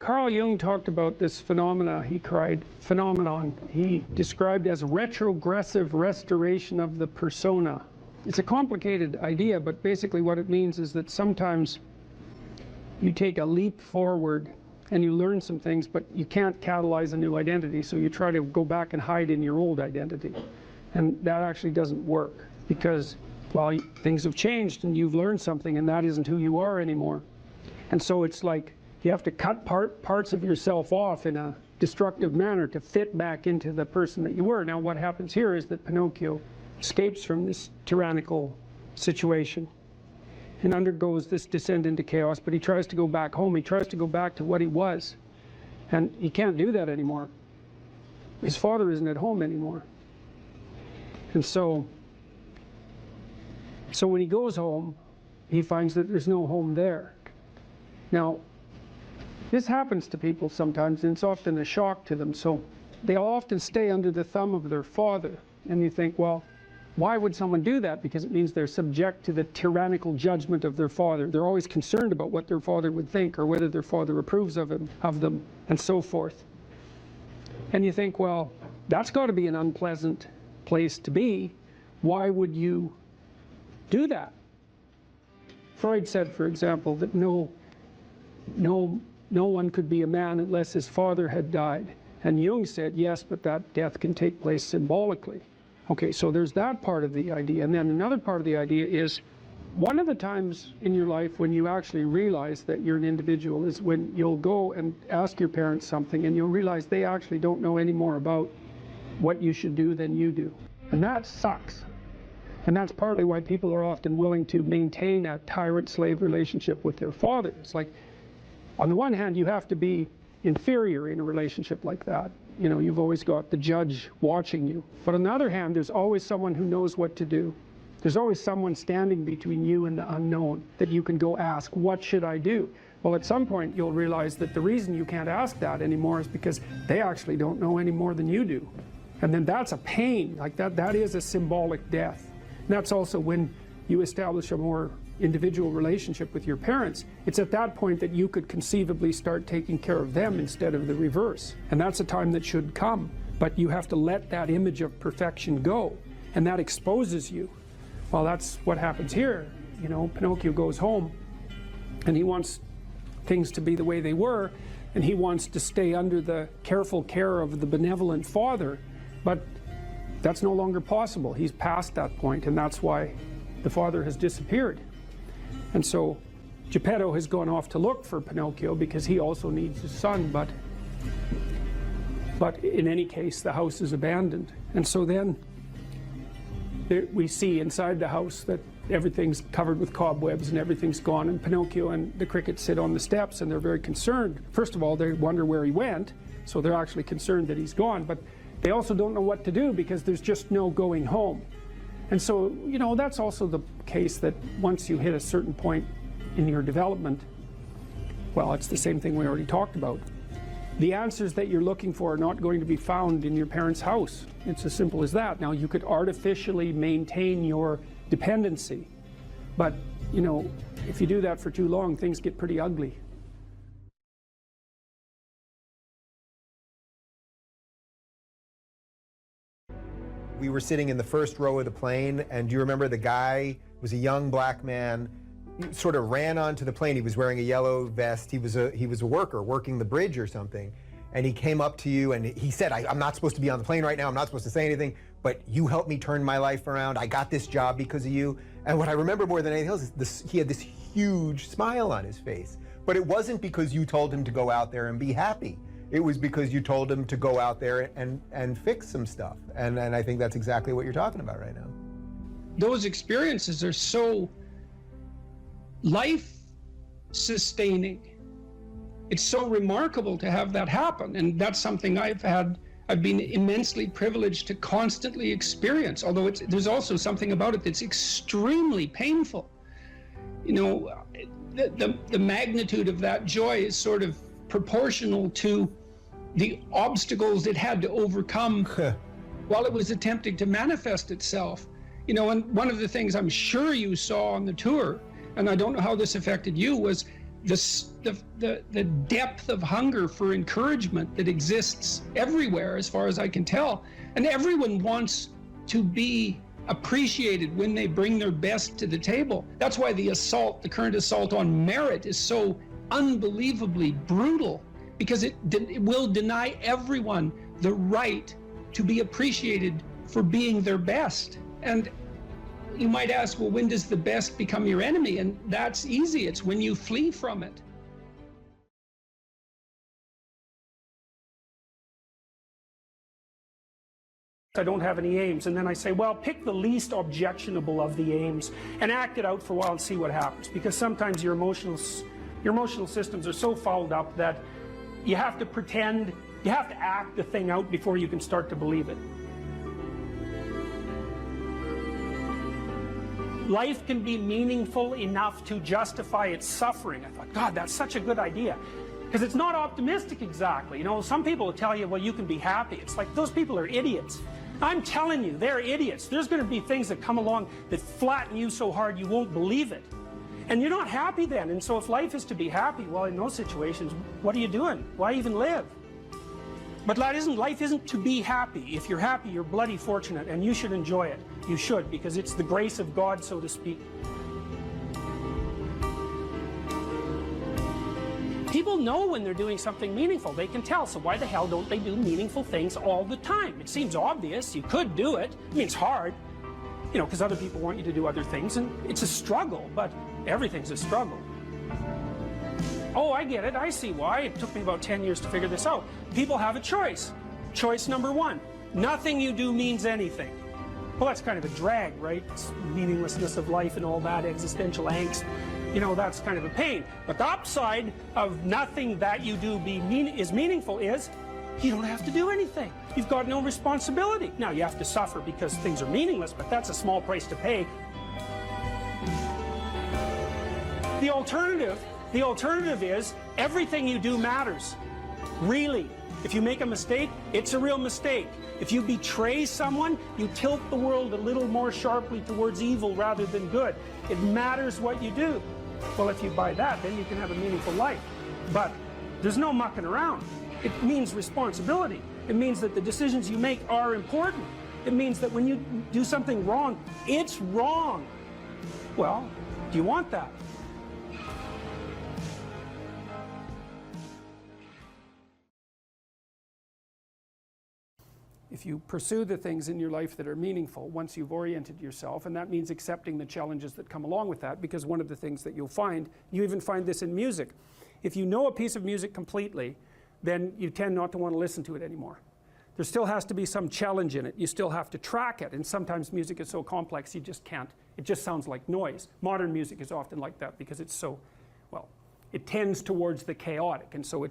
Carl Jung talked about this phenomenon he described as retrogressive restoration of the persona. It's a complicated idea, but basically what it means is that sometimes you take a leap forward and you learn some things, but you can't catalyze a new identity, so you try to go back and hide in your old identity. And that actually doesn't work, because, well, things have changed and you've learned something, and that isn't who you are anymore. And so it's like you have to cut parts of yourself off in a destructive manner to fit back into the person that you were. Now what happens here is that Pinocchio escapes from this tyrannical situation and undergoes this descent into chaos, but he tries to go back home. He tries to go back to what he was, and he can't do that anymore. His father isn't at home anymore. And so when he goes home, he finds that there's no home there. Now, this happens to people sometimes, and it's often a shock to them. So they'll often stay under the thumb of their father. And you think, well, why would someone do that? Because it means they're subject to the tyrannical judgment of their father. They're always concerned about what their father would think, or whether their father approves of them, and so forth. And you think, well, that's got to be an unpleasant place to be. Why would you do that? Freud said, for example, that no one could be a man unless his father had died. And Jung said, yes, but that death can take place symbolically. Okay, so there's that part of the idea. And then another part of the idea is, one of the times in your life when you actually realize that you're an individual is when you'll go and ask your parents something and you'll realize they actually don't know any more about what you should do than you do. And that sucks. And that's partly why people are often willing to maintain a tyrant-slave relationship with their father. It's like, on the one hand, you have to be inferior in a relationship like that. You know, you've always got the judge watching you. But on the other hand, there's always someone who knows what to do. There's always someone standing between you and the unknown that you can go ask, what should I do? Well, at some point, you'll realize that the reason you can't ask that anymore is because they actually don't know any more than you do. And then that's a pain. Like that is a symbolic death. And that's also when you establish a more individual relationship with your parents. It's at that point that you could conceivably start taking care of them instead of the reverse. And that's a time that should come. But you have to let that image of perfection go. And that exposes you. Well, that's what happens here. You know, Pinocchio goes home and he wants things to be the way they were, and he wants to stay under the careful care of the benevolent father. But that's no longer possible. He's past that point, and that's why the father has disappeared. And so Geppetto has gone off to look for Pinocchio because he also needs his son, but in any case, the house is abandoned. And so then we see inside the house that everything's covered with cobwebs and everything's gone, and Pinocchio and the crickets sit on the steps and they're very concerned. First of all, they wonder where he went, so they're actually concerned that he's gone, but they also don't know what to do because there's just no going home. And so, you know, that's also the case that once you hit a certain point in your development, well, it's the same thing we already talked about. The answers that you're looking for are not going to be found in your parents' house. It's as simple as that. Now, you could artificially maintain your dependency, but, you know, if you do that for too long, things get pretty ugly. We were sitting in the first row of the plane, and do you remember the guy was a young black man, sort of ran onto the plane. He was wearing a yellow vest. He was a worker working the bridge or something, and he came up to you and he said, I'm not supposed to be on the plane right now. I'm not supposed to say anything, but you helped me turn my life around. I got this job because of you. And what I remember more than anything else is he had this huge smile on his face. But it wasn't because you told him to go out there and be happy. It was because you told him to go out there and fix some stuff. And I think that's exactly what you're talking about right now. Those experiences are so life-sustaining. It's so remarkable to have that happen. And that's something I've been immensely privileged to constantly experience, although there's also something about it that's extremely painful. You know, the magnitude of that joy is sort of proportional to the obstacles it had to overcome while it was attempting to manifest itself. You know, and one of the things I'm sure you saw on the tour, and I don't know how this affected you, was the depth of hunger for encouragement that exists everywhere, as far as I can tell. And everyone wants to be appreciated when they bring their best to the table. That's why the current assault on merit is so unbelievably brutal, because it will deny everyone the right to be appreciated for being their best. And you might ask, well, when does the best become your enemy? And that's easy. It's when you flee from it. I don't have any aims, and then I say, well, pick the least objectionable of the aims and act it out for a while and see what happens, because sometimes your emotional systems are so fouled up that you have to pretend, you have to act the thing out before you can start to believe it. Life can be meaningful enough to justify its suffering. I thought, God, that's such a good idea. Because it's not optimistic exactly. You know, some people will tell you, well, you can be happy. It's like, those people are idiots. I'm telling you, they're idiots. There's going to be things that come along that flatten you so hard you won't believe it. And you're not happy then. And so if life is to be happy, well, in those situations, what are you doing? Why even live? But life isn't to be happy. If you're happy, you're bloody fortunate, and you should enjoy it. You should, because it's the grace of God, so to speak. People know when they're doing something meaningful. They can tell, so why the hell don't they do meaningful things all the time? It seems obvious. You could do it. I mean, it's hard, you know, because other people want you to do other things, and it's a struggle, but everything's a struggle. Oh, I get it. I see why. It took me about 10 years to figure this out. People have a choice. Choice number one, nothing you do means anything. Well, that's kind of a drag, right? It's meaninglessness of life and all that, existential angst. You know, that's kind of a pain. But the upside of nothing that you do is meaningful is you don't have to do anything. You've got no responsibility. Now, you have to suffer because things are meaningless, but that's a small price to pay. The alternative is everything you do matters. Really. If you make a mistake, it's a real mistake. If you betray someone, you tilt the world a little more sharply towards evil rather than good. It matters what you do. Well, if you buy that, then you can have a meaningful life. But there's no mucking around. It means responsibility. It means that the decisions you make are important. It means that when you do something wrong, it's wrong. Well, do you want that? If you pursue the things in your life that are meaningful, once you've oriented yourself, and that means accepting the challenges that come along with that, because one of the things that you'll find, you even find this in music, if you know a piece of music completely, then you tend not to want to listen to it anymore. There still has to be some challenge in it. You still have to track it, and sometimes music is so complex you just can't. It just sounds like noise. Modern music is often like that because it's so, well, it tends towards the chaotic, and so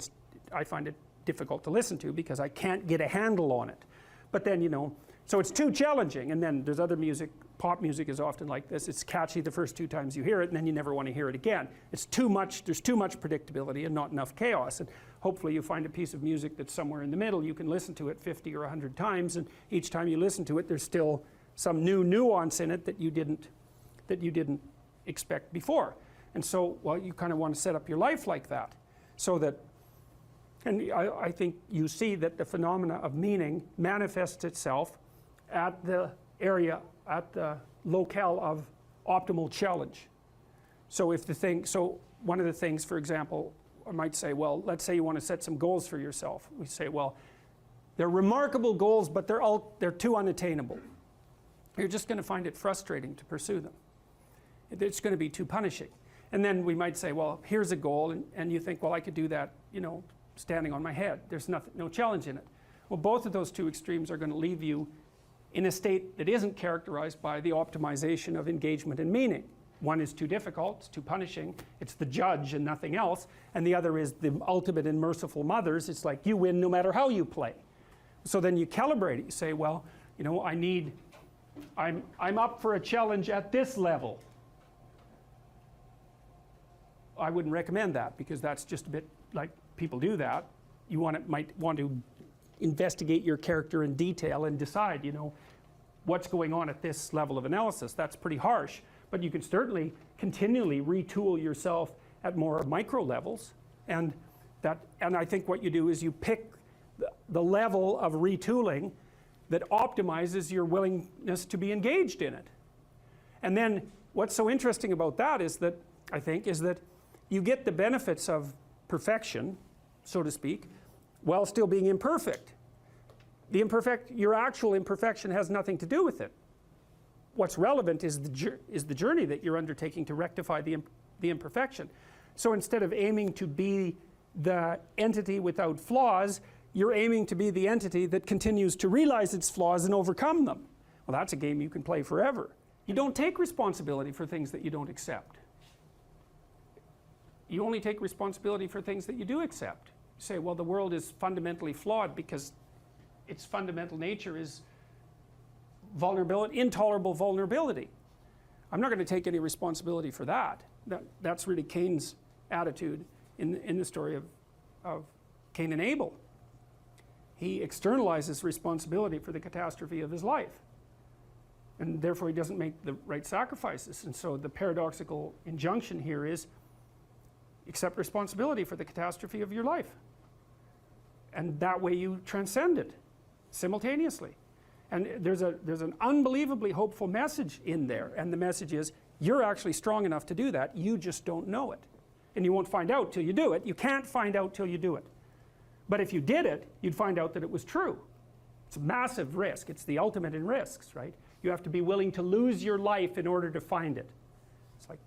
I find it difficult to listen to because I can't get a handle on it. But then, you know, so it's too challenging. And then there's other music, pop music is often like this. It's catchy the first 2 times you hear it, and then you never want to hear it again. It's too much, there's too much predictability and not enough chaos. And hopefully you find a piece of music that's somewhere in the middle. You can listen to it 50 or 100 times, and each time you listen to it, there's still some new nuance in it that you didn't expect before. And so, well, you kind of want to set up your life like that, so that. And I think you see that the phenomena of meaning manifests itself at the area, at the locale of optimal challenge. So one of the things, for example, I might say, well, let's say you want to set some goals for yourself. We say, well, they're remarkable goals, but they're too unattainable. You're just going to find it frustrating to pursue them. It's going to be too punishing. And then we might say, well, here's a goal, and you think, well, I could do that, you know, standing on my head. There's no challenge in it. Well, both of those two extremes are going to leave you in a state that isn't characterized by the optimization of engagement and meaning. One is too difficult, it's too punishing, it's the judge and nothing else, and the other is the ultimate and merciful mothers. It's like you win no matter how you play. So then you calibrate it. You say, well, you know, I'm up for a challenge at this level. I wouldn't recommend that, because that's just a bit like people do that. You might want to investigate your character in detail and decide, you know, what's going on at this level of analysis. That's pretty harsh, but you can certainly continually retool yourself at more micro levels. And I think what you do is you pick the level of retooling that optimizes your willingness to be engaged in it. And then what's so interesting about that is that, I think, is that you get the benefits of perfection, so to speak, while still being imperfect. Your actual imperfection has nothing to do with it. What's relevant is the journey that you're undertaking to rectify the imperfection. So instead of aiming to be the entity without flaws, you're aiming to be the entity that continues to realize its flaws and overcome them. Well, that's a game you can play forever. You don't take responsibility for things that you don't accept. You only take responsibility for things that you do accept. You say, well, the world is fundamentally flawed because its fundamental nature is vulnerability, intolerable vulnerability. I'm not going to take any responsibility for that. That's really Cain's attitude in the story of Cain and Abel. He externalizes responsibility for the catastrophe of his life. And therefore he doesn't make the right sacrifices. And so the paradoxical injunction here is accept responsibility for the catastrophe of your life. And that way you transcend it simultaneously. And there's an unbelievably hopeful message in there. And the message is, you're actually strong enough to do that. You just don't know it. And you won't find out till you do it. You can't find out till you do it. But if you did it, you'd find out that it was true. It's a massive risk. It's the ultimate in risks, right? You have to be willing to lose your life in order to find it. It's like,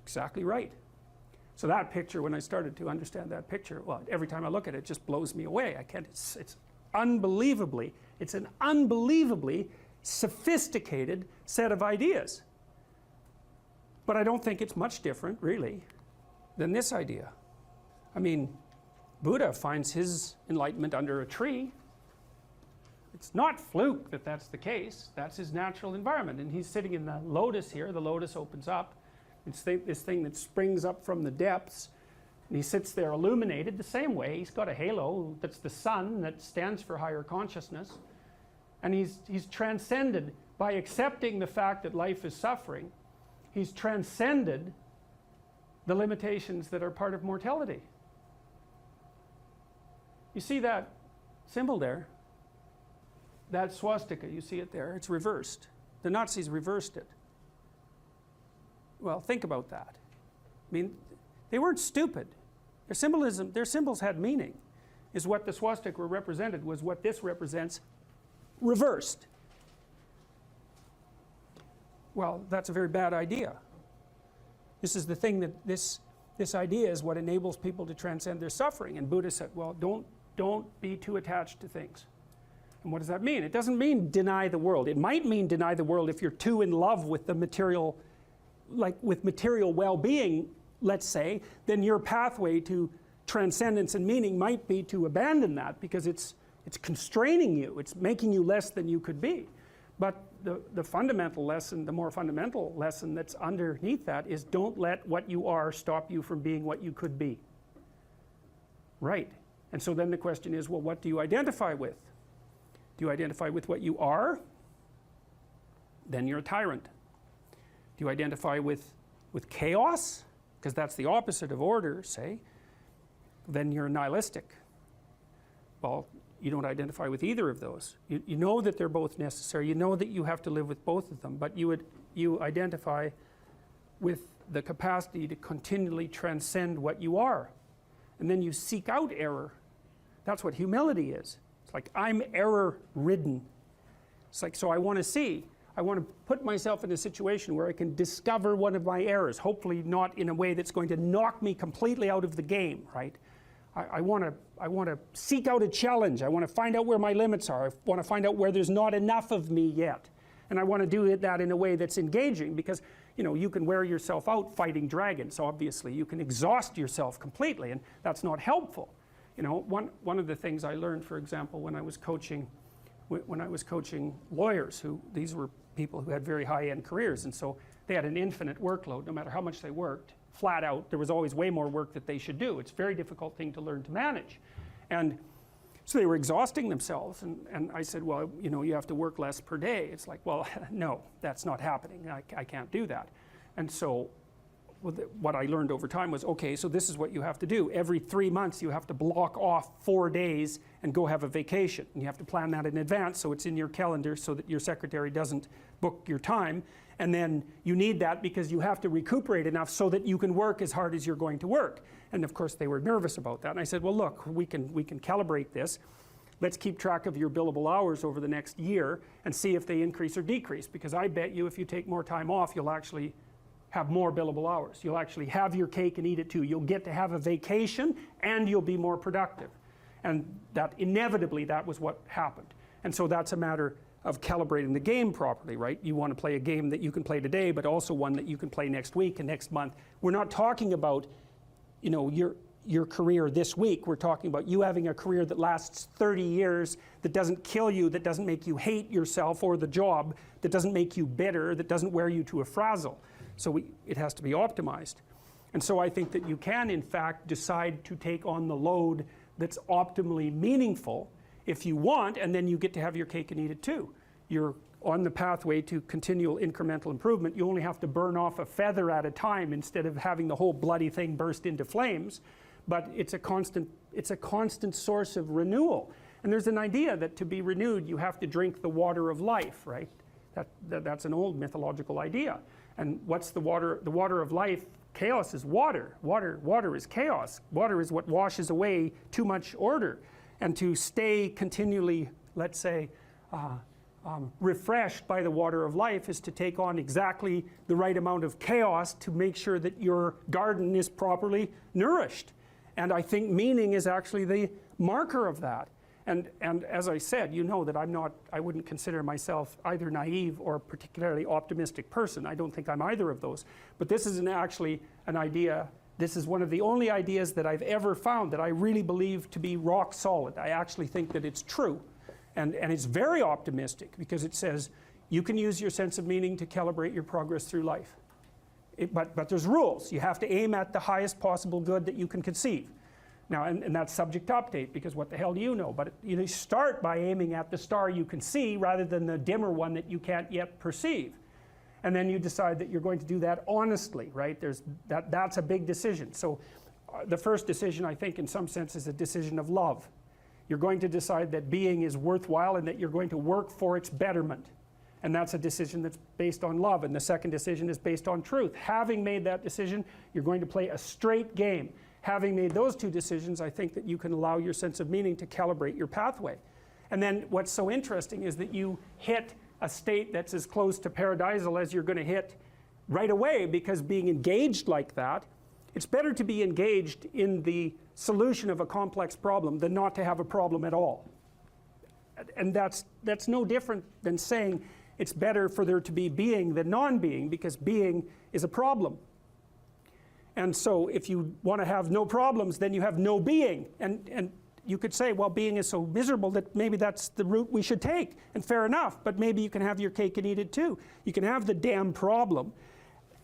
exactly right. So that picture, when I started to understand that picture, well, every time I look at it, it just blows me away. I can't, it's an unbelievably sophisticated set of ideas. But I don't think it's much different, really, than this idea. I mean, Buddha finds his enlightenment under a tree. It's not fluke that that's the case. That's his natural environment. And he's sitting in the lotus here. The lotus opens up. It's this thing that springs up from the depths. And he sits there illuminated the same way. He's got a halo that's the sun that stands for higher consciousness. And he's transcended by accepting the fact that life is suffering. He's transcended the limitations that are part of mortality. You see that symbol there? That swastika, you see it there? It's reversed. The Nazis reversed it. Well, think about that. I mean, they weren't stupid. Their symbols had meaning. Is what the swastika represented was what this represents reversed. Well, that's a very bad idea. This is the thing that this idea is what enables people to transcend their suffering. And Buddha said, well, don't be too attached to things. And what does that mean? It doesn't mean deny the world. It might mean deny the world if you're too in love with the material, like with material well-being, let's say, then your pathway to transcendence and meaning might be to abandon that because it's constraining you. It's making you less than you could be. But the fundamental lesson, the more fundamental lesson that's underneath that is don't let what you are stop you from being what you could be. Right. And so then the question is, well, what do you identify with? Do you identify with what you are? Then you're a tyrant. Do you identify with chaos? Because that's the opposite of order, say. Then you're nihilistic. Well, you don't identify with either of those. You know that they're both necessary. You know that you have to live with both of them. But you identify with the capacity to continually transcend what you are. And then you seek out error. That's what humility is. It's like, I'm error-ridden. It's like, so I want to put myself in a situation where I can discover one of my errors, hopefully not in a way that's going to knock me completely out of the game, right? I want to seek out a challenge. I want to find out where my limits are. I want to find out where there's not enough of me yet. And I want to do that in a way that's engaging because, you know, you can wear yourself out fighting dragons, obviously. You can exhaust yourself completely, and that's not helpful. You know, one of the things I learned, for example, when I was coaching lawyers, these were people who had very high-end careers, and so they had an infinite workload. No matter how much they worked, flat out, there was always way more work that they should do. It's a very difficult thing to learn to manage. And so they were exhausting themselves, and I said, well, you know, you have to work less per day. It's like, well, no, that's not happening. I can't do that. And so well, what I learned over time was, okay, so this is what you have to do. Every 3 months you have to block off 4 days and go have a vacation. And you have to plan that in advance so it's in your calendar so that your secretary doesn't book your time. And then you need that because you have to recuperate enough so that you can work as hard as you're going to work. And of course they were nervous about that. And I said, well, look, we can calibrate this. Let's keep track of your billable hours over the next year and see if they increase or decrease. Because I bet you if you take more time off, you'll actually have more billable hours. You'll actually have your cake and eat it too. You'll get to have a vacation and you'll be more productive. And that inevitably, that was what happened. And so that's a matter of calibrating the game properly, right? You want to play a game that you can play today, but also one that you can play next week and next month. We're not talking about, you know, your career this week. We're talking about you having a career that lasts 30 years, that doesn't kill you, that doesn't make you hate yourself or the job, that doesn't make you bitter, that doesn't wear you to a frazzle. So it has to be optimized. And so I think that you can, in fact, decide to take on the load that's optimally meaningful if you want, and then you get to have your cake and eat it too. You're on the pathway to continual incremental improvement. You only have to burn off a feather at a time instead of having the whole bloody thing burst into flames. But it's a constant source of renewal. And there's an idea that to be renewed, you have to drink the water of life, right? That's an old mythological idea. And what's the water? The water of life, chaos is water. Water is chaos. Water is what washes away too much order. And to stay continually, let's say, refreshed by the water of life is to take on exactly the right amount of chaos to make sure that your garden is properly nourished. And I think meaning is actually the marker of that. And as I said, you know that I wouldn't consider myself either naive or particularly optimistic person. I don't think I'm either of those. But this is actually an idea. This is one of the only ideas that I've ever found that I really believe to be rock solid. I actually think that it's true. And it's very optimistic because it says you can use your sense of meaning to calibrate your progress through life. But there's rules. You have to aim at the highest possible good that you can conceive. Now, and that's subject to update because what the hell do you know? But you start by aiming at the star you can see rather than the dimmer one that you can't yet perceive. And then you decide that you're going to do that honestly, right? That's a big decision. So the first decision, I think, in some sense, is a decision of love. You're going to decide that being is worthwhile and that you're going to work for its betterment. And that's a decision that's based on love. And the second decision is based on truth. Having made that decision, you're going to play a straight game. Having made those two decisions, I think that you can allow your sense of meaning to calibrate your pathway. And then what's so interesting is that you hit a state that's as close to paradisal as you're going to hit right away, because being engaged like that, it's better to be engaged in the solution of a complex problem than not to have a problem at all. And that's no different than saying it's better for there to be being than non-being, because being is a problem. And so if you want to have no problems, then you have no being. And you could say, well, being is so miserable that maybe that's the route we should take. And fair enough, but maybe you can have your cake and eat it too. You can have the damn problem.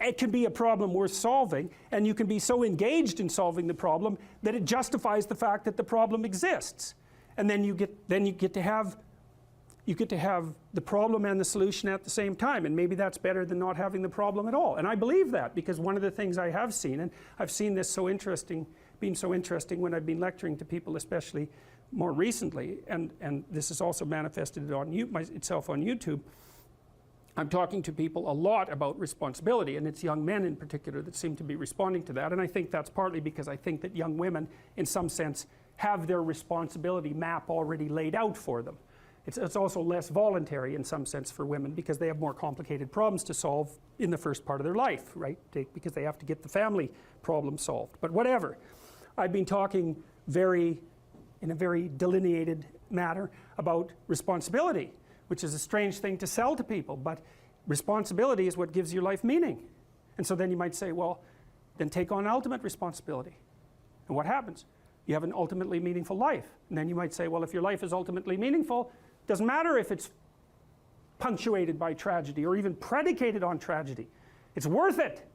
It can be a problem worth solving, and you can be so engaged in solving the problem that it justifies the fact that the problem exists. And then you get to have the problem and the solution at the same time, and maybe that's better than not having the problem at all. And I believe that, because one of the things I have seen, and I've seen this being so interesting when I've been lecturing to people, especially more recently, and this has also manifested itself on YouTube. I'm talking to people a lot about responsibility, and it's young men in particular that seem to be responding to that. And I think that's partly because I think that young women, in some sense, have their responsibility map already laid out for them. It's also less voluntary in some sense for women because they have more complicated problems to solve in the first part of their life, right? Because they have to get the family problem solved. But whatever. I've been talking in a very delineated manner about responsibility, which is a strange thing to sell to people, but responsibility is what gives your life meaning. And so then you might say, well, then take on ultimate responsibility. And what happens? You have an ultimately meaningful life. And then you might say, well, if your life is ultimately meaningful, it doesn't matter if it's punctuated by tragedy or even predicated on tragedy. It's worth it.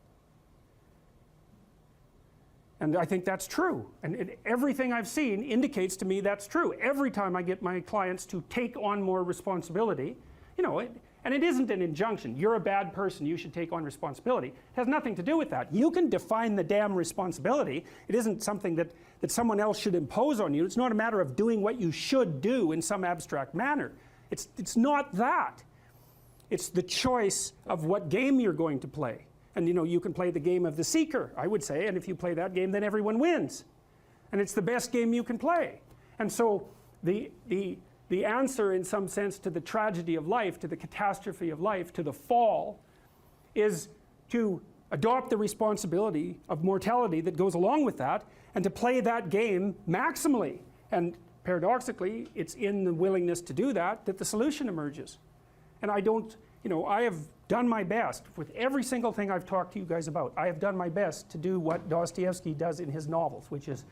And I think that's true. And everything I've seen indicates to me that's true. Every time I get my clients to take on more responsibility, you know, And it isn't an injunction. You're a bad person, you should take on responsibility. It has nothing to do with that. You can define the damn responsibility. It isn't something that someone else should impose on you. It's not a matter of doing what you should do in some abstract manner. It's not that. It's the choice of what game you're going to play. And you know, you can play the game of the seeker, I would say, and if you play that game, then everyone wins. And it's the best game you can play. And so the answer, in some sense, to the tragedy of life, to the catastrophe of life, to the fall, is to adopt the responsibility of mortality that goes along with that, and to play that game maximally. And paradoxically, it's in the willingness to do that that the solution emerges. And I don't, you know, I have done my best with every single thing I've talked to you guys about. I have done my best to do what Dostoevsky does in his novels, which is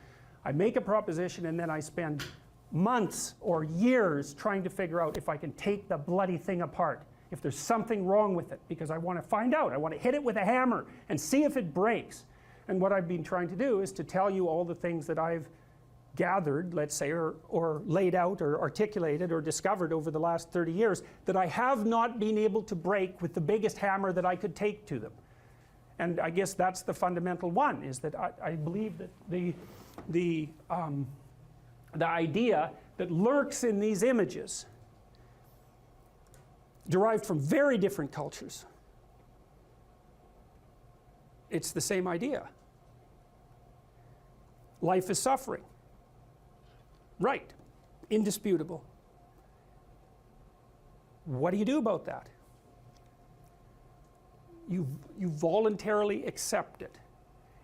I make a proposition and then I spend months or years trying to figure out if I can take the bloody thing apart, if there's something wrong with it, because I want to find out. I want to hit it with a hammer and see if it breaks. And what I've been trying to do is to tell you all the things that I've gathered, let's say, or laid out or articulated or discovered over the last 30 years that I have not been able to break with the biggest hammer that I could take to them. And I guess that's the fundamental one, is that I believe that the idea that lurks in these images, derived from very different cultures, it's the same idea. Life is suffering. Right. Indisputable. What do you do about that? You voluntarily accept it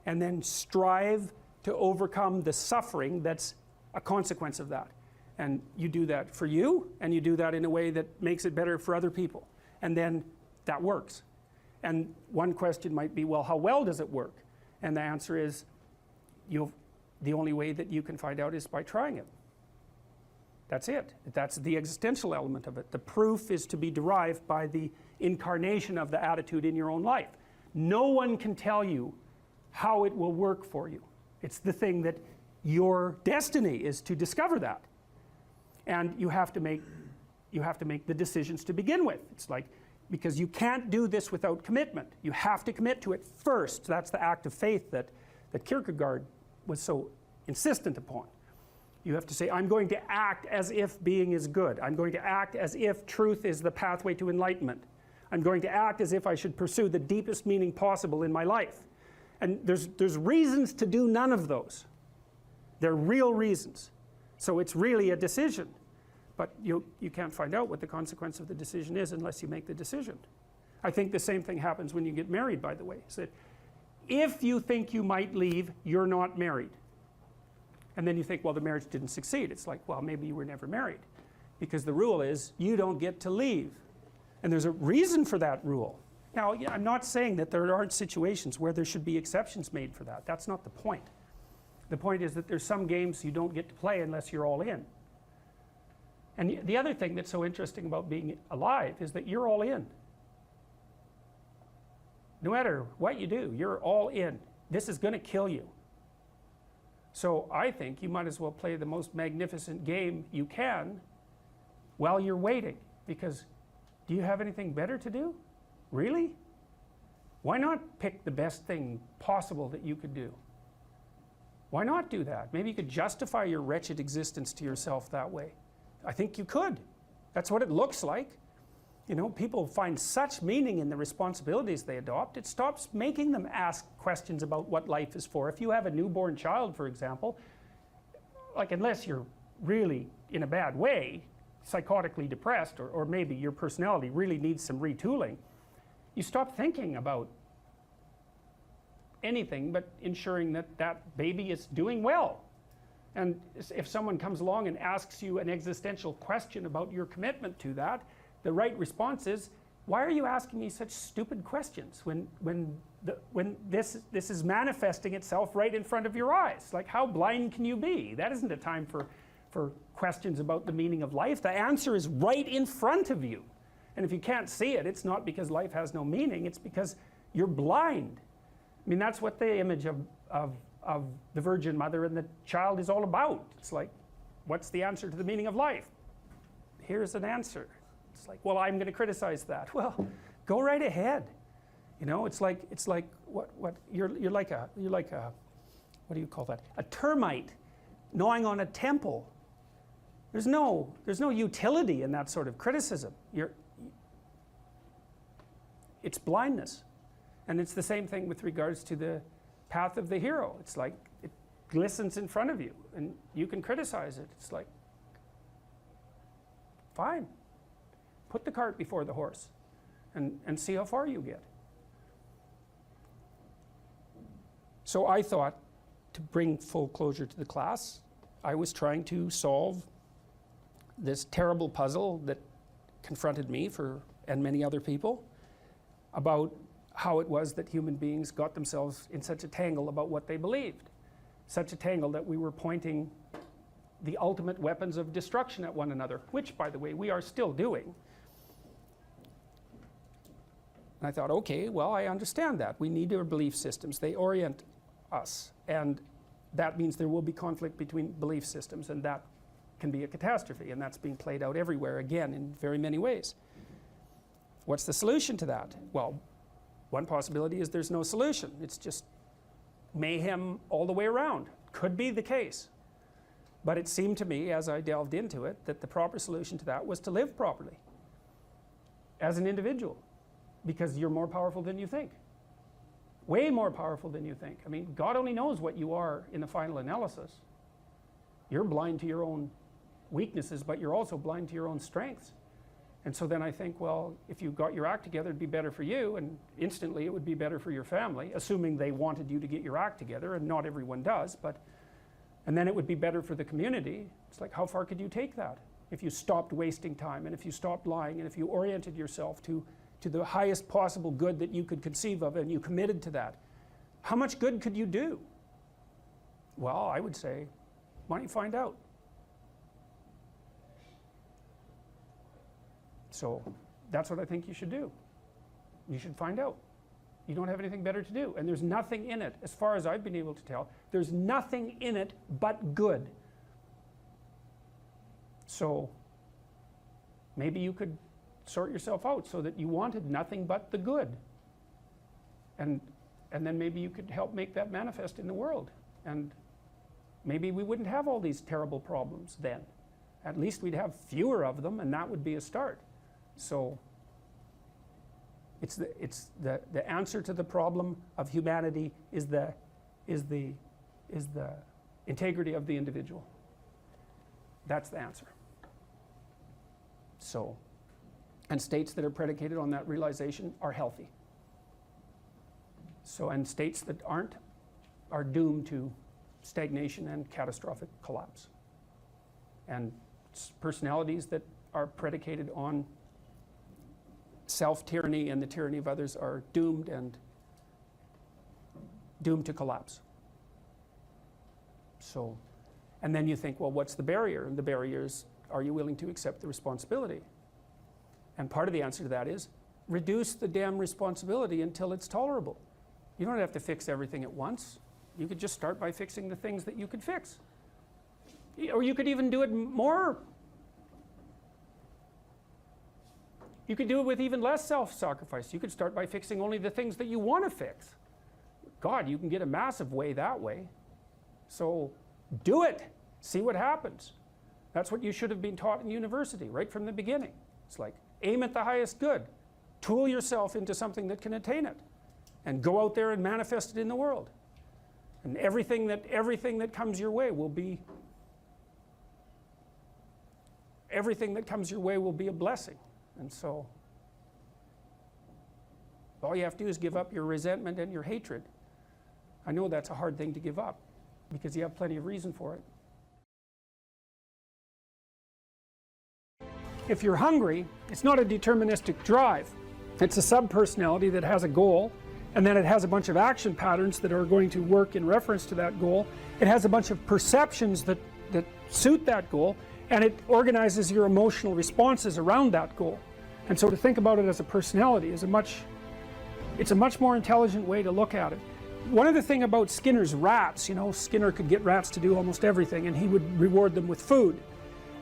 and then strive to overcome the suffering that's a consequence of that. And you do that for you, and you do that in a way that makes it better for other people. And then that works. And one question might be, well, how well does it work? And the answer is, the only way that you can find out is by trying it. That's it. That's the existential element of it. The proof is to be derived by the incarnation of the attitude in your own life. No one can tell you how it will work for you. It's the thing that your destiny is to discover that. And you have to make the decisions to begin with. It's like, because you can't do this without commitment. You have to commit to it first. That's the act of faith that Kierkegaard was so insistent upon. You have to say, I'm going to act as if being is good. I'm going to act as if truth is the pathway to enlightenment. I'm going to act as if I should pursue the deepest meaning possible in my life. And there's reasons to do none of those. They're real reasons. So it's really a decision. But you can't find out what the consequence of the decision is unless you make the decision. I think the same thing happens when you get married, by the way. Is that if you think you might leave, you're not married. And then you think, well, the marriage didn't succeed. It's like, well, maybe you were never married. Because the rule is, you don't get to leave. And there's a reason for that rule. Now, I'm not saying that there aren't situations where there should be exceptions made for that. That's not the point. The point is that there's some games you don't get to play unless you're all in. And the other thing that's so interesting about being alive is that you're all in. No matter what you do, you're all in. This is going to kill you. So I think you might as well play the most magnificent game you can while you're waiting. Because do you have anything better to do? Really? Why not pick the best thing possible that you could do? Why not do that? Maybe you could justify your wretched existence to yourself that way. I think you could. That's what it looks like. You know, people find such meaning in the responsibilities they adopt, it stops making them ask questions about what life is for. If you have a newborn child, for example, like unless you're really in a bad way, psychotically depressed, or maybe your personality really needs some retooling, you stop thinking about anything but ensuring that that baby is doing well. And if someone comes along and asks you an existential question about your commitment to that, the right response is, why are you asking me such stupid questions when this is manifesting itself right in front of your eyes? Like, how blind can you be? That isn't a time for questions about the meaning of life. The answer is right in front of you. And if you can't see it, it's not because life has no meaning, it's because you're blind. I mean, that's what the image of the Virgin Mother and the child is all about. It's like, what's the answer to the meaning of life? Here's an answer. It's like, well, I'm going to criticize that. Well, go right ahead. You know, it's like what you're like a what do you call that? A termite gnawing on a temple. There's no utility in that sort of criticism. It's blindness. And it's the same thing with regards to the path of the hero. It's like it glistens in front of you and you can criticize it. It's like, fine. Put the cart before the horse and see how far you get. So I thought, to bring full closure to the class, I was trying to solve this terrible puzzle that confronted me and many other people about how it was that human beings got themselves in such a tangle about what they believed. Such a tangle that we were pointing the ultimate weapons of destruction at one another, which, by the way, we are still doing. And I thought, okay, well, I understand that. We need our belief systems. They orient us. And that means there will be conflict between belief systems, and that can be a catastrophe. And that's being played out everywhere, again, in very many ways. What's the solution to that? Well, one possibility is there's no solution. It's just mayhem all the way around. Could be the case. But it seemed to me, as I delved into it, that the proper solution to that was to live properly as an individual, because you're more powerful than you think. Way more powerful than you think. I mean, God only knows what you are in the final analysis. You're blind to your own weaknesses, but you're also blind to your own strengths. And so then I think, well, if you got your act together, it'd be better for you, and instantly it would be better for your family, assuming they wanted you to get your act together, and not everyone does, and then it would be better for the community. It's like, how far could you take that? If you stopped wasting time, and if you stopped lying, and if you oriented yourself to the highest possible good that you could conceive of, and you committed to that, how much good could you do? Well, I would say, why don't you find out? So that's what I think you should do. You should find out. You don't have anything better to do. And there's nothing in it, as far as I've been able to tell, there's nothing in it but good. So maybe you could sort yourself out so that you wanted nothing but the good. And then maybe you could help make that manifest in the world. And maybe we wouldn't have all these terrible problems then. At least we'd have fewer of them, and that would be a start. So it's the answer to the problem of humanity is the integrity of the individual. That's the answer. So, and states that are predicated on that realization are healthy. So, and states that aren't are doomed to stagnation and catastrophic collapse. And personalities that are predicated on self-tyranny and the tyranny of others are doomed to collapse. So, and then you think, well, what's the barrier? And the barrier is, are you willing to accept the responsibility? And part of the answer to that is, reduce the damn responsibility until it's tolerable. You don't have to fix everything at once. You could just start by fixing the things that you could fix. Or you could even do it more. You could do it with even less self-sacrifice. You could start by fixing only the things that you want to fix. God, you can get a massive way that way. So do it. See what happens. That's what you should have been taught in university right from the beginning. It's like, aim at the highest good. Tool yourself into something that can attain it. And go out there and manifest it in the world. And everything that comes your way will be a blessing. And so all you have to do is give up your resentment and your hatred. I know that's a hard thing to give up because you have plenty of reason for it. If you're hungry, it's not a deterministic drive. It's a subpersonality that has a goal, and then it has a bunch of action patterns that are going to work in reference to that goal. It has a bunch of perceptions that suit that goal, and it organizes your emotional responses around that goal. And so to think about it as a personality is it's a much more intelligent way to look at it. One other thing about Skinner's rats, Skinner could get rats to do almost everything, and he would reward them with food.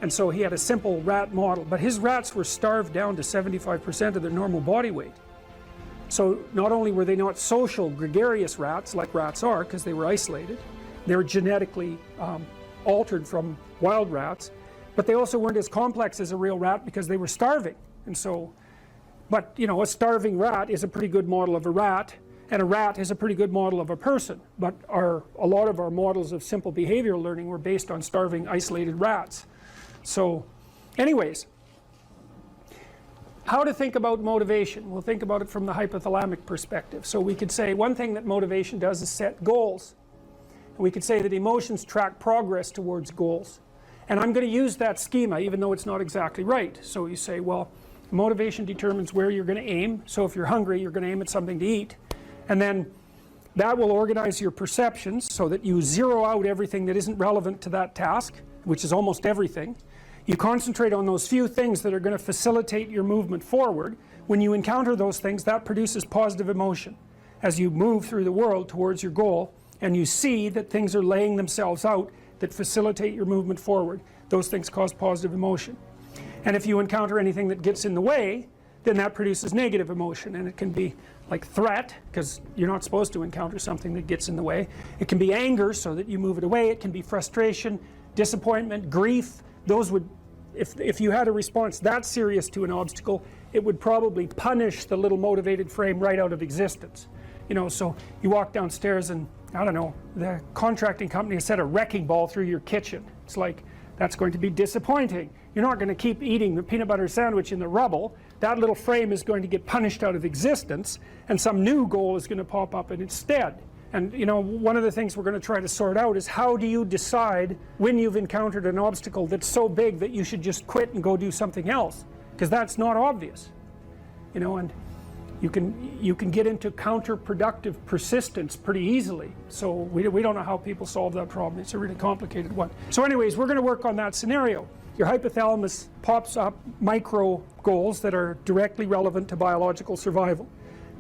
And so he had a simple rat model, but his rats were starved down to 75% of their normal body weight. So not only were they not social, gregarious rats like rats are, because they were isolated, they were genetically altered from wild rats, but they also weren't as complex as a real rat because they were starving. And so, but you know, a starving rat is a pretty good model of a rat, and a rat is a pretty good model of a person. But a lot of our models of simple behavioral learning were based on starving, isolated rats. So, anyways, how to think about motivation? We'll think about it from the hypothalamic perspective. So we could say one thing that motivation does is set goals. And we could say that emotions track progress towards goals. And I'm going to use that schema even though it's not exactly right. So you say, well, motivation determines where you're going to aim. So if you're hungry, you're going to aim at something to eat. And then that will organize your perceptions so that you zero out everything that isn't relevant to that task, which is almost everything. You concentrate on those few things that are going to facilitate your movement forward. When you encounter those things, that produces positive emotion as you move through the world towards your goal, and you see that things are laying themselves out that facilitate your movement forward. Those things cause positive emotion. And if you encounter anything that gets in the way, then that produces negative emotion, and it can be like threat, because you're not supposed to encounter something that gets in the way. It can be anger, so that you move it away. It can be frustration, disappointment, grief. Those would, if you had a response that serious to an obstacle, it would probably punish the little motivated frame right out of existence. You know, so you walk downstairs and, I don't know, the contracting company has set a wrecking ball through your kitchen. It's like, that's going to be disappointing. You're not going to keep eating the peanut butter sandwich in the rubble. That little frame is going to get punished out of existence, and some new goal is going to pop up in its stead. And you know, one of the things we're going to try to sort out is how do you decide when you've encountered an obstacle that's so big that you should just quit and go do something else? Because that's not obvious. You know, and you can get into counterproductive persistence pretty easily. So we don't know how people solve that problem. It's a really complicated one. So anyways, we're going to work on that scenario. Your hypothalamus pops up micro goals that are directly relevant to biological survival.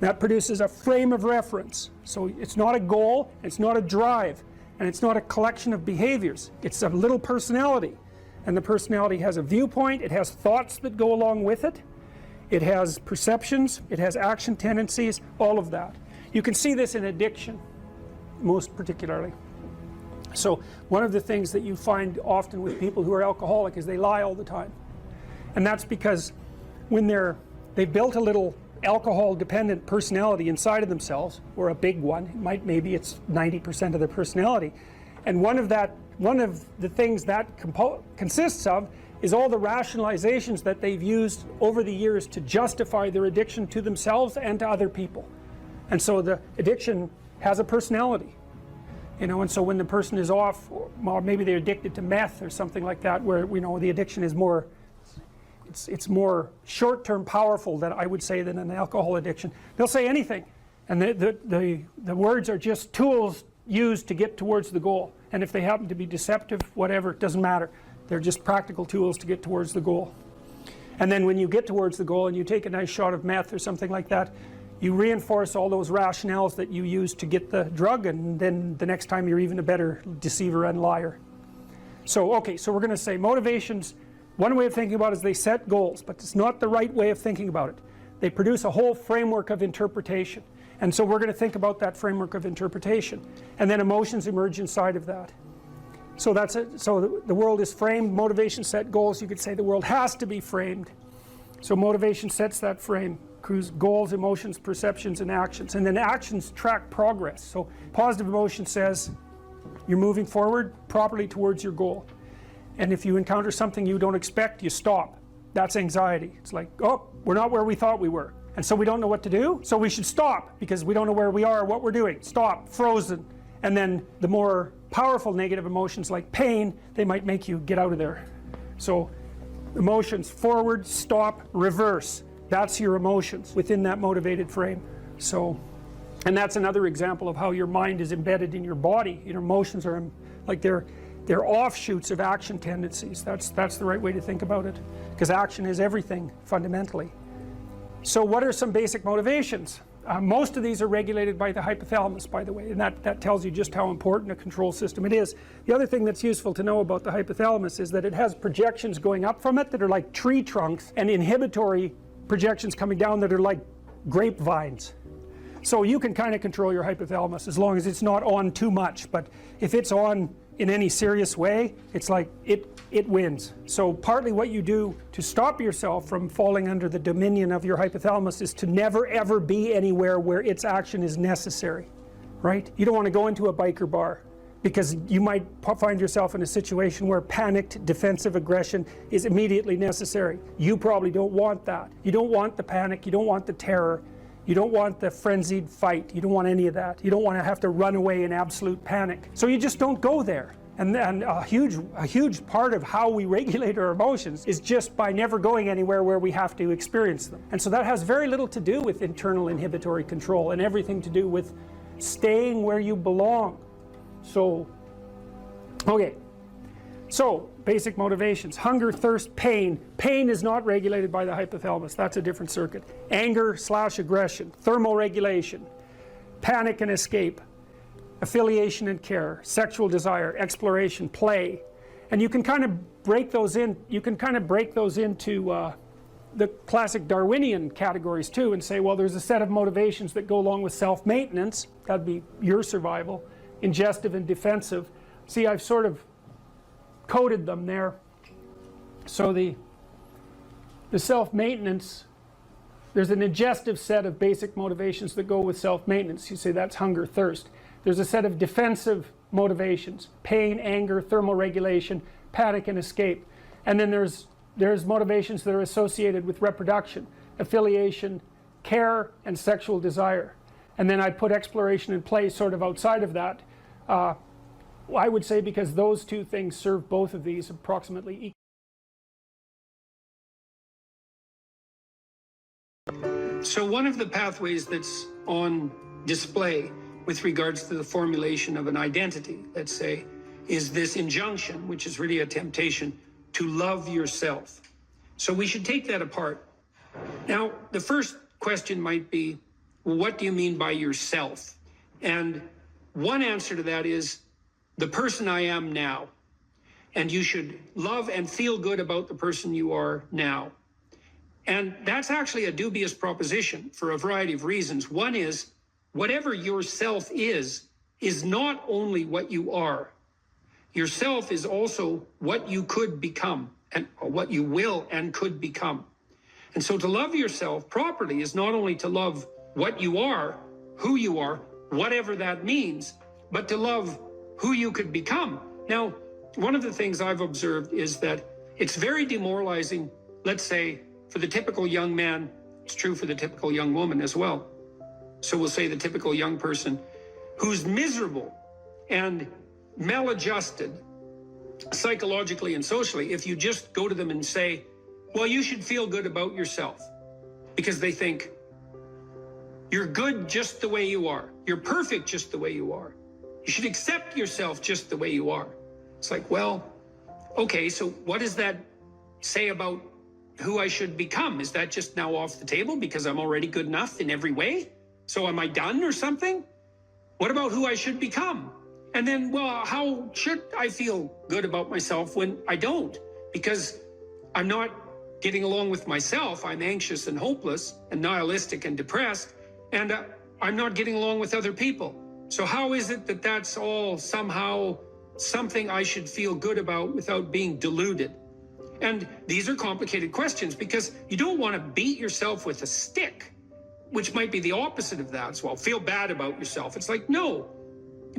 That produces a frame of reference. So it's not a goal, it's not a drive, and it's not a collection of behaviors. It's a little personality. And the personality has a viewpoint, it has thoughts that go along with it, it has perceptions, it has action tendencies, all of that. You can see this in addiction, most particularly. So one of the things that you find often with people who are alcoholic is they lie all the time. And that's because when they've built a little alcohol dependent personality inside of themselves, or a big one, maybe it's 90% of their personality, and one of the things that consists of is all the rationalizations that they've used over the years to justify their addiction to themselves and to other people. And so the addiction has a personality, you know, and so when the person is off, or maybe they're addicted to meth or something like that, where we know the addiction is more, it's more short-term powerful, than I would say, than an alcohol addiction. They'll say anything, and the words are just tools used to get towards the goal. And if they happen to be deceptive, whatever, it doesn't matter. They're just practical tools to get towards the goal. And then when you get towards the goal and you take a nice shot of meth or something like that, you reinforce all those rationales that you used to get the drug, and then the next time you're even a better deceiver and liar. So okay, so we're going to say motivations, one way of thinking about it is they set goals, but it's not the right way of thinking about it. They produce a whole framework of interpretation. And so we're going to think about that framework of interpretation. And then emotions emerge inside of that. So that's it. So the world is framed, motivation set goals. You could say the world has to be framed. So motivation sets that frame, goals, emotions, perceptions, and actions. And then actions track progress. So positive emotion says you're moving forward properly towards your goal. And if you encounter something you don't expect, you stop. That's anxiety. It's like, oh, we're not where we thought we were. And so we don't know what to do, so we should stop because we don't know where we are or what we're doing. Stop, frozen. And then the more powerful negative emotions like pain, they might make you get out of there. So emotions, forward, stop, reverse. That's your emotions within that motivated frame. So, and that's another example of how your mind is embedded in your body. Your emotions are like they're offshoots of action tendencies. That's the right way to think about it, because action is everything fundamentally. So what are some basic motivations? Most of these are regulated by the hypothalamus, by the way, and that tells you just how important a control system it is. The other thing that's useful to know about the hypothalamus is that it has projections going up from it that are like tree trunks, and inhibitory projections coming down that are like grapevines. So you can kind of control your hypothalamus as long as it's not on too much, but if it's on in any serious way, it's like it wins. So partly what you do to stop yourself from falling under the dominion of your hypothalamus is to never ever be anywhere where its action is necessary, right? You don't want to go into a biker bar because you might find yourself in a situation where panicked defensive aggression is immediately necessary. You probably don't want that. You don't want the panic, you don't want the terror, you don't want the frenzied fight, you don't want any of that. You don't want to have to run away in absolute panic. So you just don't go there. And a huge part of how we regulate our emotions is just by never going anywhere where we have to experience them. And so that has very little to do with internal inhibitory control and everything to do with staying where you belong. So, okay. So, basic motivations: hunger, thirst, pain. Pain is not regulated by the hypothalamus. That's a different circuit. Anger / aggression, thermoregulation, panic and escape, affiliation and care, sexual desire, exploration, play. And you can kind of break those in, into the classic Darwinian categories too, and say, well, there's a set of motivations that go along with self-maintenance. That'd be your survival. Ingestive and defensive. See, I've sort of coded them there. So the self-maintenance, there's an ingestive set of basic motivations that go with self-maintenance. You say that's hunger, thirst. There's a set of defensive motivations: pain, anger, thermoregulation, panic and escape. And then there's motivations that are associated with reproduction: affiliation, care, and sexual desire. And then I put exploration and play sort of outside of that. I would say because those two things serve both of these approximately equally. So one of the pathways that's on display with regards to the formulation of an identity, let's say, is this injunction, which is really a temptation to love yourself. So we should take that apart. Now, the first question might be, well, what do you mean by yourself? And one answer to that is the person I am now. And you should love and feel good about the person you are now. And that's actually a dubious proposition for a variety of reasons. One is, whatever yourself is not only what you are. Yourself is also what you could become, and what you will and could become. And so to love yourself properly is not only to love what you are, who you are, whatever that means, but to love who you could become. Now, one of the things I've observed is that it's very demoralizing, let's say, for the typical young man. It's true for the typical young woman as well. So we'll say the typical young person who's miserable and maladjusted psychologically and socially, if you just go to them and say, well, you should feel good about yourself, because they think you're good just the way you are. You're perfect just the way you are. You should accept yourself just the way you are. It's like, well, okay, so what does that say about who I should become? Is that just now off the table because I'm already good enough in every way? So am I done or something? What about who I should become? And then, well, how should I feel good about myself when I don't? Because I'm not getting along with myself. I'm anxious and hopeless and nihilistic and depressed, and I'm not getting along with other people. So how is it that that's all somehow something I should feel good about without being deluded? And these are complicated questions, because you don't want to beat yourself with a stick, which might be the opposite of that as well. Feel bad about yourself. It's like, no,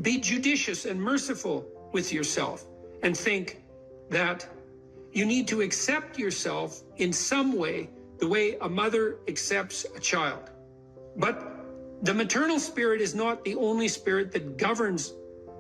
be judicious and merciful with yourself and think that you need to accept yourself in some way, the way a mother accepts a child. But the maternal spirit is not the only spirit that governs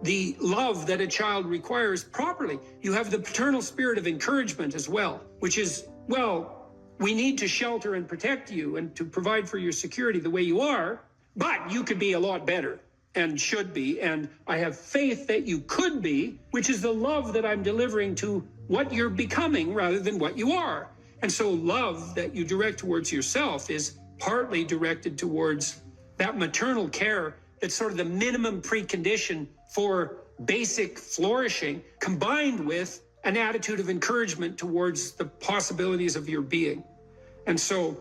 the love that a child requires properly. You have the paternal spirit of encouragement as well, which is, well, we need to shelter and protect you and to provide for your security the way you are, but you could be a lot better and should be, and I have faith that you could be, which is the love that I'm delivering to what you're becoming rather than what you are. And so love that you direct towards yourself is partly directed towards that maternal care that's sort of the minimum precondition for basic flourishing, combined with an attitude of encouragement towards the possibilities of your being. And so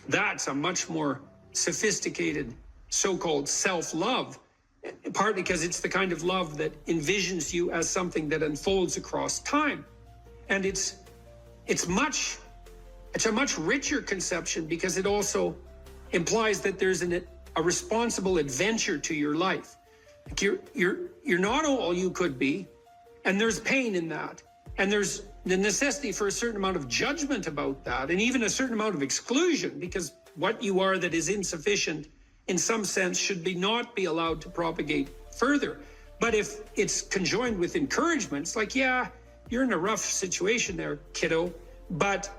that's a much more sophisticated so-called self-love, partly because it's the kind of love that envisions you as something that unfolds across time. And it's a much richer conception, because it also implies that there's a responsible adventure to your life. Like you're not all you could be, and there's pain in that, and there's the necessity for a certain amount of judgment about that, and even a certain amount of exclusion, because what you are that is insufficient in some sense should not be allowed to propagate further. But if it's conjoined with encouragement, it's like, yeah, you're in a rough situation there, kiddo, but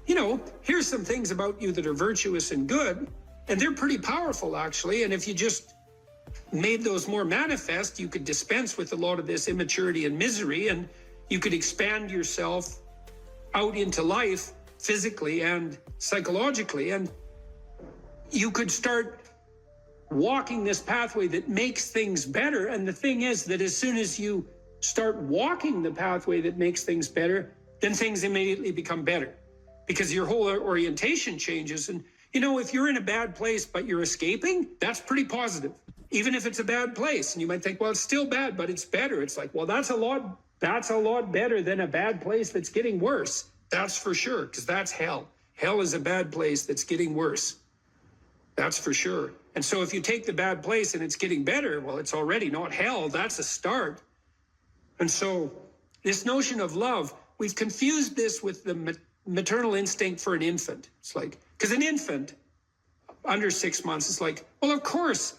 here's some things about you that are virtuous and good, and they're pretty powerful, actually. And if you just made those more manifest, you could dispense with a lot of this immaturity and misery, and you could expand yourself out into life physically and psychologically, and you could start walking this pathway that makes things better. And the thing is that as soon as you start walking the pathway that makes things better, then things immediately become better, because your whole orientation changes. And if you're in a bad place but you're escaping, that's pretty positive, even if it's a bad place. And you might think, well, it's still bad, but it's better. It's like, well, that's a lot better than a bad place that's getting worse. That's for sure, because that's hell. Hell is a bad place that's getting worse. That's for sure. And so if you take the bad place and it's getting better, well, it's already not hell. That's a start. And so this notion of love, we've confused this with the maternal instinct for an infant. It's like, because an infant under 6 months is like, well, of course,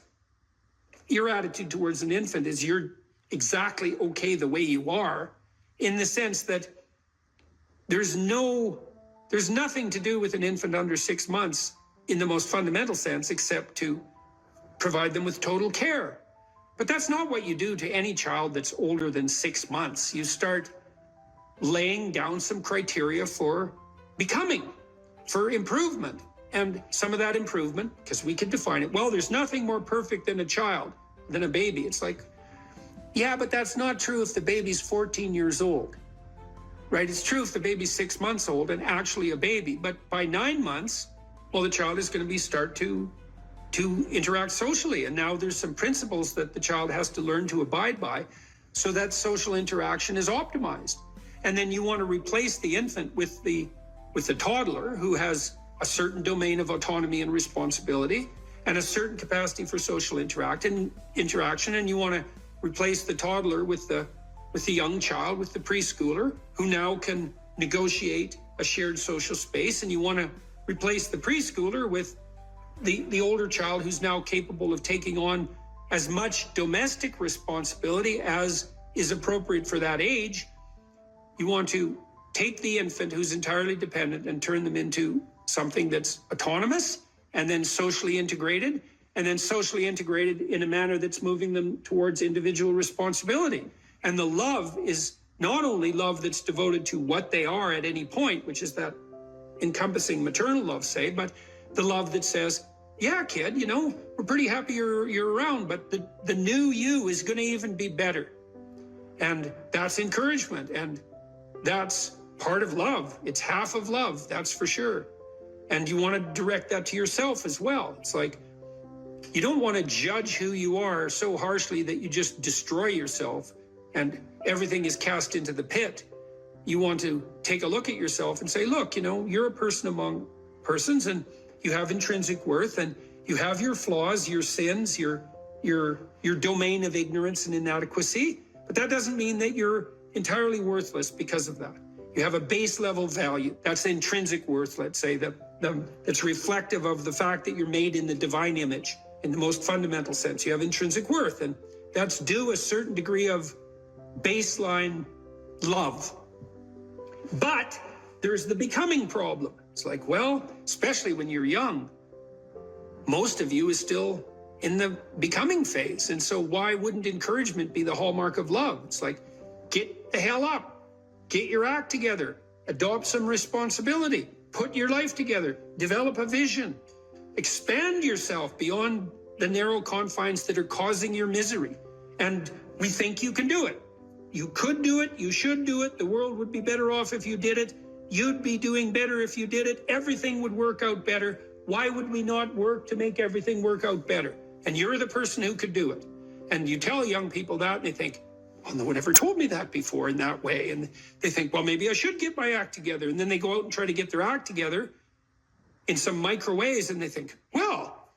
your attitude towards an infant is you're exactly okay the way you are, in the sense that there's nothing to do with an infant under 6 months in the most fundamental sense, except to provide them with total care. But that's not what you do to any child that's older than 6 months. You start laying down some criteria for becoming, for improvement. And some of that improvement, because we could define it, well, there's nothing more perfect than a child, than a baby. It's like, yeah, but that's not true if the baby's 14 years old, right? It's true if the baby's 6 months old and actually a baby. But by 9 months, well, the child is going to start to interact socially. And now there's some principles that the child has to learn to abide by so that social interaction is optimized. And then you want to replace the infant with the toddler, who has a certain domain of autonomy and responsibility and a certain capacity for social interaction. And you want to replace the toddler with the young child, with the preschooler, who now can negotiate a shared social space. And you want to replace the preschooler with the older child, who's now capable of taking on as much domestic responsibility as is appropriate for that age. You want to take the infant, who's entirely dependent, and turn them into something that's autonomous and then socially integrated, and then socially integrated in a manner that's moving them towards individual responsibility. And the love is not only love that's devoted to what they are at any point, which is that encompassing maternal love, say, but the love that says, yeah, kid, we're pretty happy you're around, but the new you is going to even be better. And that's encouragement, and that's part of love. It's half of love, that's for sure. And you want to direct that to yourself as well. It's like, you don't want to judge who you are so harshly that you just destroy yourself and everything is cast into the pit. You want to take a look at yourself and say, look, you're a person among persons, and you have intrinsic worth, and you have your flaws, your sins, your domain of ignorance and inadequacy. But that doesn't mean that you're entirely worthless because of that. You have a base level value. That's intrinsic worth, let's say, that's reflective of the fact that you're made in the divine image in the most fundamental sense. You have intrinsic worth, and that's due a certain degree of baseline love. But there's the becoming problem. It's like, well, especially when you're young, most of you is still in the becoming phase. And so why wouldn't encouragement be the hallmark of love? It's like, get the hell up, get your act together, adopt some responsibility, put your life together, develop a vision. expand yourself beyond the narrow confines that are causing your misery. And we think you can do it. You could do it, you should do it, the world would be better off if you did it, you'd be doing better if you did it, everything would work out better. Why would we not work to make everything work out better? And you're the person who could do it. And you tell young people that, and they think, well, no one ever told me that before in that way. And they think, well, maybe I should get my act together. And then they go out and try to get their act together in some micro ways, and they think, well,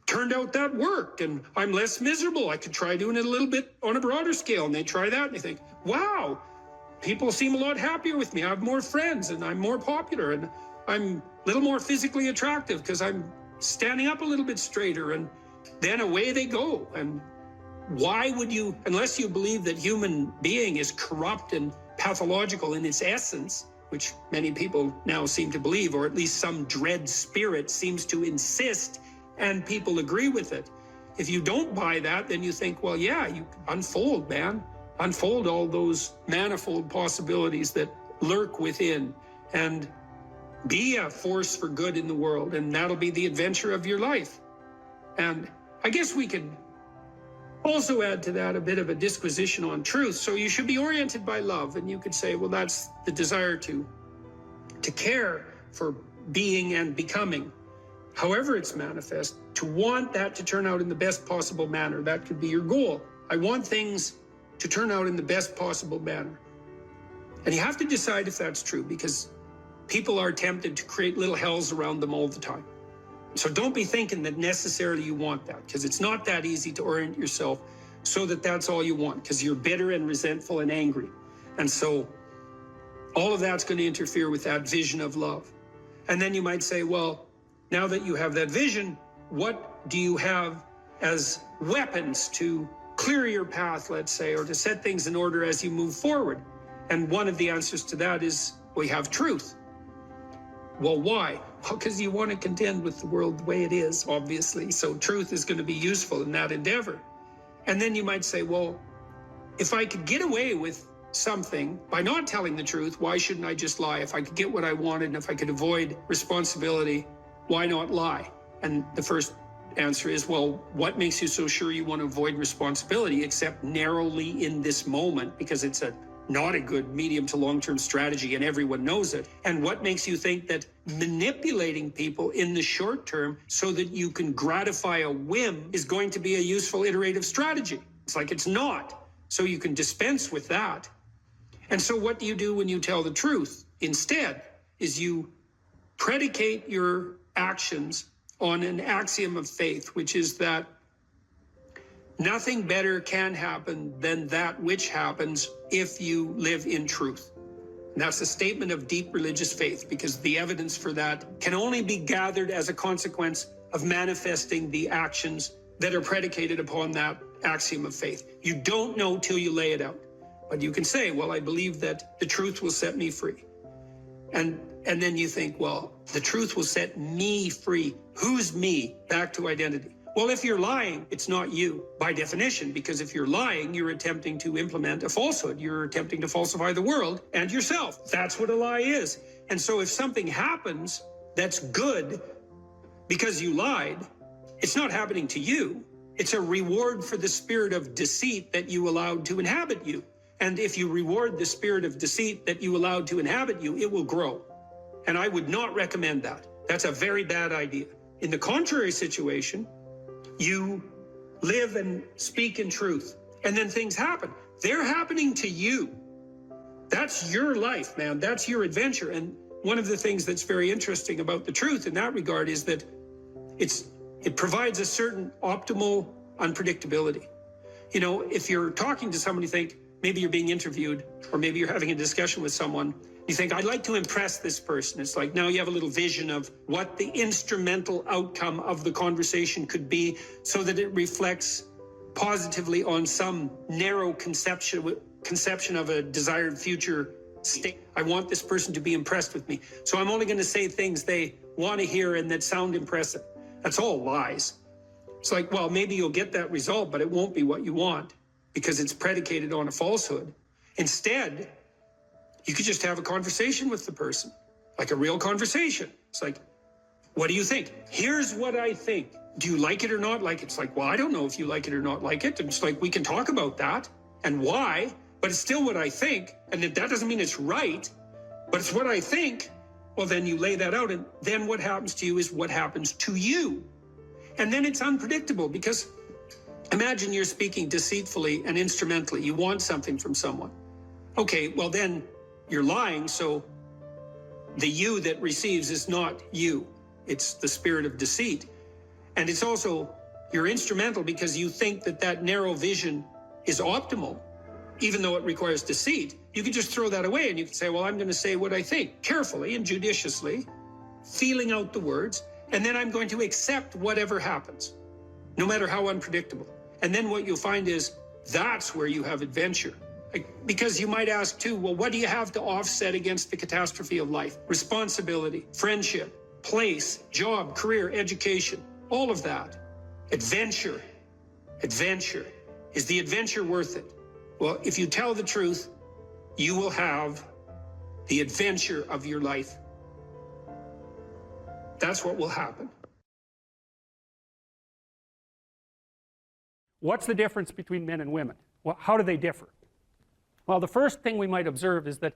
turned out that worked, and I'm less miserable. I could try doing it a little bit on a broader scale. And they try that, and they think, wow, people seem a lot happier with me. I have more friends, and I'm more popular, and I'm a little more physically attractive because I'm standing up a little bit straighter. And then away they go. And why would you, unless you believe that human being is corrupt and pathological in its essence, which many people now seem to believe, or at least some dread spirit seems to insist, and people agree with it. If you don't buy that, then you think, well, yeah, you unfold, man. Unfold all those manifold possibilities that lurk within, and be a force for good in the world, and that'll be the adventure of your life. And I guess we could also add to that a bit of a disquisition on truth. So you should be oriented by love, and you could say, well, that's the desire to care for being and becoming, however it's manifest, to want that to turn out in the best possible manner. That could be your goal. I want things to turn out in the best possible manner. And you have to decide if that's true, because people are tempted to create little hells around them all the time. So don't be thinking that necessarily you want that, because it's not that easy to orient yourself so that that's all you want, because you're bitter and resentful and angry. And so all of that's going to interfere with that vision of love. And then you might say, well, now that you have that vision, what do you have as weapons to clear your path, let's say, or to set things in order as you move forward? And one of the answers to that is, we have truth. Well, why? Well, because you want to contend with the world the way it is, obviously. So truth is going to be useful in that endeavor. And then you might say, well, if I could get away with something by not telling the truth, why shouldn't I just lie? If I could get what I wanted, and if I could avoid responsibility, why not lie? And the first answer is, well, what makes you so sure you want to avoid responsibility, except narrowly in this moment, because it's not a good medium to long-term strategy, and everyone knows it. And what makes you think that manipulating people in the short term so that you can gratify a whim is going to be a useful iterative strategy? It's like, it's not. So you can dispense with that. And so what do you do when you tell the truth? Instead, is you predicate your actions on an axiom of faith, which is that nothing better can happen than that which happens if you live in truth. And that's a statement of deep religious faith, because the evidence for that can only be gathered as a consequence of manifesting the actions that are predicated upon that axiom of faith. You don't know till you lay it out. But you can say, well, I believe that the truth will set me free. And then you think, well, the truth will set me free. Who's me? Back to identity. Well, if you're lying, it's not you by definition, because if you're lying, you're attempting to implement a falsehood. You're attempting to falsify the world and yourself. That's what a lie is. And so if something happens that's good because you lied, it's not happening to you. It's a reward for the spirit of deceit that you allowed to inhabit you. And if you reward the spirit of deceit that you allowed to inhabit you, it will grow. And I would not recommend that. That's a very bad idea. In the contrary situation, you live and speak in truth, and then things happen. They're happening to you. That's your life, man. That's your adventure. And one of the things that's very interesting about the truth in that regard is that it provides a certain optimal unpredictability. You know, if you're talking to someone, you think maybe you're being interviewed, or maybe you're having a discussion with someone, you think, I'd like to impress this person. It's like, now you have a little vision of what the instrumental outcome of the conversation could be, so that it reflects positively on some narrow conception of a desired future state. I want this person to be impressed with me, so I'm only going to say things they want to hear and that sound impressive. That's all lies. It's like, well, maybe you'll get that result, but it won't be what you want, because it's predicated on a falsehood. Instead, you could just have a conversation with the person, like a real conversation. It's like, What do you think? Here's what I think. Do you like it or not like it? It's like, well, I don't know if you like it or not like it. It's like, we can talk about that and why, but it's still what I think. And that doesn't mean it's right, but it's what I think. Well, then you lay that out, and then what happens to you is what happens to you. And then it's unpredictable, because imagine you're speaking deceitfully and instrumentally. You want something from someone. Okay, well then you're lying, so the you that receives is not you. It's the spirit of deceit. And it's also, you're instrumental because you think that that narrow vision is optimal, even though it requires deceit. You can just throw that away and you can say, well, I'm going to say what I think, carefully and judiciously, feeling out the words, and then I'm going to accept whatever happens, no matter how unpredictable. And then what you'll find is that's where you have adventure. Because you might ask too, well, what do you have to offset against the catastrophe of life? Responsibility, friendship, place, job, career, education, all of that. Adventure. Adventure. Is the adventure worth it? Well, if you tell the truth, you will have the adventure of your life. That's what will happen. What's the difference between men and women? Well, how do they differ? Well, the first thing we might observe is that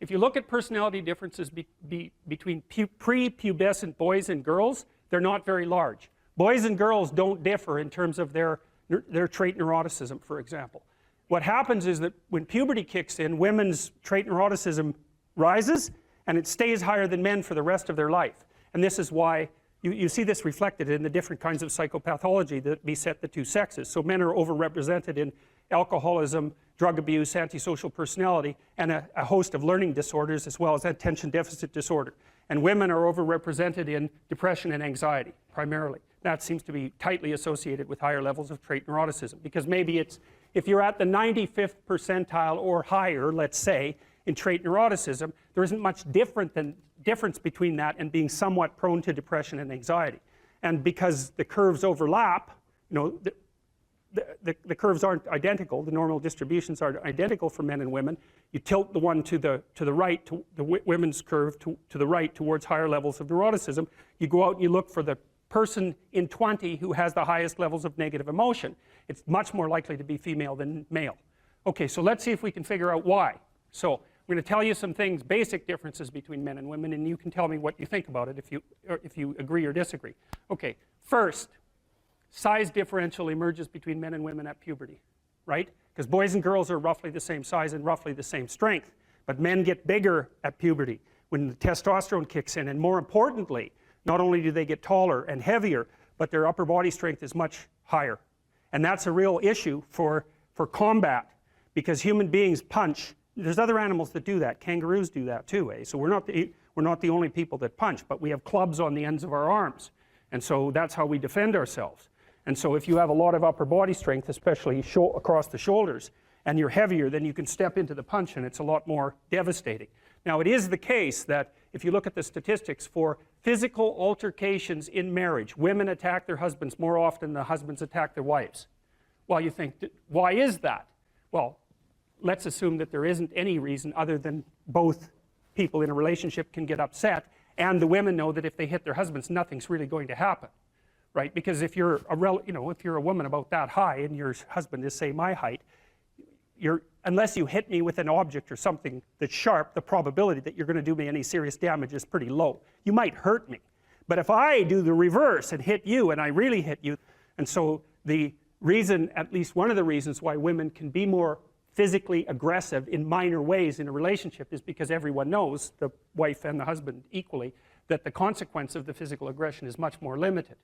if you look at personality differences between prepubescent boys and girls, they're not very large. Boys and girls don't differ in terms of their trait neuroticism, for example. What happens is that when puberty kicks in, women's trait neuroticism rises, and it stays higher than men for the rest of their life. And this is why you see this reflected in the different kinds of psychopathology that beset the two sexes. So men are overrepresented in alcoholism, drug abuse, antisocial personality, and a host of learning disorders, as well as attention deficit disorder. And women are overrepresented in depression and anxiety, primarily. That seems to be tightly associated with higher levels of trait neuroticism, because maybe it's, if you're at the 95th percentile or higher, let's say, in trait neuroticism, there isn't much difference between that and being somewhat prone to depression and anxiety. And because the curves overlap, you know, the curves aren't identical, the normal distributions aren't identical for men and women. You tilt the one to the right, to the women's curve to the right towards higher levels of neuroticism. You go out and you look for the person in 20 who has the highest levels of negative emotion. It's much more likely to be female than male. Okay, so let's see if we can figure out why. So I'm going to tell you some things, basic differences between men and women, and you can tell me what you think about it if you agree or disagree. Okay, first, size differential emerges between men and women at puberty, right? Because boys and girls are roughly the same size and roughly the same strength, but men get bigger at puberty when the testosterone kicks in, and more importantly, not only do they get taller and heavier, but their upper body strength is much higher. And that's a real issue for combat, because human beings punch. There's other animals that do that. Kangaroos do that too, eh? So we're not the only people that punch, but we have clubs on the ends of our arms. And so that's how we defend ourselves. And so if you have a lot of upper body strength, especially across the shoulders, and you're heavier, then you can step into the punch and it's a lot more devastating. Now, it is the case that if you look at the statistics for physical altercations in marriage, women attack their husbands more often than husbands attack their wives. Well, you think, why is that? Well, let's assume that there isn't any reason other than both people in a relationship can get upset, and the women know that if they hit their husbands, nothing's really going to happen, right? Because if you're if you're a woman about that high and your husband is, say, my height, unless you hit me with an object or something that's sharp, the probability that you're going to do me any serious damage is pretty low. You might hurt me, but if I do the reverse and hit you, and I really hit you, and so the reason, at least one of the reasons why women can be more physically aggressive in minor ways in a relationship is because everyone knows, the wife and the husband equally, that the consequence of the physical aggression is much more limited.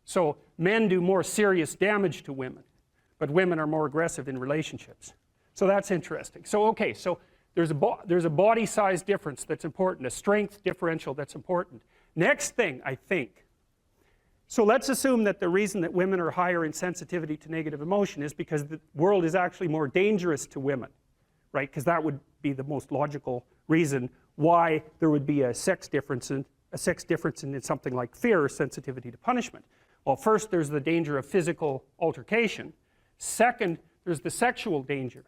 So men do more serious damage to women, but women are more aggressive in relationships. So that's interesting. So okay, so there's a body size difference that's important, a strength differential that's important. Next thing, I think, so let's assume that the reason that women are higher in sensitivity to negative emotion is because the world is actually more dangerous to women, right? Because that would be the most logical reason why there would be a sex difference in something like fear or sensitivity to punishment. Well, first, there's the danger of physical altercation. Second, there's the sexual danger.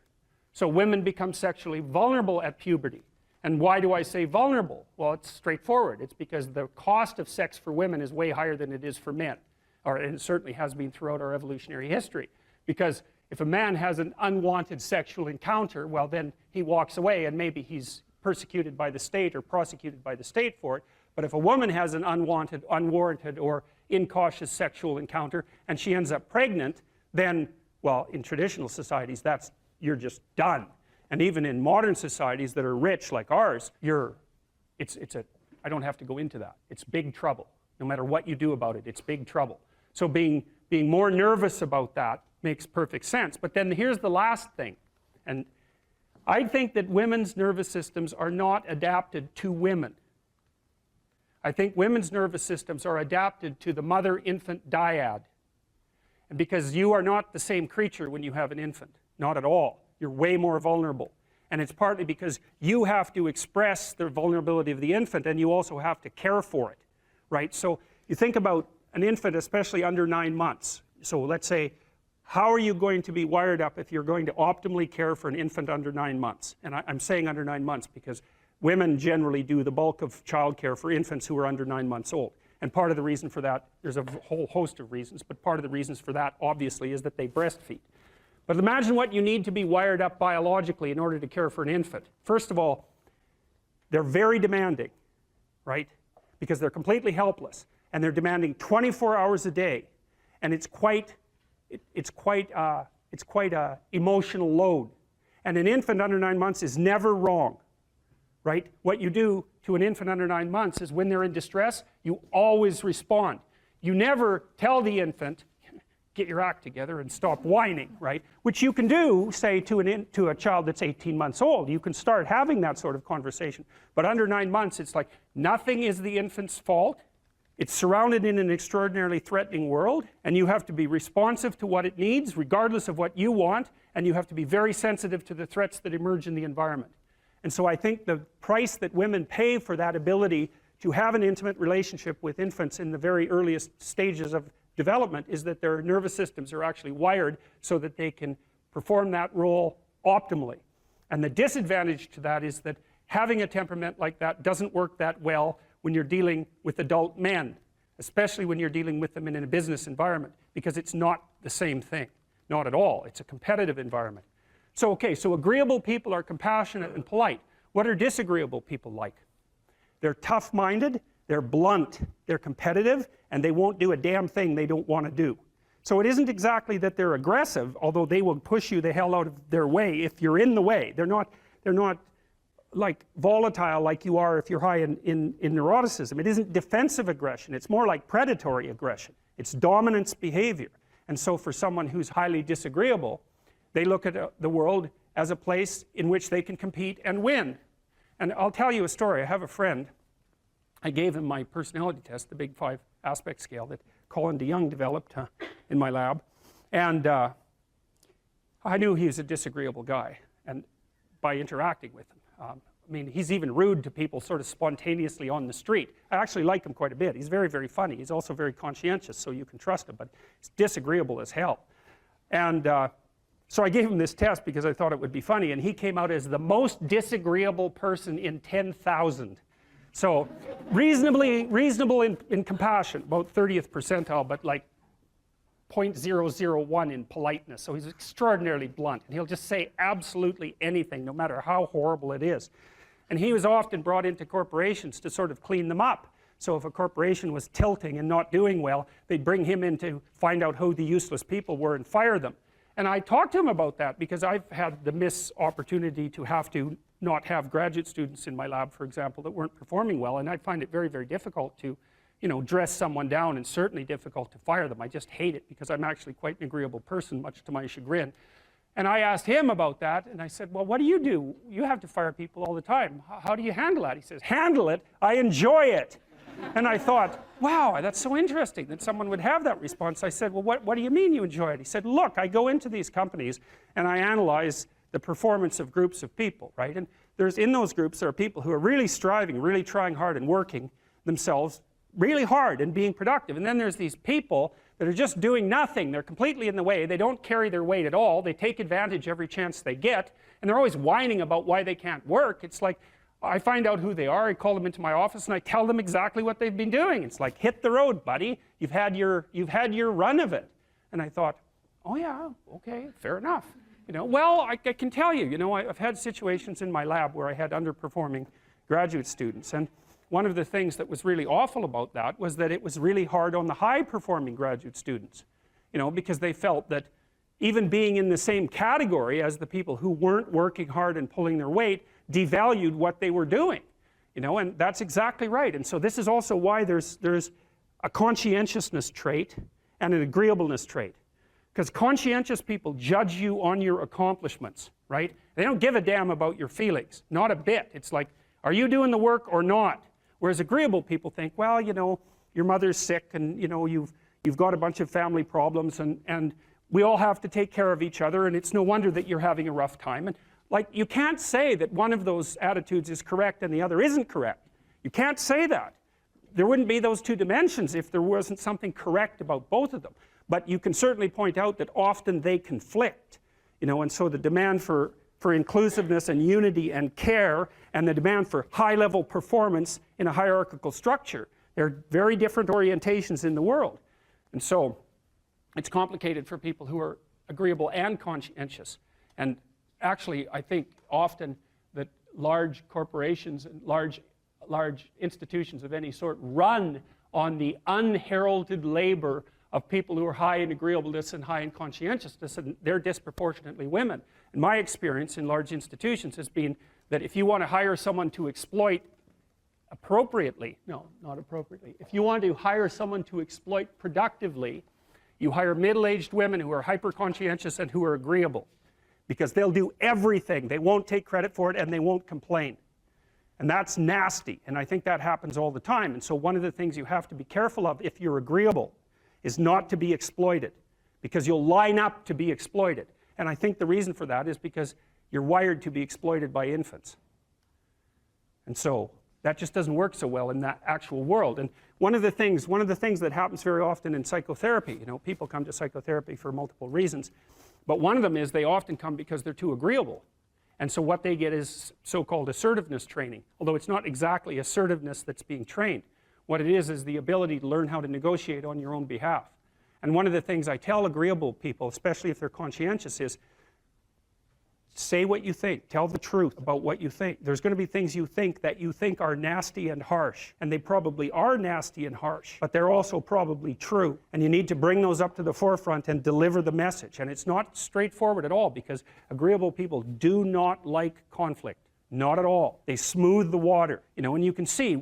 So women become sexually vulnerable at puberty. And why do I say vulnerable? Well, it's straightforward. It's because the cost of sex for women is way higher than it is for men, and it certainly has been throughout our evolutionary history. Because if a man has an unwanted sexual encounter, well, then he walks away and maybe he's persecuted by the state or prosecuted by the state for it. But if a woman has an unwanted, unwarranted, or incautious sexual encounter and she ends up pregnant, then, well, in traditional societies, you're just done. And even in modern societies that are rich like ours, I don't have to go into that. It's big trouble. No matter what you do about it, it's big trouble. So being more nervous about that makes perfect sense. But then here's the last thing. And I think that women's nervous systems are not adapted to women. I think women's nervous systems are adapted to the mother-infant dyad. And because you are not the same creature when you have an infant. Not at all. You're way more vulnerable. And it's partly because you have to express the vulnerability of the infant, and you also have to care for it, right? So you think about an infant, especially under 9 months. So let's say, how are you going to be wired up if you're going to optimally care for an infant under 9 months? And I'm saying under 9 months because women generally do the bulk of childcare for infants who are under 9 months old. And part of the reason for that, there's a whole host of reasons, but part of the reasons for that, obviously, is that they breastfeed. But imagine what you need to be wired up biologically in order to care for an infant. First of all, they're very demanding, right? Because they're completely helpless, and they're demanding 24 hours a day, and it's quite a emotional load. And an infant under 9 months is never wrong, right? What you do to an infant under 9 months is when they're in distress, you always respond. You never tell the infant, get your act together and stop whining, right? Which you can do, say, to a child that's 18 months old. You can start having that sort of conversation. But under 9 months, it's like nothing is the infant's fault. It's surrounded in an extraordinarily threatening world, and you have to be responsive to what it needs, regardless of what you want, and you have to be very sensitive to the threats that emerge in the environment. And so I think the price that women pay for that ability to have an intimate relationship with infants in the very earliest stages of development is that their nervous systems are actually wired so that they can perform that role optimally. And the disadvantage to that is that having a temperament like that doesn't work that well when you're dealing with adult men, especially when you're dealing with them in a business environment, because it's not the same thing. Not at all. It's a competitive environment. So, okay, so agreeable people are compassionate and polite. What are disagreeable people like? They're tough-minded, they're blunt, they're competitive, and they won't do a damn thing they don't want to do. So it isn't exactly that they're aggressive, although they will push you the hell out of their way if you're in the way. They're not like volatile like you are if you're high in neuroticism. It isn't defensive aggression. It's more like predatory aggression. It's dominance behavior. And so for someone who's highly disagreeable, they look at the world as a place in which they can compete and win. And I'll tell you a story. I have a friend. I gave him my personality test, the Big 5 aspect scale that Colin DeYoung developed in my lab. And I knew he was a disagreeable guy, and by interacting with him. I mean, he's even rude to people sort of spontaneously on the street. I actually like him quite a bit. He's very, very funny. He's also very conscientious, so you can trust him, but he's disagreeable as hell. And so I gave him this test because I thought it would be funny, and he came out as the most disagreeable person in 10,000. So reasonable in compassion, about 30th percentile, but like 0.001 in politeness. So he's extraordinarily blunt, and he'll just say absolutely anything, no matter how horrible it is. And he was often brought into corporations to sort of clean them up. So if a corporation was tilting and not doing well, they'd bring him in to find out who the useless people were and fire them. And I talked to him about that because I've had the opportunity to have to not have graduate students in my lab, for example, that weren't performing well, and I find it very, very difficult to, you know, dress someone down, and certainly difficult to fire them. I just hate it because I'm actually quite an agreeable person, much to my chagrin. And I asked him about that, and I said, well, what do? You have to fire people all the time. How do you handle that? He says, handle it? I enjoy it. And I thought, wow, that's so interesting that someone would have that response. I said, well, what do you mean you enjoy it? He said, look, I go into these companies and I analyze the performance of groups of people, right? And in those groups, there are people who are really striving, really trying hard and working themselves really hard and being productive. And then there's these people that are just doing nothing. They're completely in the way. They don't carry their weight at all. They take advantage every chance they get. And they're always whining about why they can't work. It's like, I find out who they are, I call them into my office, and I tell them exactly what they've been doing. It's like, hit the road, buddy. You've had your run of it. And I thought, oh yeah, okay, fair enough. You know, well, I can tell you, you know, I've had situations in my lab where I had underperforming graduate students. And one of the things that was really awful about that was that it was really hard on the high-performing graduate students, you know, because they felt that even being in the same category as the people who weren't working hard and pulling their weight devalued what they were doing, you know, and that's exactly right. And so this is also why there's a conscientiousness trait and an agreeableness trait. Because conscientious people judge you on your accomplishments, right? They don't give a damn about your feelings, not a bit. It's like, are you doing the work or not? Whereas agreeable people think, well, you know, your mother's sick and, you know, you've got a bunch of family problems and we all have to take care of each other and it's no wonder that you're having a rough time. And like, you can't say that one of those attitudes is correct and the other isn't correct. You can't say that. There wouldn't be those two dimensions if there wasn't something correct about both of them. But you can certainly point out that often they conflict, you know, and so the demand for inclusiveness and unity and care and the demand for high-level performance in a hierarchical structure, they're very different orientations in the world. And so it's complicated for people who are agreeable and conscientious. And actually, I think often that large corporations and large institutions of any sort run on the unheralded labor of people who are high in agreeableness and high in conscientiousness, and they're disproportionately women. And my experience in large institutions has been that if you want to hire someone to exploit appropriately, no, not appropriately, if you want to hire someone to exploit productively, you hire middle-aged women who are hyper-conscientious and who are agreeable, because they'll do everything. They won't take credit for it and they won't complain. And that's nasty, and I think that happens all the time. And so one of the things you have to be careful of if you're agreeable is not to be exploited, because you'll line up to be exploited. And I think the reason for that is because you're wired to be exploited by infants. And so that just doesn't work so well in that actual world. And one of the things that happens very often in psychotherapy, you know, people come to psychotherapy for multiple reasons, but one of them is they often come because they're too agreeable. And so what they get is so-called assertiveness training, although it's not exactly assertiveness that's being trained. What it is the ability to learn how to negotiate on your own behalf. And one of the things I tell agreeable people, especially if they're conscientious, is say what you think. Tell the truth about what you think. There's going to be things you think that you think are nasty and harsh, and they probably are nasty and harsh, but they're also probably true. And you need to bring those up to the forefront and deliver the message. And it's not straightforward at all, because agreeable people do not like conflict. Not at all. They smooth the water, you know, and you can see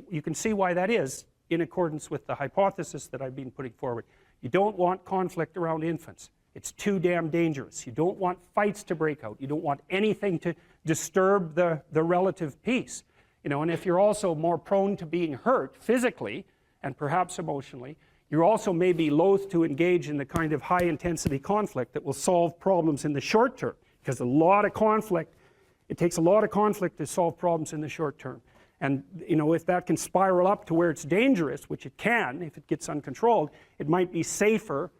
why that is in accordance with the hypothesis that I've been putting forward. You don't want conflict around infants. It's too damn dangerous. You don't want fights to break out. You don't want anything to disturb the relative peace. You know, and if you're also more prone to being hurt physically and perhaps emotionally, you're also maybe loath to engage in the kind of high-intensity conflict that will solve problems in the short term, because it takes a lot of conflict to solve problems in the short term. And, you know, if that can spiral up to where it's dangerous, which it can if it gets uncontrolled, it might be safer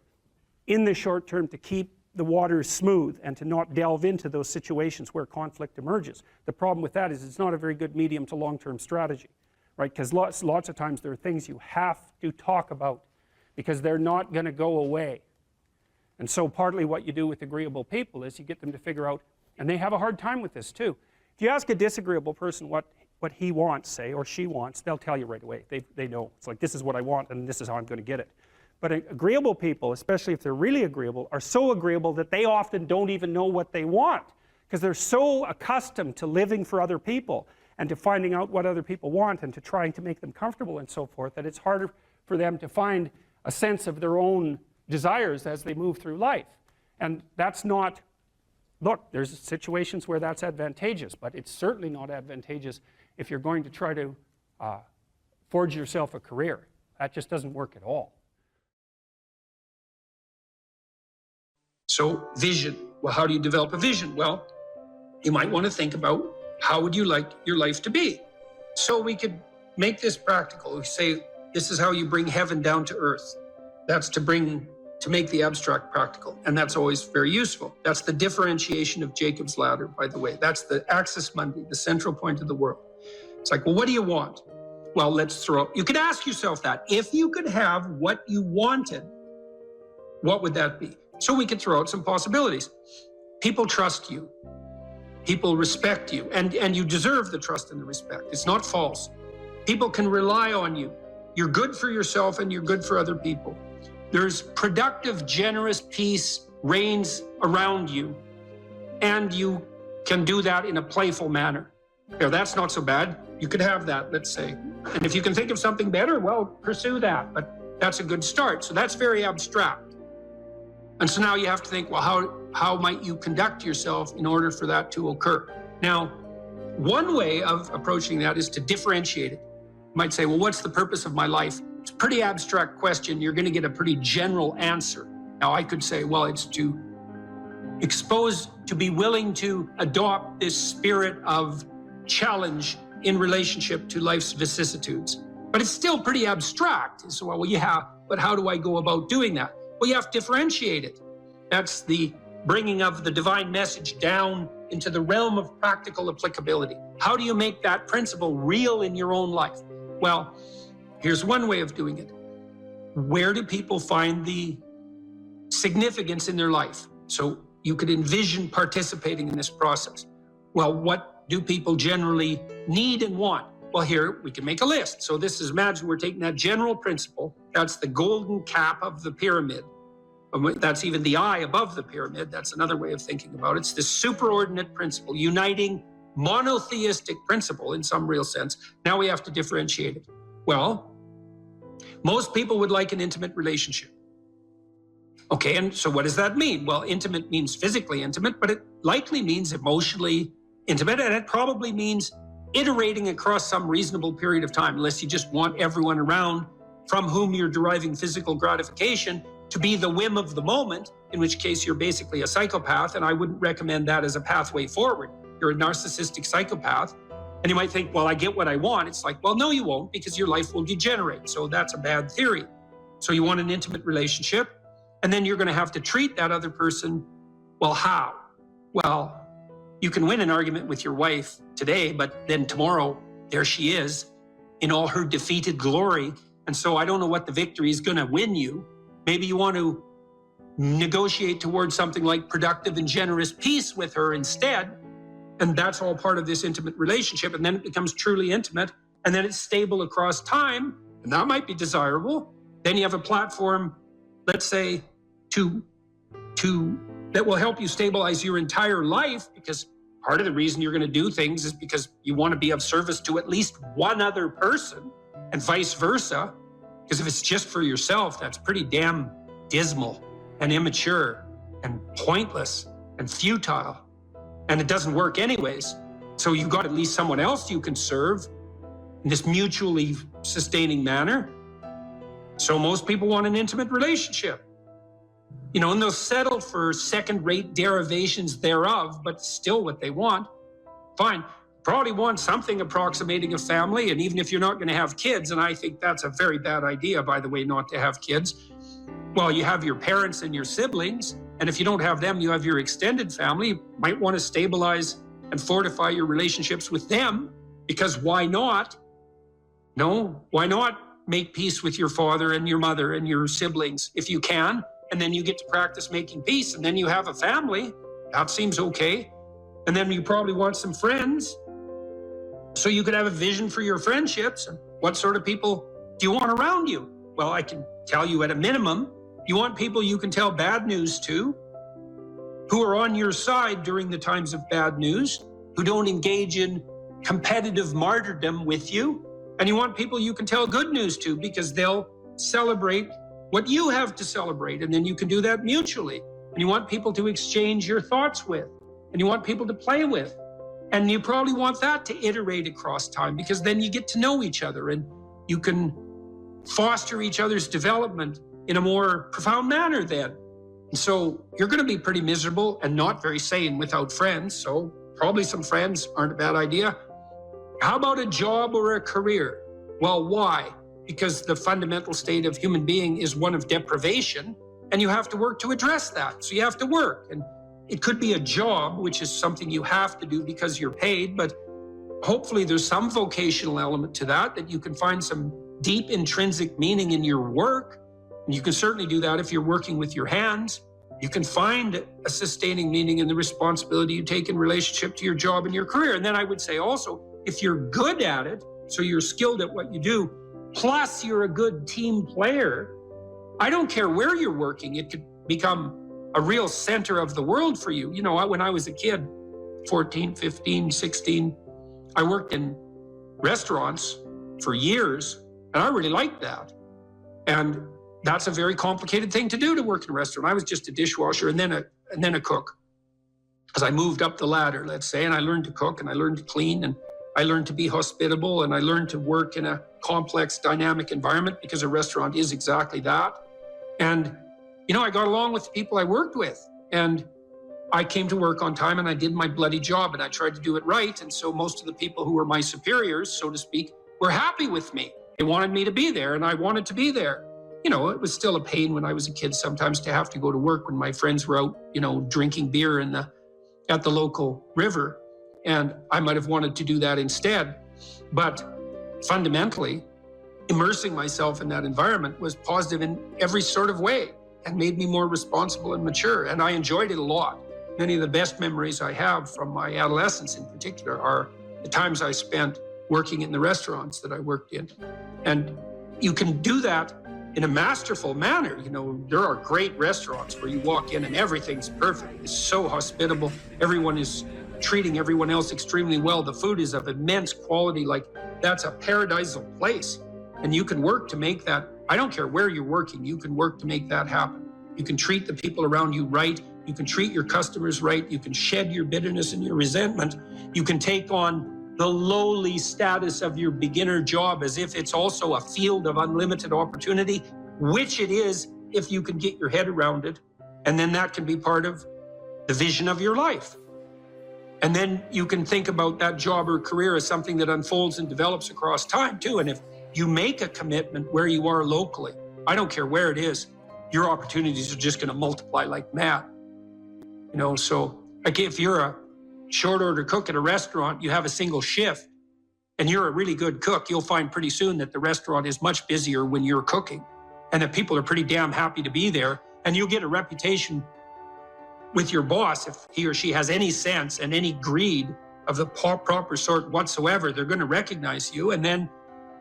in the short term to keep the waters smooth and to not delve into those situations where conflict emerges. The problem with that is it's not a very good medium to long-term strategy, right? Because lots of times there are things you have to talk about because they're not going to go away. And so partly what you do with agreeable people is you get them to figure out, and they have a hard time with this too. If you ask a disagreeable person what he wants, say, or she wants, they'll tell you right away. They know. It's like, this is what I want and this is how I'm going to get it. But agreeable people, especially if they're really agreeable, are so agreeable that they often don't even know what they want, because they're so accustomed to living for other people and to finding out what other people want and to trying to make them comfortable and so forth, that it's harder for them to find a sense of their own desires as they move through life. And that's not, look, there's situations where that's advantageous, but it's certainly not advantageous if you're going to try to forge yourself a career. That just doesn't work at all. So vision. Well, how do you develop a vision? Well, you might want to think about how would you like your life to be? So we could make this practical. We say, this is how you bring heaven down to earth. That's to make the abstract practical. And that's always very useful. That's the differentiation of Jacob's ladder, by the way. That's the axis mundi, the central point of the world. It's like, well, what do you want? Well, you could ask yourself that. If you could have what you wanted, what would that be? So we could throw out some possibilities. People trust you. People respect you, and you deserve the trust and the respect. It's not false. People can rely on you. You're good for yourself and you're good for other people. There's productive, generous peace reigns around you, and you can do that in a playful manner. Now, that's not so bad. You could have that, let's say. And if you can think of something better, well, pursue that. But that's a good start. So that's very abstract. And so now you have to think, well, how might you conduct yourself in order for that to occur? Now, one way of approaching that is to differentiate it. You might say, well, what's the purpose of my life? It's a pretty abstract question. You're going to get a pretty general answer. Now, I could say, well, it's to be willing to adopt this spirit of challenge in relationship to life's vicissitudes. But it's still pretty abstract. So, well, yeah, but how do I go about doing that? Well, you have to differentiate it. That's the bringing of the divine message down into the realm of practical applicability. How do you make that principle real in your own life? Well, here's one way of doing it. Where do people find the significance in their life? So you could envision participating in this process. Well, what do people generally need and want? Well, here we can make a list. So this is, imagine we're taking that general principle. That's the golden cap of the pyramid. That's even the eye above the pyramid. That's another way of thinking about it. It's this superordinate principle, uniting monotheistic principle in some real sense. Now we have to differentiate it. Well, most people would like an intimate relationship. Okay, and so what does that mean? Well, intimate means physically intimate, but it likely means emotionally intimate, and it probably means iterating across some reasonable period of time, unless you just want everyone around from whom you're deriving physical gratification to be the whim of the moment, in which case you're basically a psychopath, and I wouldn't recommend that as a pathway forward. You're a narcissistic psychopath, and you might think, well, I get what I want. It's like, well, no, you won't, because your life will degenerate. So that's a bad theory. So you want an intimate relationship, and then you're going to have to treat that other person, well, how? Well, you can win an argument with your wife today, but then tomorrow, there she is in all her defeated glory. And so I don't know what the victory is going to win you. Maybe you want to negotiate towards something like productive and generous peace with her instead. And that's all part of this intimate relationship. And then it becomes truly intimate. And then it's stable across time. And that might be desirable. Then you have a platform, let's say, that will help you stabilize your entire life, because part of the reason you're going to do things is because you want to be of service to at least one other person, and vice versa. Because if it's just for yourself, that's pretty damn dismal and immature and pointless and futile. And it doesn't work anyways. So you've got at least someone else you can serve in this mutually sustaining manner. So most people want an intimate relationship. You know, and they'll settle for second-rate derivations thereof, but still what they want. Fine. Probably want something approximating a family, and even if you're not going to have kids, and I think that's a very bad idea, by the way, not to have kids. Well, you have your parents and your siblings, and if you don't have them, you have your extended family. You might want to stabilize and fortify your relationships with them, because why not? No, why not make peace with your father and your mother and your siblings if you can, and then you get to practice making peace, and then you have a family. That seems okay. And then you probably want some friends. So you could have a vision for your friendships. And what sort of people do you want around you? Well, I can tell you at a minimum, you want people you can tell bad news to, who are on your side during the times of bad news, who don't engage in competitive martyrdom with you. And you want people you can tell good news to, because they'll celebrate what you have to celebrate. And then you can do that mutually. And you want people to exchange your thoughts with, and you want people to play with. And you probably want that to iterate across time, because then you get to know each other and you can foster each other's development in a more profound manner then. And so you're going to be pretty miserable and not very sane without friends. So probably some friends aren't a bad idea. How about a job or a career? Well, why? Because the fundamental state of human being is one of deprivation, and you have to work to address that. So you have to work. And it could be a job, which is something you have to do because you're paid, but hopefully there's some vocational element to that you can find some deep intrinsic meaning in your work. And you can certainly do that if you're working with your hands. You can find a sustaining meaning in the responsibility you take in relationship to your job and your career. And then I would say also, if you're good at it, so you're skilled at what you do, plus you're a good team player, I don't care where you're working, it could become a real center of the world for you. You know, when I was a kid, 14, 15, 16, I worked in restaurants for years, and I really liked that. And that's a very complicated thing to do, to work in a restaurant. I was just a dishwasher and then a cook. As I moved up the ladder, let's say, and I learned to cook and I learned to clean and I learned to be hospitable and I learned to work in a complex, dynamic environment, because a restaurant is exactly that. And, you know, I got along with the people I worked with, and I came to work on time and I did my bloody job and I tried to do it right. And so most of the people who were my superiors, so to speak, were happy with me. They wanted me to be there and I wanted to be there. You know, it was still a pain when I was a kid sometimes to have to go to work when my friends were out, you know, drinking beer at the local river. And I might have wanted to do that instead. But fundamentally, immersing myself in that environment was positive in every sort of way and made me more responsible and mature. And I enjoyed it a lot. Many of the best memories I have from my adolescence in particular are the times I spent working in the restaurants that I worked in. And you can do that in a masterful manner. You know, there are great restaurants where you walk in and everything's perfect. It's so hospitable. Everyone is treating everyone else extremely well. The food is of immense quality. Like, that's a paradisal place. And you can work to make that. I don't care where you're working, you can work to make that happen. You can treat the people around you right. You can treat your customers right. You can shed your bitterness and your resentment. You can take on the lowly status of your beginner job as if it's also a field of unlimited opportunity, which it is if you can get your head around it. And then that can be part of the vision of your life. And then you can think about that job or career as something that unfolds and develops across time too. And if you make a commitment where you are locally, I don't care where it is, your opportunities are just going to multiply like mad. You know, so like if you're a short order cook at a restaurant, you have a single shift and you're a really good cook, you'll find pretty soon that the restaurant is much busier when you're cooking and that people are pretty damn happy to be there. And you'll get a reputation with your boss. If he or she has any sense and any greed of the proper sort whatsoever, they're going to recognize you. And then,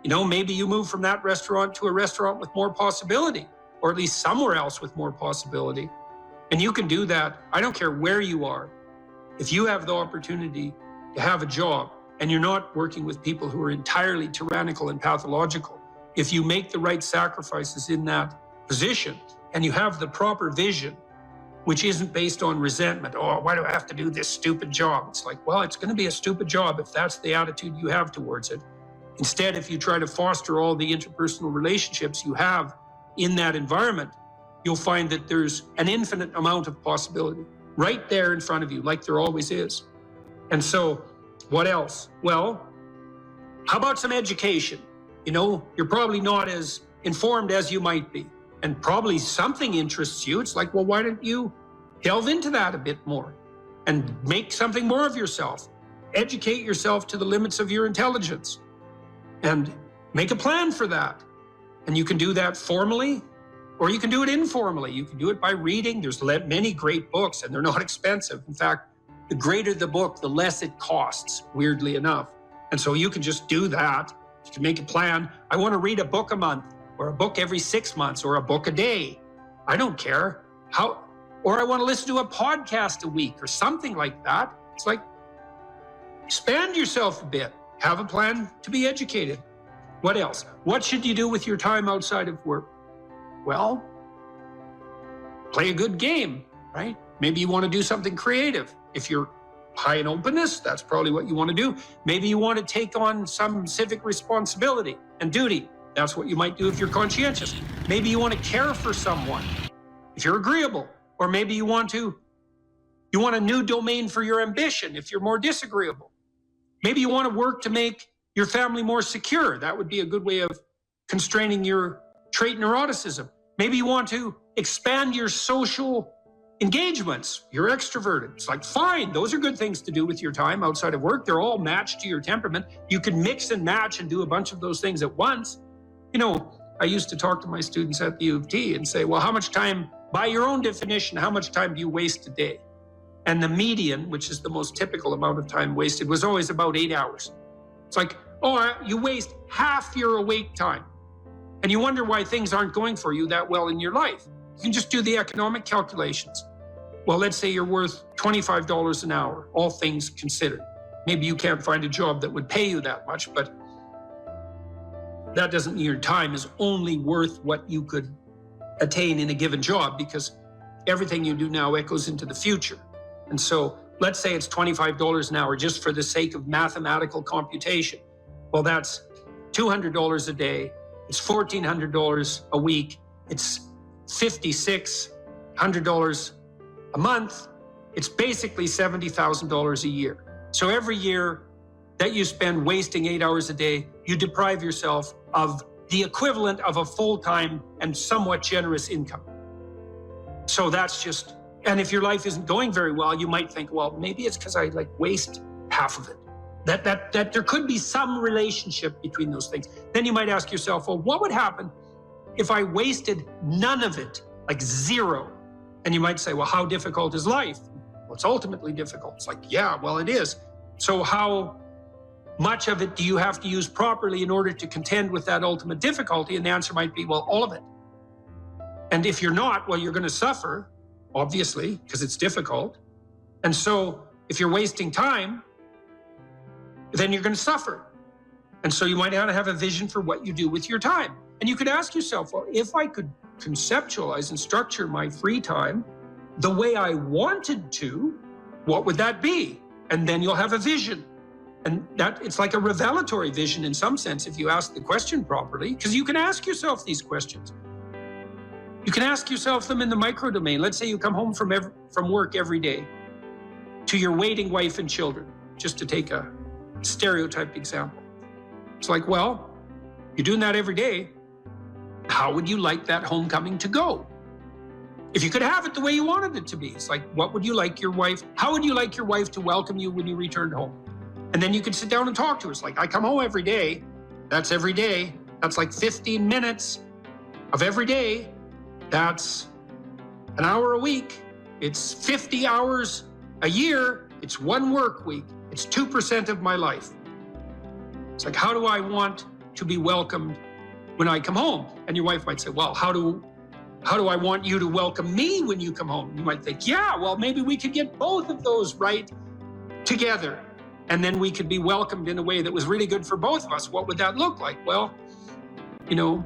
you know, maybe you move from that restaurant to a restaurant with more possibility, or at least somewhere else with more possibility. And you can do that. I don't care where you are. If you have the opportunity to have a job and you're not working with people who are entirely tyrannical and pathological, if you make the right sacrifices in that position and you have the proper vision, which isn't based on resentment, oh, why do I have to do this stupid job? It's like, well, it's going to be a stupid job if that's the attitude you have towards it. Instead, if you try to foster all the interpersonal relationships you have in that environment, you'll find that there's an infinite amount of possibility right there in front of you, like there always is. And so, what else? Well, how about some education? You know, you're probably not as informed as you might be, and probably something interests you. It's like, well, why don't you delve into that a bit more and make something more of yourself? Educate yourself to the limits of your intelligence and make a plan for that. And you can do that formally, or you can do it informally. You can do it by reading. There's many great books, and they're not expensive. In fact, the greater the book, the less it costs, weirdly enough. And so you can just do that. You can make a plan. I want to read a book a month, or a book every 6 months, or a book a day. I don't care. Or I want to listen to a podcast a week, or something like that. It's like, expand yourself a bit. Have a plan to be educated. What else? What should you do with your time outside of work? Well, play a good game, right? Maybe you want to do something creative. If you're high in openness, that's probably what you want to do. Maybe you want to take on some civic responsibility and duty. That's what you might do if you're conscientious. Maybe you want to care for someone if you're agreeable. Or maybe you want a new domain for your ambition if you're more disagreeable. Maybe you want to work to make your family more secure. That would be a good way of constraining your trait neuroticism. Maybe you want to expand your social Engagements, you're extroverted. It's like, fine, those are good things to do with your time outside of work. They're all matched to your temperament. You can mix and match and do a bunch of those things at once. You know, I used to talk to my students at the U of T and say, well, how much time, by your own definition, how much time do you waste a day? And the median, which is the most typical amount of time wasted, was always about 8 hours. It's like, oh, you waste half your awake time. And you wonder why things aren't going for you that well in your life. You can just do the economic calculations. Well, let's say you're worth $25 an hour, all things considered. Maybe you can't find a job that would pay you that much, but that doesn't mean your time is only worth what you could attain in a given job, because everything you do now echoes into the future. And so let's say it's $25 an hour just for the sake of mathematical computation. Well, that's $200 a day. It's $1,400 a week. It's $5,600 a month. It's basically $70,000 a year. So every year that you spend wasting 8 hours a day, you deprive yourself of the equivalent of a full-time and somewhat generous income. So that's just, and if your life isn't going very well, you might think, well, maybe it's because I waste half of it. That there could be some relationship between those things. Then you might ask yourself, well, what would happen if I wasted none of it, like zero? And you might say, well, how difficult is life? Well, it's ultimately difficult. It's like, yeah, well, it is. So how much of it do you have to use properly in order to contend with that ultimate difficulty? And the answer might be, well, all of it. And if you're not, well, you're going to suffer, obviously, because it's difficult. And so if you're wasting time, then you're going to suffer. And so you might want to have a vision for what you do with your time. And you could ask yourself, well, if I could conceptualize and structure my free time the way I wanted to, what would that be? And then you'll have a vision. And that it's like a revelatory vision in some sense if you ask the question properly, because you can ask yourself these questions. You can ask yourself them in the micro domain. Let's say you come home from work every day to your waiting wife and children, just to take a stereotyped example. It's like, well, you're doing that every day. How would you like that homecoming to go? If you could have it the way you wanted it to be, it's like, what would you like your wife, how would you like your wife to welcome you when you returned home? And then you could sit down and talk to her. It's like, I come home every day. That's every day. That's like 15 minutes of every day. That's an hour a week. It's 50 hours a year. It's 1 work week. It's 2% of my life. It's like, how do I want to be welcomed when I come home? And your wife might say, well, how do I want you to welcome me when you come home? You might think, yeah, well, maybe we could get both of those right together. And then we could be welcomed in a way that was really good for both of us. What would that look like? Well, you know,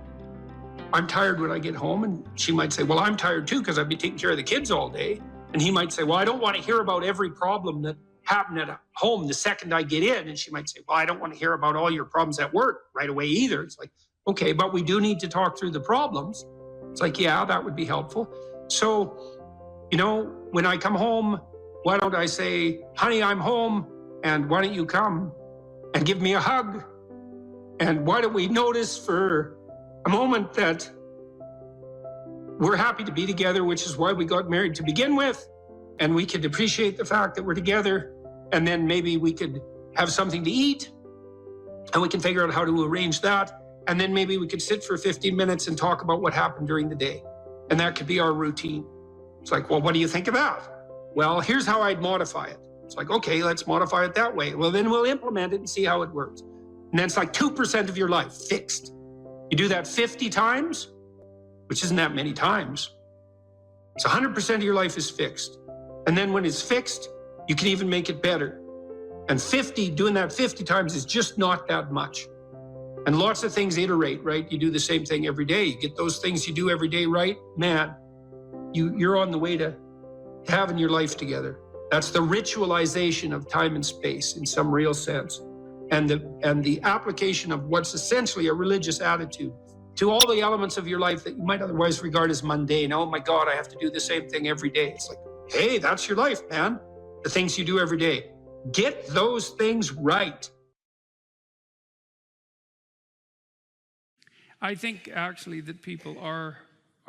I'm tired when I get home. And she might say, well, I'm tired too, because I've been taking care of the kids all day. And he might say, well, I don't want to hear about every problem that happened at home the second I get in. And she might say, well, I don't want to hear about all your problems at work right away either. It's like, okay, but we do need to talk through the problems. It's like, yeah, that would be helpful. So, you know, when I come home, why don't I say, honey, I'm home, and why don't you come and give me a hug? And why don't we notice for a moment that we're happy to be together, which is why we got married to begin with. And we could appreciate the fact that we're together. And then maybe we could have something to eat, and we can figure out how to arrange that. And then maybe we could sit for 15 minutes and talk about what happened during the day. And that could be our routine. It's like, well, what do you think of that? Well, here's how I'd modify it. It's like, okay, let's modify it that way. Well, then we'll implement it and see how it works. And then it's like 2% of your life fixed. You do that 50 times, which isn't that many times. It's 100% of your life is fixed. And then when it's fixed, you can even make it better. And doing that 50 times is just not that much. And lots of things iterate, right? You do the same thing every day. You get those things you do every day right, man, you're on the way to having your life together. That's the ritualization of time and space in some real sense. And the application of what's essentially a religious attitude to all the elements of your life that you might otherwise regard as mundane. Oh my God, I have to do the same thing every day. It's like, hey, that's your life, man. The things you do every day. Get those things right. I think actually that people are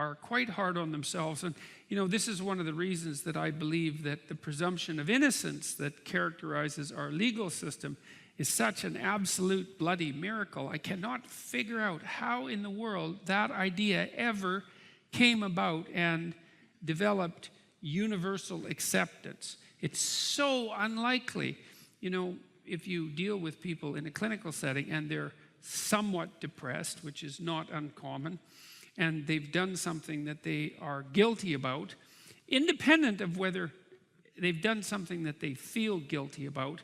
are quite hard on themselves. And, you know, this is one of the reasons that I believe that the presumption of innocence that characterizes our legal system is such an absolute bloody miracle. I cannot figure out how in the world that idea ever came about and developed universal acceptance. It's so unlikely. You know, if you deal with people in a clinical setting and they're somewhat depressed, which is not uncommon, and they've done something that they are guilty about, independent of whether they've done something that they feel guilty about,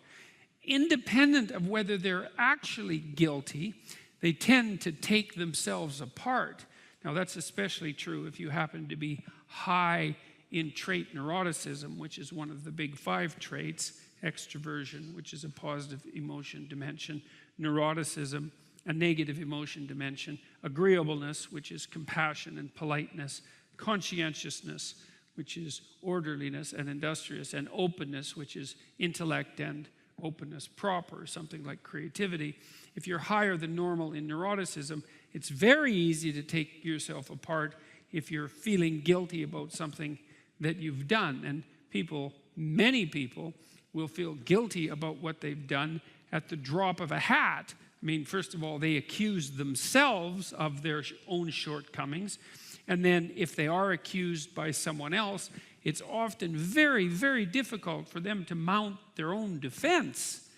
independent of whether they're actually guilty, they tend to take themselves apart. Now, that's especially true if you happen to be high in trait neuroticism, which is one of the big 5 traits: extroversion, which is a positive emotion dimension; neuroticism, a negative emotion dimension; agreeableness, which is compassion and politeness; conscientiousness, which is orderliness and industrious; and openness, which is intellect and openness proper, something like creativity. If you're higher than normal in neuroticism, it's very easy to take yourself apart if you're feeling guilty about something that you've done. And people, many people, will feel guilty about what they've done at the drop of a hat. I mean, first of all, they accuse themselves of their own shortcomings. And then if they are accused by someone else, it's often very, very difficult for them to mount their own defense,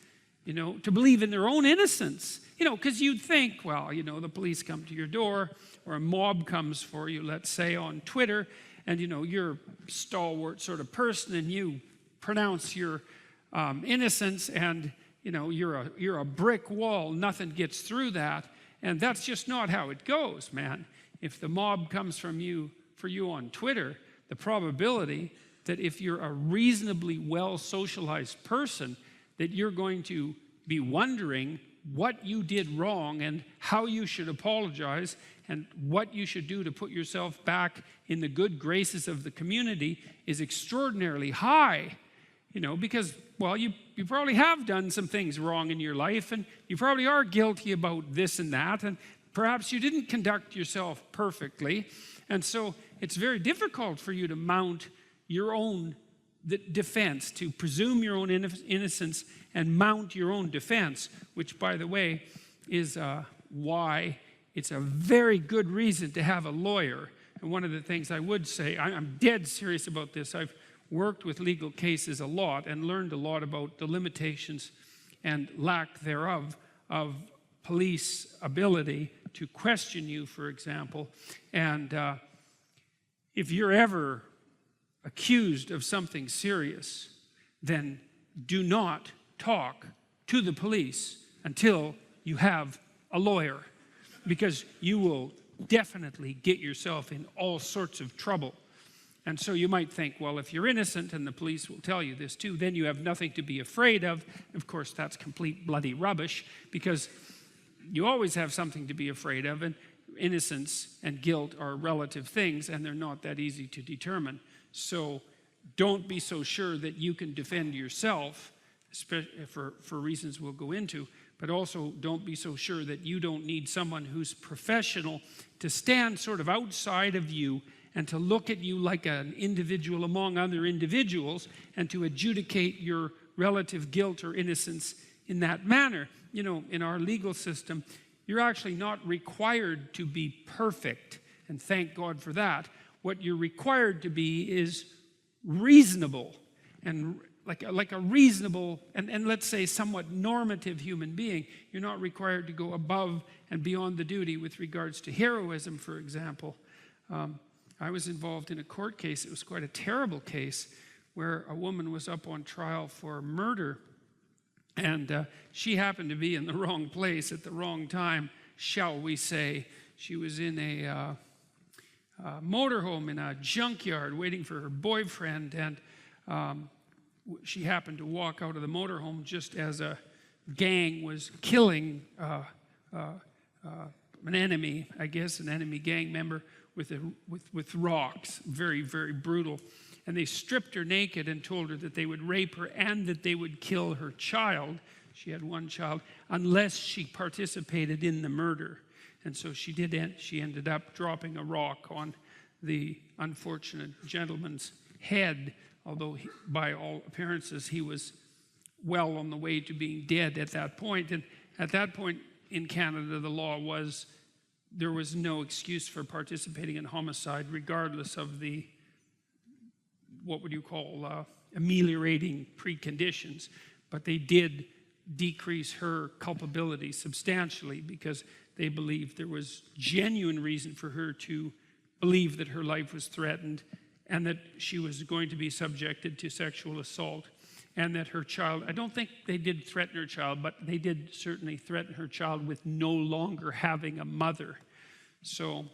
you know, to believe in their own innocence. You know, because you'd think, well, you know, the police come to your door, or a mob comes for you, let's say, on Twitter, and, you know, you're a stalwart sort of person, and you pronounce your innocence, and, you know, you're a brick wall. Nothing gets through that. And that's just not how it goes, man. If the mob comes for you on Twitter, the probability that if you're a reasonably well-socialized person, that you're going to be wondering what you did wrong and how you should apologize and what you should do to put yourself back in the good graces of the community is extraordinarily high. You know, because, well, you probably have done some things wrong in your life, and you probably are guilty about this and that, and perhaps you didn't conduct yourself perfectly. And so it's very difficult for you to mount your own defense, to presume your own innocence and mount your own defense, which, by the way, is why it's a very good reason to have a lawyer. And one of the things I would say, I'm dead serious about this. I've worked with legal cases a lot and learned a lot about the limitations and lack thereof of police ability to question you, for example. And if you're ever accused of something serious, then do not talk to the police until you have a lawyer, because you will definitely get yourself in all sorts of trouble. And so you might think, well, if you're innocent and the police will tell you this too, then you have nothing to be afraid of. Of course, that's complete bloody rubbish, because you always have something to be afraid of, and innocence and guilt are relative things, and they're not that easy to determine. So don't be so sure that you can defend yourself, especially for reasons we'll go into, but also don't be so sure that you don't need someone who's professional to stand sort of outside of you and to look at you like an individual among other individuals and to adjudicate your relative guilt or innocence in that manner. You know, in our legal system, you're actually not required to be perfect, and thank God for that. What you're required to be is reasonable, and like a reasonable and let's say somewhat normative human being. You're not required to go above and beyond the duty with regards to heroism, for example. I was involved in a court case. It was quite a terrible case where a woman was up on trial for murder, and she happened to be in the wrong place at the wrong time, shall we say. She was in a motorhome in a junkyard waiting for her boyfriend, and she happened to walk out of the motorhome just as a gang was killing an enemy, I guess, an enemy gang member with rocks. Very, very brutal. And they stripped her naked and told her that they would rape her and that they would kill her child. She had one child, unless she participated in the murder. And so she ended up dropping a rock on the unfortunate gentleman's head, although by all appearances he was well on the way to being dead at that point. And at that point in Canada, the law was there was no excuse for participating in homicide, regardless of the, what would you call, ameliorating preconditions. But they did decrease her culpability substantially because they believed there was genuine reason for her to believe that her life was threatened and that she was going to be subjected to sexual assault, and that her child, I don't think they did threaten her child, but they did certainly threaten her child with no longer having a mother. So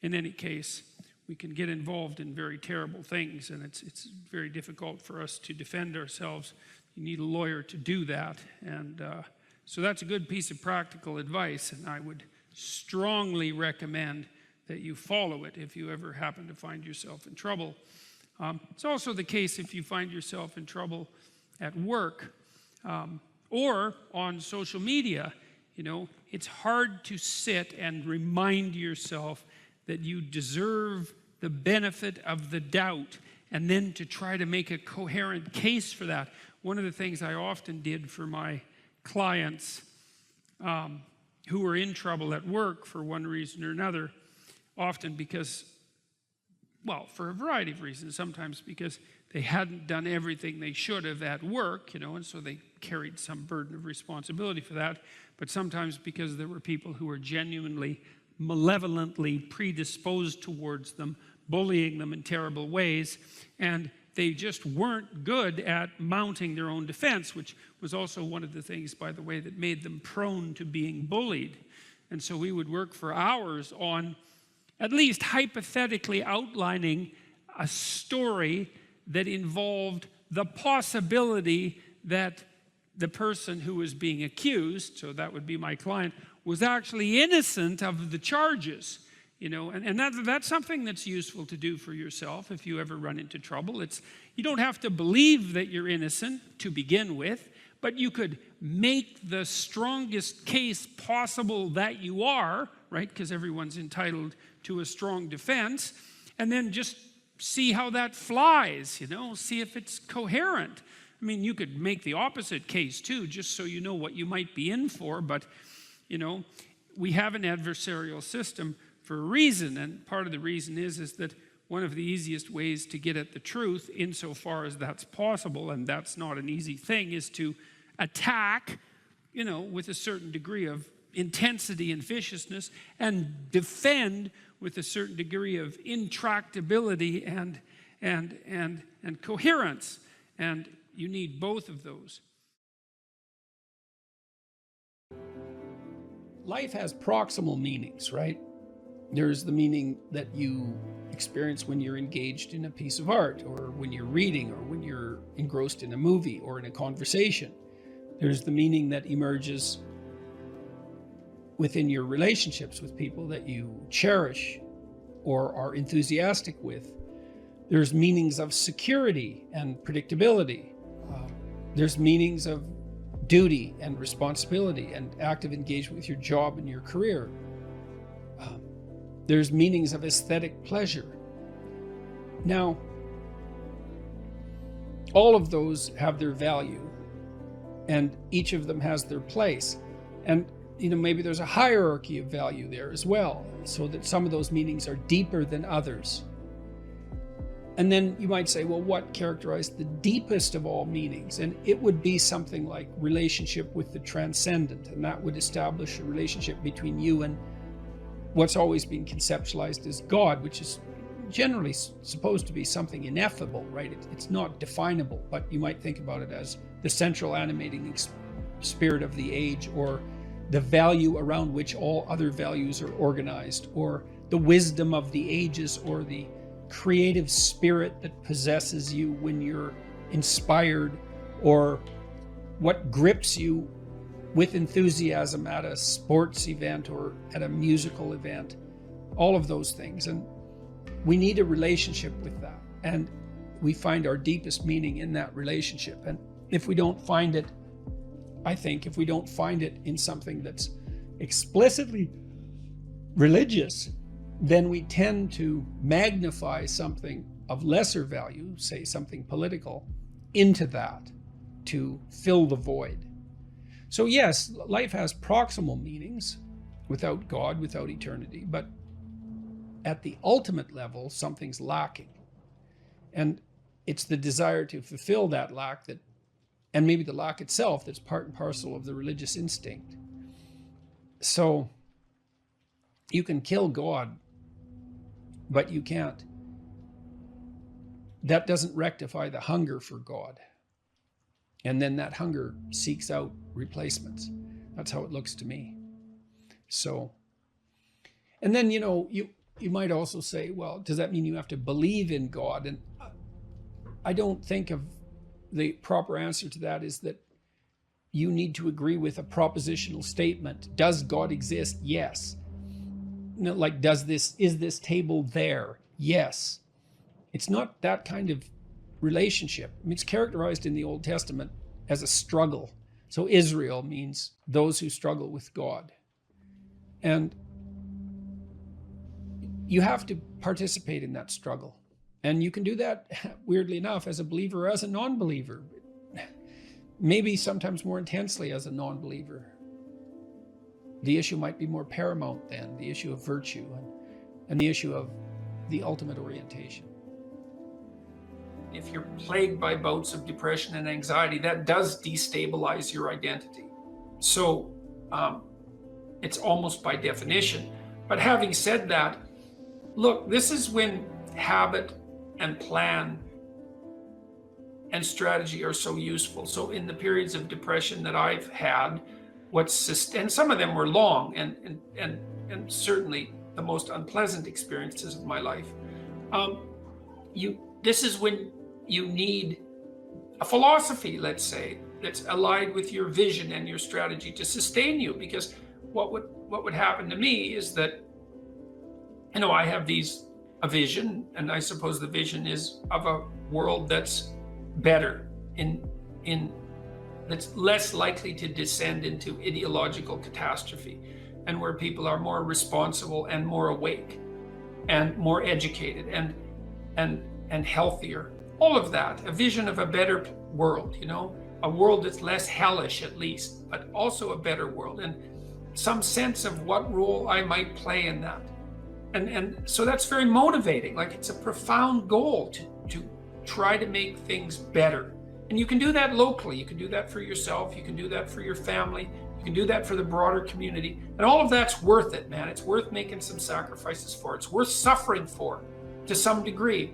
in any case, we can get involved in very terrible things, and it's very difficult for us to defend ourselves. You need a lawyer to do that. And so that's a good piece of practical advice, and I would strongly recommend that you follow it if you ever happen to find yourself in trouble. It's also the case if you find yourself in trouble at work or on social media. You know, it's hard to sit and remind yourself that you deserve the benefit of the doubt and then to try to make a coherent case for that. One of the things I often did for my clients who were in trouble at work for one reason or another, often because, well, for a variety of reasons, sometimes because they hadn't done everything they should have at work, you know, and so they carried some burden of responsibility for that, but sometimes because there were people who were genuinely malevolently predisposed towards them, bullying them in terrible ways, and they just weren't good at mounting their own defense, which was also one of the things, by the way, that made them prone to being bullied. And so we would work for hours on at least hypothetically outlining a story that involved the possibility that the person who was being accused, so that would be my client, was actually innocent of the charges. You know, and that's something that's useful to do for yourself if you ever run into trouble. You don't have to believe that you're innocent to begin with, but you could make the strongest case possible that you are, right? Because everyone's entitled to a strong defense, and then just see how that flies, you know, see if it's coherent. I mean, you could make the opposite case too, just so you know what you might be in for, but, you know, we have an adversarial system for a reason, and part of the reason is that one of the easiest ways to get at the truth, insofar as that's possible, and that's not an easy thing, is to attack, you know, with a certain degree of intensity and viciousness, and defend with a certain degree of intractability and coherence, and you need both of those. Life has proximal meanings, right? There's the meaning that you experience when you're engaged in a piece of art, or when you're reading, or when you're engrossed in a movie or in a conversation. There's the meaning that emerges within your relationships with people that you cherish or are enthusiastic with. There's meanings of security and predictability. There's meanings of duty and responsibility and active engagement with your job and your career. There's meanings of aesthetic pleasure. Now, all of those have their value, and each of them has their place. And, you know, maybe there's a hierarchy of value there as well, so that some of those meanings are deeper than others. And then you might say, well, what characterized the deepest of all meanings? And it would be something like relationship with the transcendent, and that would establish a relationship between you and what's always been conceptualized as God, which is generally supposed to be something ineffable, right? It's not definable, but you might think about it as the central animating spirit of the age, or the value around which all other values are organized, or the wisdom of the ages, or the creative spirit that possesses you when you're inspired, or what grips you with enthusiasm at a sports event or at a musical event, all of those things. And we need a relationship with that. And we find our deepest meaning in that relationship. And if we don't find it, I think, if we don't find it in something that's explicitly religious, then we tend to magnify something of lesser value, say something political, into that to fill the void. So yes, life has proximal meanings without God, without eternity, but at the ultimate level, something's lacking. And it's the desire to fulfill that lack that, and maybe the lack itself, that's part and parcel of the religious instinct. So you can kill God, but you can't. That doesn't rectify the hunger for God. And then that hunger seeks out replacements. That's how it looks to me. So, and then, you might also say, well, does that mean you have to believe in God? And I don't think of the proper answer to that is that you need to agree with a propositional statement. Does God exist? Yes. Like, is this table there? Yes. It's not that kind of relationship. I mean, it's characterized in the Old Testament as a struggle. So Israel means those who struggle with God. And you have to participate in that struggle. And you can do that, weirdly enough, as a believer or as a non-believer. Maybe sometimes more intensely as a non-believer. The issue might be more paramount then, the issue of virtue and the issue of the ultimate orientation. If you're plagued by bouts of depression and anxiety, that does destabilize your identity. So it's almost by definition. But having said that, look, this is when habit and plan and strategy are so useful. So in the periods of depression that I've had, and some of them were long and certainly the most unpleasant experiences of my life. This is when you need a philosophy, let's say, that's allied with your vision and your strategy to sustain you. Because what would happen to me is that, I have a vision, and I suppose the vision is of a world that's better, that's less likely to descend into ideological catastrophe, and where people are more responsible and more awake and more educated and healthier. All of that, a vision of a better world, a world that's less hellish at least, but also a better world, and some sense of what role I might play in that. And so that's very motivating. Like, it's a profound goal to try to make things better. And you can do that locally. You can do that for yourself. You can do that for your family. You can do that for the broader community. And all of that's worth it, man. It's worth making some sacrifices for. It's worth suffering for to some degree.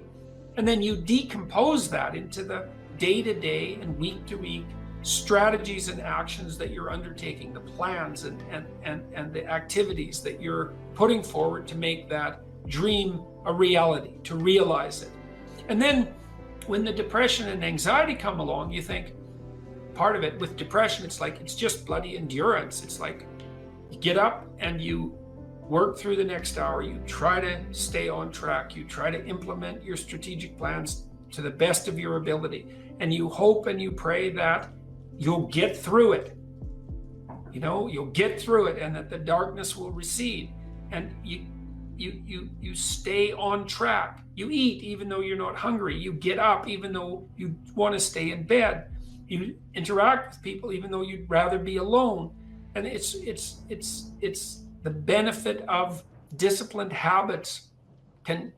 And then you decompose that into the day-to-day and week-to-week strategies and actions that you're undertaking, the plans and the activities that you're putting forward to make that dream a reality, to realize it. And then when the depression and anxiety come along, you think, part of it with depression, it's just bloody endurance. It's like you get up and you work through the next hour, you try to stay on track, you try to implement your strategic plans to the best of your ability, and you hope and you pray that you'll get through it. You'll get through it, and that the darkness will recede, and you stay on track. You eat even though you're not hungry. You get up even though you want to stay in bed. You interact with people even though you'd rather be alone. And it's the benefit of disciplined habits can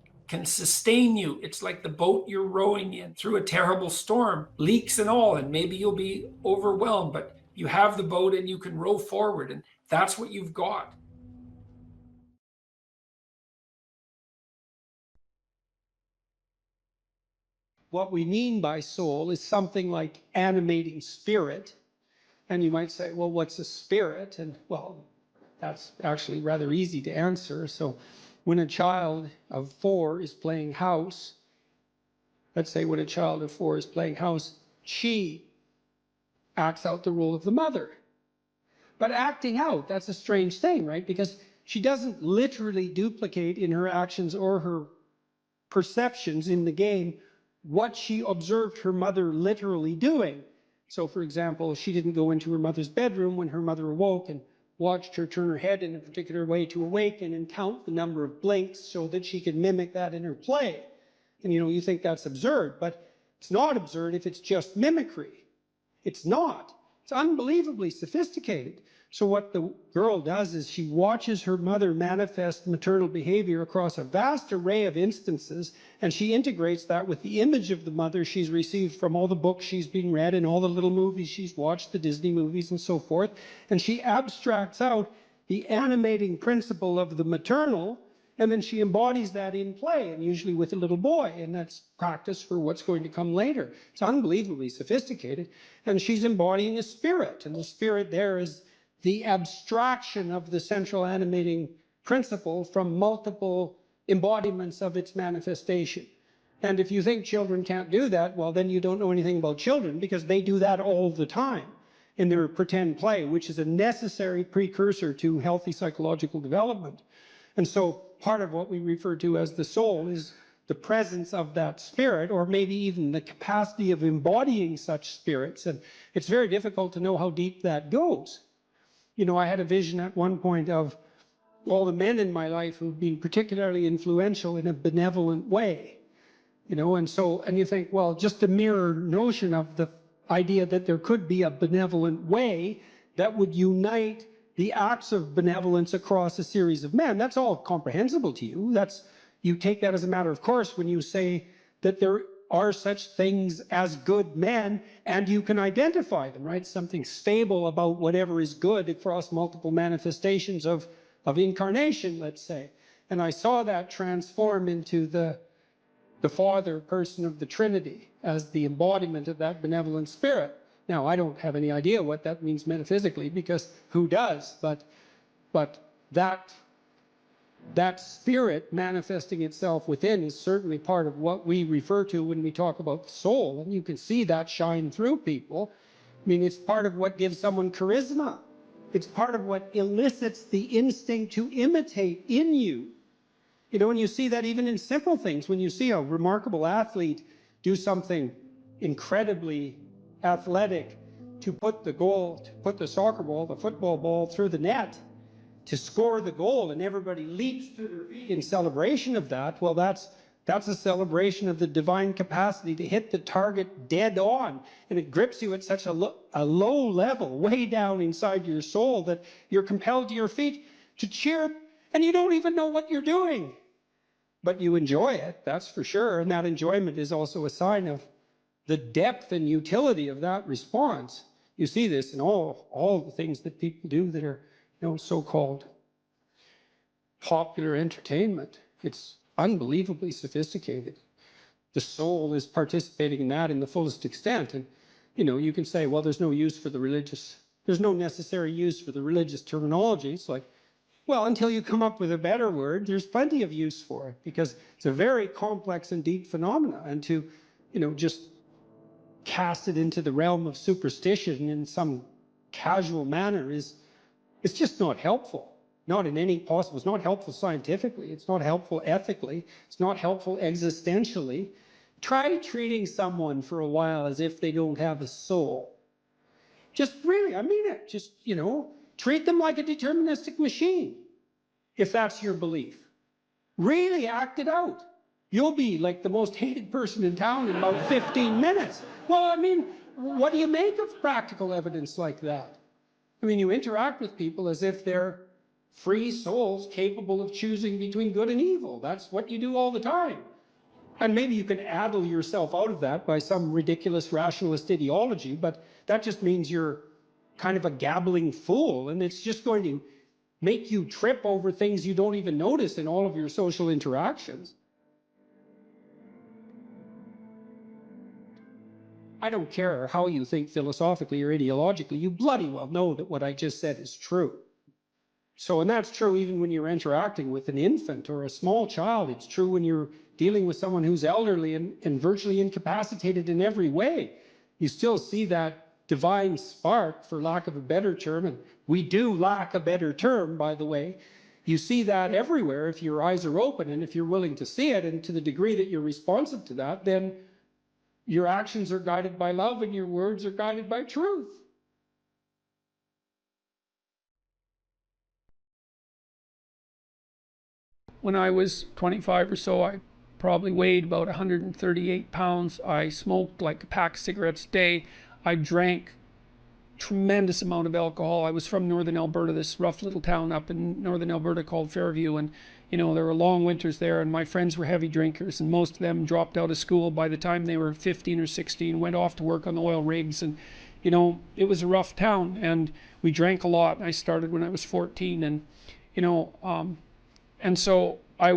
sustain you. It's like the boat you're rowing in through a terrible storm, leaks and all, and maybe you'll be overwhelmed, but you have the boat and you can row forward, and that's what you've got. What we mean by soul is something like animating spirit. And you might say, well, what's a spirit? And well, that's actually rather easy to answer. So when a child of 4 is playing house, let's say when a child of 4 is playing house, she acts out the role of the mother. But acting out, that's a strange thing, right? Because she doesn't literally duplicate in her actions or her perceptions in the game what she observed her mother literally doing. So for example, she didn't go into her mother's bedroom when her mother awoke and watched her turn her head in a particular way to awaken and count the number of blinks so that she could mimic that in her play. And you think that's absurd, but it's not absurd if it's just mimicry. It's not. It's unbelievably sophisticated. So what the girl does is she watches her mother manifest maternal behavior across a vast array of instances, and she integrates that with the image of the mother she's received from all the books she's been read and all the little movies she's watched, the Disney movies and so forth. And she abstracts out the animating principle of the maternal, and then she embodies that in play, and usually with a little boy, and that's practice for what's going to come later. It's unbelievably sophisticated, and she's embodying a spirit, and the spirit there is the abstraction of the central animating principle from multiple embodiments of its manifestation. And if you think children can't do that, well, then you don't know anything about children, because they do that all the time in their pretend play, which is a necessary precursor to healthy psychological development. And so part of what we refer to as the soul is the presence of that spirit, or maybe even the capacity of embodying such spirits. And it's very difficult to know how deep that goes. I had a vision at one point of all the men in my life who've been particularly influential in a benevolent way. And you think, well, just a mere notion of the idea that there could be a benevolent way that would unite the acts of benevolence across a series of men, that's all comprehensible to you. You take that as a matter of course when you say that there are such things as good men, and you can identify them, right? Something stable about whatever is good across multiple manifestations of incarnation, let's say. And I saw that transform into the Father person of the Trinity as the embodiment of that benevolent spirit. Now, I don't have any idea what that means metaphysically, because who does? But that spirit manifesting itself within is certainly part of what we refer to when we talk about the soul. And you can see that shine through people. I mean, it's part of what gives someone charisma. It's part of what elicits the instinct to imitate in you. And you see that even in simple things. When you see a remarkable athlete do something incredibly athletic to put the soccer ball, the football ball through the net, to score the goal, and everybody leaps to their feet in celebration of that, well, that's a celebration of the divine capacity to hit the target dead on. And it grips you at such a low level, way down inside your soul, that you're compelled to your feet to cheer, and you don't even know what you're doing. But you enjoy it, that's for sure. And that enjoyment is also a sign of the depth and utility of that response. You see this in all the things that people do that are so-called popular entertainment. It's unbelievably sophisticated. The soul is participating in that in the fullest extent. And, you can say, well, there's no necessary use for the religious terminology. It's like, well, until you come up with a better word, there's plenty of use for it, because it's a very complex and deep phenomena. And to, just cast it into the realm of superstition in some casual manner it's just not helpful. Not in any possible. It's not helpful scientifically. It's not helpful ethically. It's not helpful existentially. Try treating someone for a while as if they don't have a soul. Just really, I mean it. Just, treat them like a deterministic machine, if that's your belief. Really act it out. You'll be like the most hated person in town in about 15 minutes. Well, I mean, what do you make of practical evidence like that? I mean, you interact with people as if they're free souls capable of choosing between good and evil. That's what you do all the time. And maybe you can addle yourself out of that by some ridiculous rationalist ideology, but that just means you're kind of a gabbling fool, and it's just going to make you trip over things you don't even notice in all of your social interactions. I don't care how you think philosophically or ideologically, you bloody well know that what I just said is true. So, and that's true even when you're interacting with an infant or a small child. It's true when you're dealing with someone who's elderly and virtually incapacitated in every way. You still see that divine spark, for lack of a better term, and we do lack a better term, by the way. You see that everywhere if your eyes are open and if you're willing to see it, and to the degree that you're responsive to that, then your actions are guided by love and your words are guided by truth. when I was 25 or so, I probably weighed about 138 pounds. I smoked like a pack of cigarettes a day. I drank tremendous amount of alcohol. I was from northern Alberta, this rough little town up in northern Alberta called Fairview, and you know, there were long winters there, and my friends were heavy drinkers, and most of them dropped out of school by the time they were 15 or 16, went off to work on the oil rigs, and you know, it was a rough town, and we drank a lot. I started when I was 14, and you know, and so I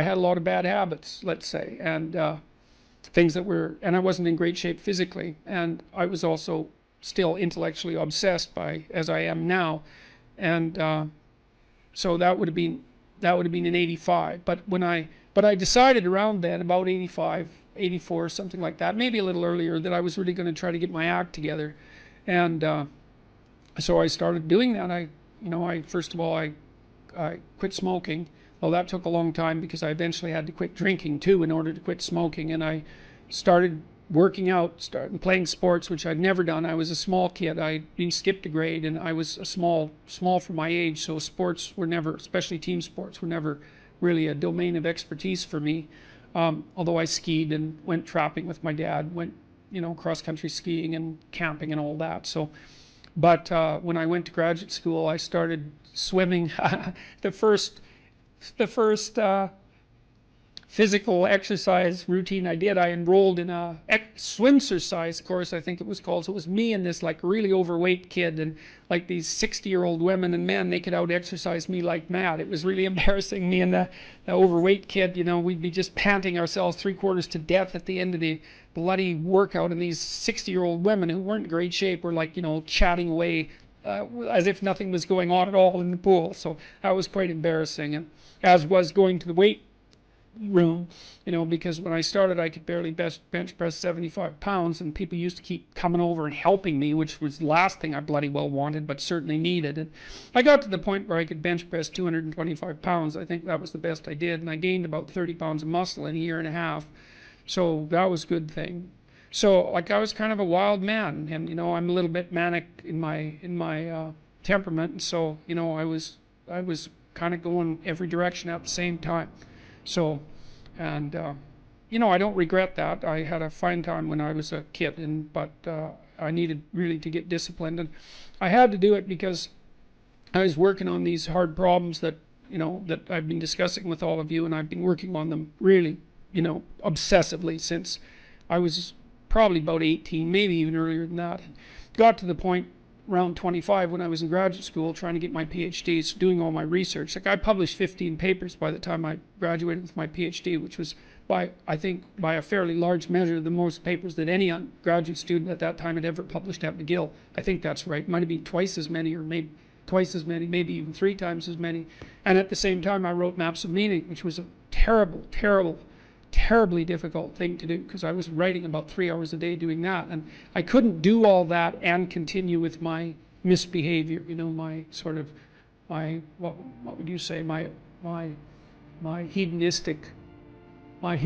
had a lot of bad habits, let's say, and things that were, and I wasn't in great shape physically, and I was also still intellectually obsessed by, as I am now, and so that would have been in 85. But I decided around then, about 85, 84, something like that, maybe a little earlier, that I was really going to try to get my act together, and so I started doing that. First of all, I quit smoking. Well, that took a long time because I eventually had to quit drinking too in order to quit smoking, and I started working out, started playing sports, which I'd never done. I was a small kid. I'd been skipped a grade, and I was a small for my age, so sports were never, especially team sports, were never really a domain of expertise for me. Although I skied and went trapping with my dad, went, you know, cross-country skiing and camping and all that. So, but when I went to graduate school, I started swimming. The first physical exercise routine I did, I enrolled in a swimsercise course, I think it was called. So it was me and this like really overweight kid, and like these 60-year-old women and men, they could out exercise me like mad. It was really embarrassing. Me and the overweight kid, you know, we'd be just panting ourselves 3/4 to death at the end of the bloody workout, and these 60-year-old women who weren't in great shape were like, you know, chatting away as if nothing was going on at all in the pool. So that was quite embarrassing, and as was going to the weight room, you know, because when I started I could barely bench press 75 pounds, and people used to keep coming over and helping me, which was the last thing I bloody well wanted, but certainly needed. And I got to the point where I could bench press 225 pounds. I think that was the best I did, and I gained about 30 pounds of muscle in a year and a half. So that was a good thing. So like I was kind of a wild man, and you know, I'm a little bit manic in my temperament, and so you know, I was kind of going every direction at the same time. So, and you know, I don't regret that. I had a fine time when I was a kid, but I needed really to get disciplined, and I had to do it because I was working on these hard problems that, you know, that I've been discussing with all of you, and I've been working on them really, you know, obsessively since I was probably about 18, maybe even earlier than that. Got to the point around 25 when I was in graduate school trying to get my PhD, so doing all my research. Like I published 15 papers by the time I graduated with my PhD, which was I think by a fairly large measure the most papers that any graduate student at that time had ever published at McGill. I think that's right. It might have been twice as many, or maybe twice as many, maybe even 3 times as many. And at the same time I wrote Maps of Meaning, which was a terribly difficult thing to do, because I was writing about 3 hours a day doing that, and I couldn't do all that and continue with my misbehavior, you know, my sort of, my, what would you say, my hedonistic, my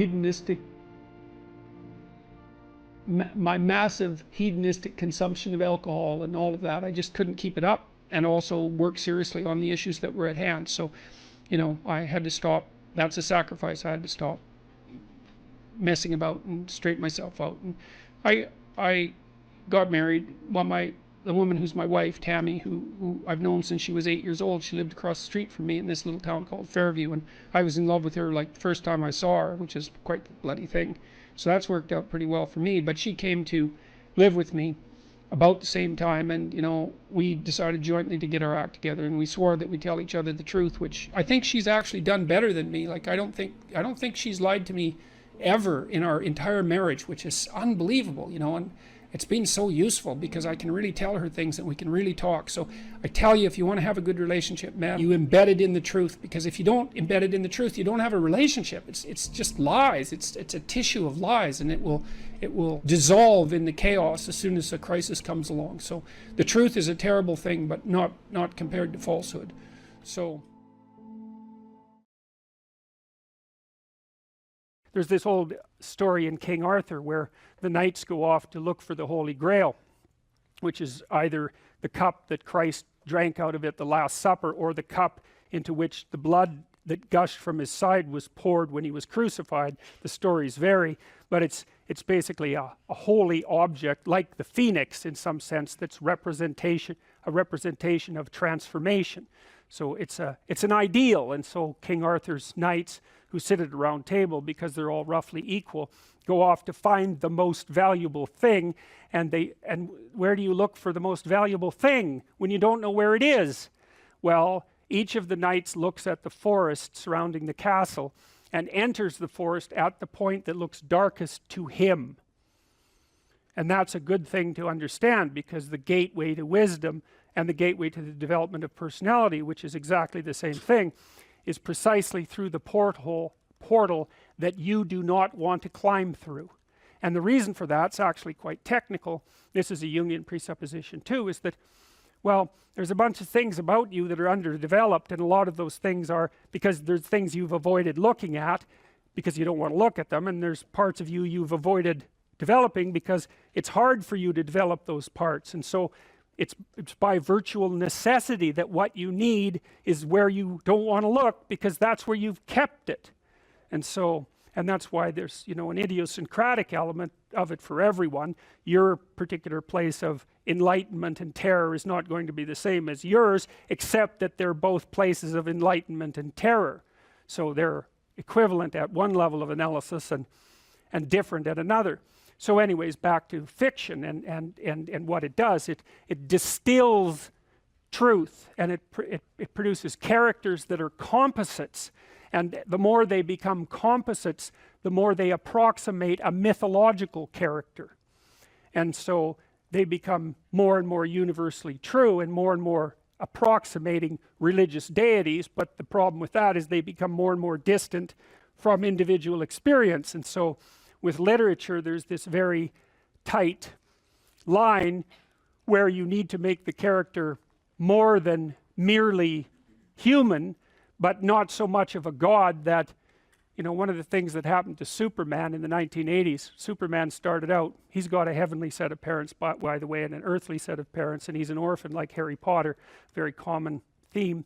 massive hedonistic consumption of alcohol and all of that. I just couldn't keep it up, and also work seriously on the issues that were at hand. So, you know, I had to stop. That's a sacrifice. I had to stop messing about and straighten myself out. And I got married. Well, the woman who's my wife, Tammy, who I've known since she was 8 years old, she lived across the street from me in this little town called Fairview, and I was in love with her like the first time I saw her, which is quite the bloody thing. So that's worked out pretty well for me. But she came to live with me about the same time, and you know, we decided jointly to get our act together, and we swore that we'd tell each other the truth, which I think she's actually done better than me. Like I don't think she's lied to me ever in our entire marriage, which is unbelievable, you know, and it's been so useful because I can really tell her things and we can really talk. So I tell you, if you want to have a good relationship, man, you embed it in the truth, because if you don't embed it in the truth, you don't have a relationship. It's just lies. It's a tissue of lies, and it will dissolve in the chaos as soon as a crisis comes along. So the truth is a terrible thing, but not compared to falsehood. So there's this old story in King Arthur where the knights go off to look for the Holy Grail, which is either the cup that Christ drank out of at the Last Supper, or the cup into which the blood that gushed from his side was poured when he was crucified. The stories vary, but it's basically a holy object, like the phoenix in some sense, that's a representation of transformation. So it's an ideal, and so King Arthur's knights who sit at a round table, because they're all roughly equal, go off to find the most valuable thing, and where do you look for the most valuable thing when you don't know where it is? Well, each of the knights looks at the forest surrounding the castle and enters the forest at the point that looks darkest to him. And that's a good thing to understand, because the gateway to wisdom and the gateway to the development of personality, which is exactly the same thing, is precisely through the portal that you do not want to climb through. And the reason for that's actually quite technical. This is a Jungian presupposition too, is that, well, there's a bunch of things about you that are underdeveloped, and a lot of those things are because there's things you've avoided looking at because you don't want to look at them, and there's parts of you you've avoided developing because it's hard for you to develop those parts. And so it's by virtual necessity that what you need is where you don't want to look, because that's where you've kept it. And that's why there's, you know, an idiosyncratic element of it for everyone. Your particular place of enlightenment and terror is not going to be the same as yours, except that they're both places of enlightenment and terror. So they're equivalent at one level of analysis and different at another. So anyways, back to fiction and what it does. It distills truth, and it produces characters that are composites. And the more they become composites, the more they approximate a mythological character. And so they become more and more universally true and more approximating religious deities. But the problem with that is they become more and more distant from individual experience. And so with literature, there's this very tight line where you need to make the character more than merely human, but not so much of a god that, you know, one of the things that happened to Superman in the 1980s, Superman started out, he's got a heavenly set of parents, by the way, and an earthly set of parents, and he's an orphan like Harry Potter. Very common theme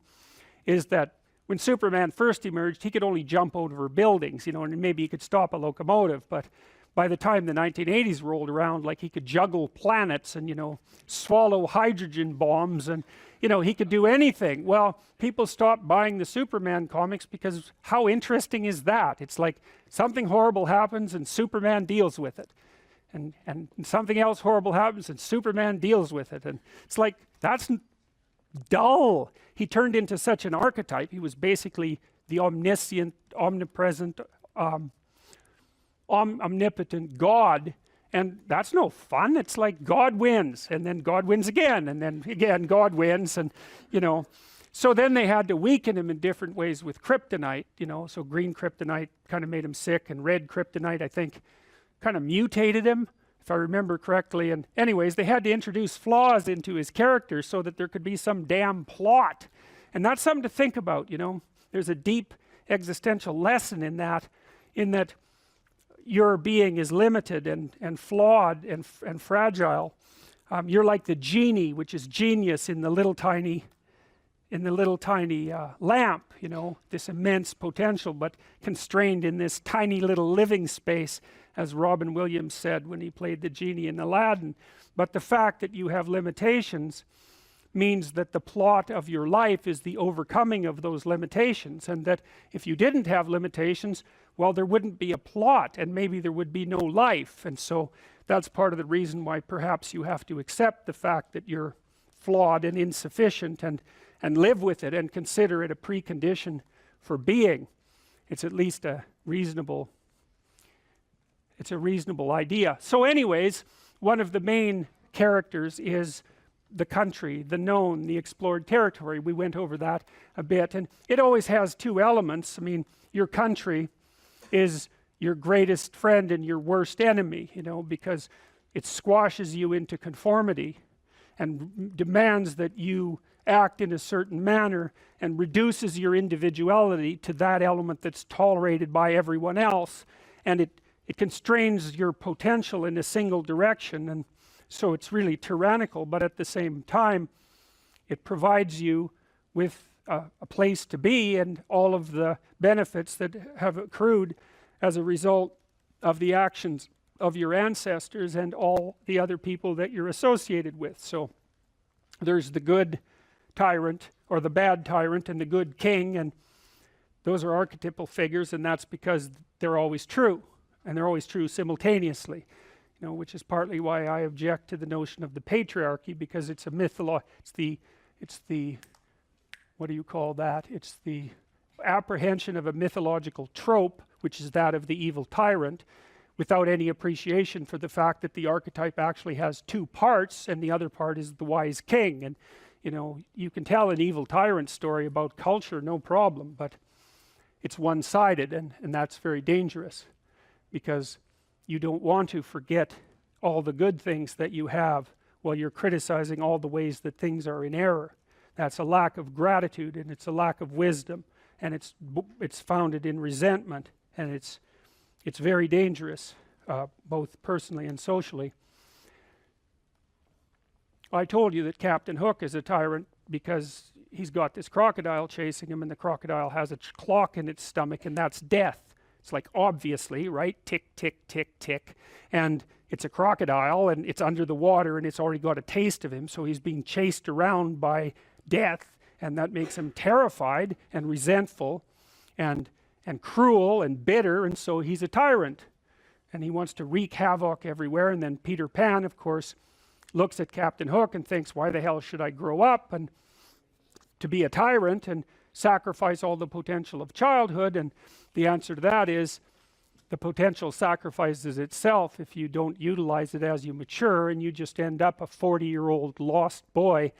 is that when Superman first emerged, he could only jump over buildings, you know, and maybe he could stop a locomotive. But by the time the 1980s rolled around, like, he could juggle planets and, you know, swallow hydrogen bombs, and, you know, he could do anything. Well, people stopped buying the Superman comics because how interesting is that? It's like something horrible happens and Superman deals with it. And something else horrible happens and Superman deals with it. And it's like, that's dull. He turned into such an archetype. He was basically the omniscient, omnipresent, omnipotent God, and that's no fun. It's like God wins, and then God wins again, and then again God wins, and, you know, so then they had to weaken him in different ways with kryptonite, you know. So green kryptonite kind of made him sick, and red kryptonite, I think, kind of mutated him, if I remember correctly. And anyways, they had to introduce flaws into his character so that there could be some damn plot. And that's something to think about, you know. There's a deep existential lesson in that your being is limited and flawed and fragile. You're like the genie, which is genius in the little tiny lamp, you know, this immense potential, but constrained in this tiny little living space, as Robin Williams said when he played the genie in Aladdin. But the fact that you have limitations means that the plot of your life is the overcoming of those limitations, and that if you didn't have limitations, well, there wouldn't be a plot, and maybe there would be no life. And so that's part of the reason why perhaps you have to accept the fact that you're flawed and insufficient, and live with it and consider it a precondition for being. It's at least a reasonable idea. So anyways, one of the main characters is the country, the known, the explored territory. We went over that a bit, and it always has two elements. I mean, your country is your greatest friend and your worst enemy, you know, because it squashes you into conformity and demands that you act in a certain manner, and reduces your individuality to that element that's tolerated by everyone else, and it constrains your potential in a single direction. And so it's really tyrannical, but at the same time it provides you with a place to be, and all of the benefits that have accrued as a result of the actions of your ancestors and all the other people that you're associated with. So there's the good tyrant or the bad tyrant and the good king, and those are archetypal figures, and that's because they're always true, and they're always true simultaneously, you know, which is partly why I object to the notion of the patriarchy, because it's a it's the what do you call that? It's the apprehension of a mythological trope, which is that of the evil tyrant, without any appreciation for the fact that the archetype actually has two parts, and the other part is the wise king. And you know, you can tell an evil tyrant story about culture, no problem, but it's one-sided, and that's very dangerous, because you don't want to forget all the good things that you have while you're criticizing all the ways that things are in error. That's a lack of gratitude, and it's a lack of wisdom, and it's founded in resentment, and it's very dangerous, both personally and socially. I told you that Captain Hook is a tyrant because he's got this crocodile chasing him, and the crocodile has a clock in its stomach, and that's death. It's like, obviously, right? Tick, tick, tick, tick. And it's a crocodile, and it's under the water, and it's already got a taste of him, so he's being chased around by death, and that makes him terrified and resentful and cruel and bitter, and so he's a tyrant. And he wants to wreak havoc everywhere. And then Peter Pan, of course, looks at Captain Hook and thinks, why the hell should I grow up and to be a tyrant and sacrifice all the potential of childhood? And the answer to that is, the potential sacrifices itself if you don't utilize it as you mature, and you just end up a 40-year-old lost boy,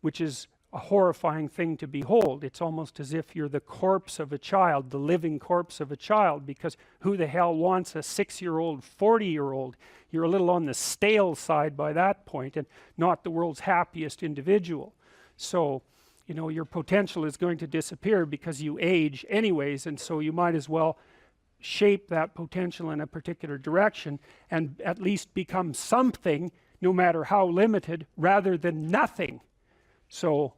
which is a horrifying thing to behold. It's almost as if you're the corpse of a child, the living corpse of a child, because who the hell wants a 6-year-old, 40-year-old? You're a little on the stale side by that point, and not the world's happiest individual. So, you know, your potential is going to disappear because you age anyways, and so you might as well shape that potential in a particular direction and at least become something, no matter how limited, rather than nothing. So,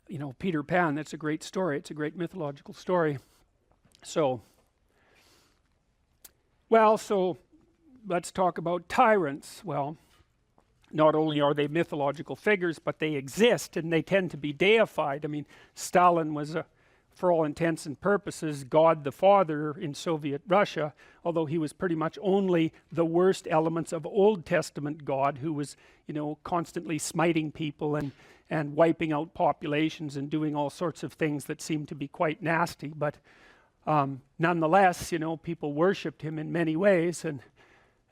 you know, Peter Pan, that's a great story. It's a great mythological story. So, well, so let's talk about tyrants. Well, not only are they mythological figures, but they exist, and they tend to be deified. I mean, Stalin was, for all intents and purposes, God the Father in Soviet Russia, although he was pretty much only the worst elements of Old Testament God, who was, you know, constantly smiting people and wiping out populations and doing all sorts of things that seemed to be quite nasty. But nonetheless, you know, people worshipped him in many ways,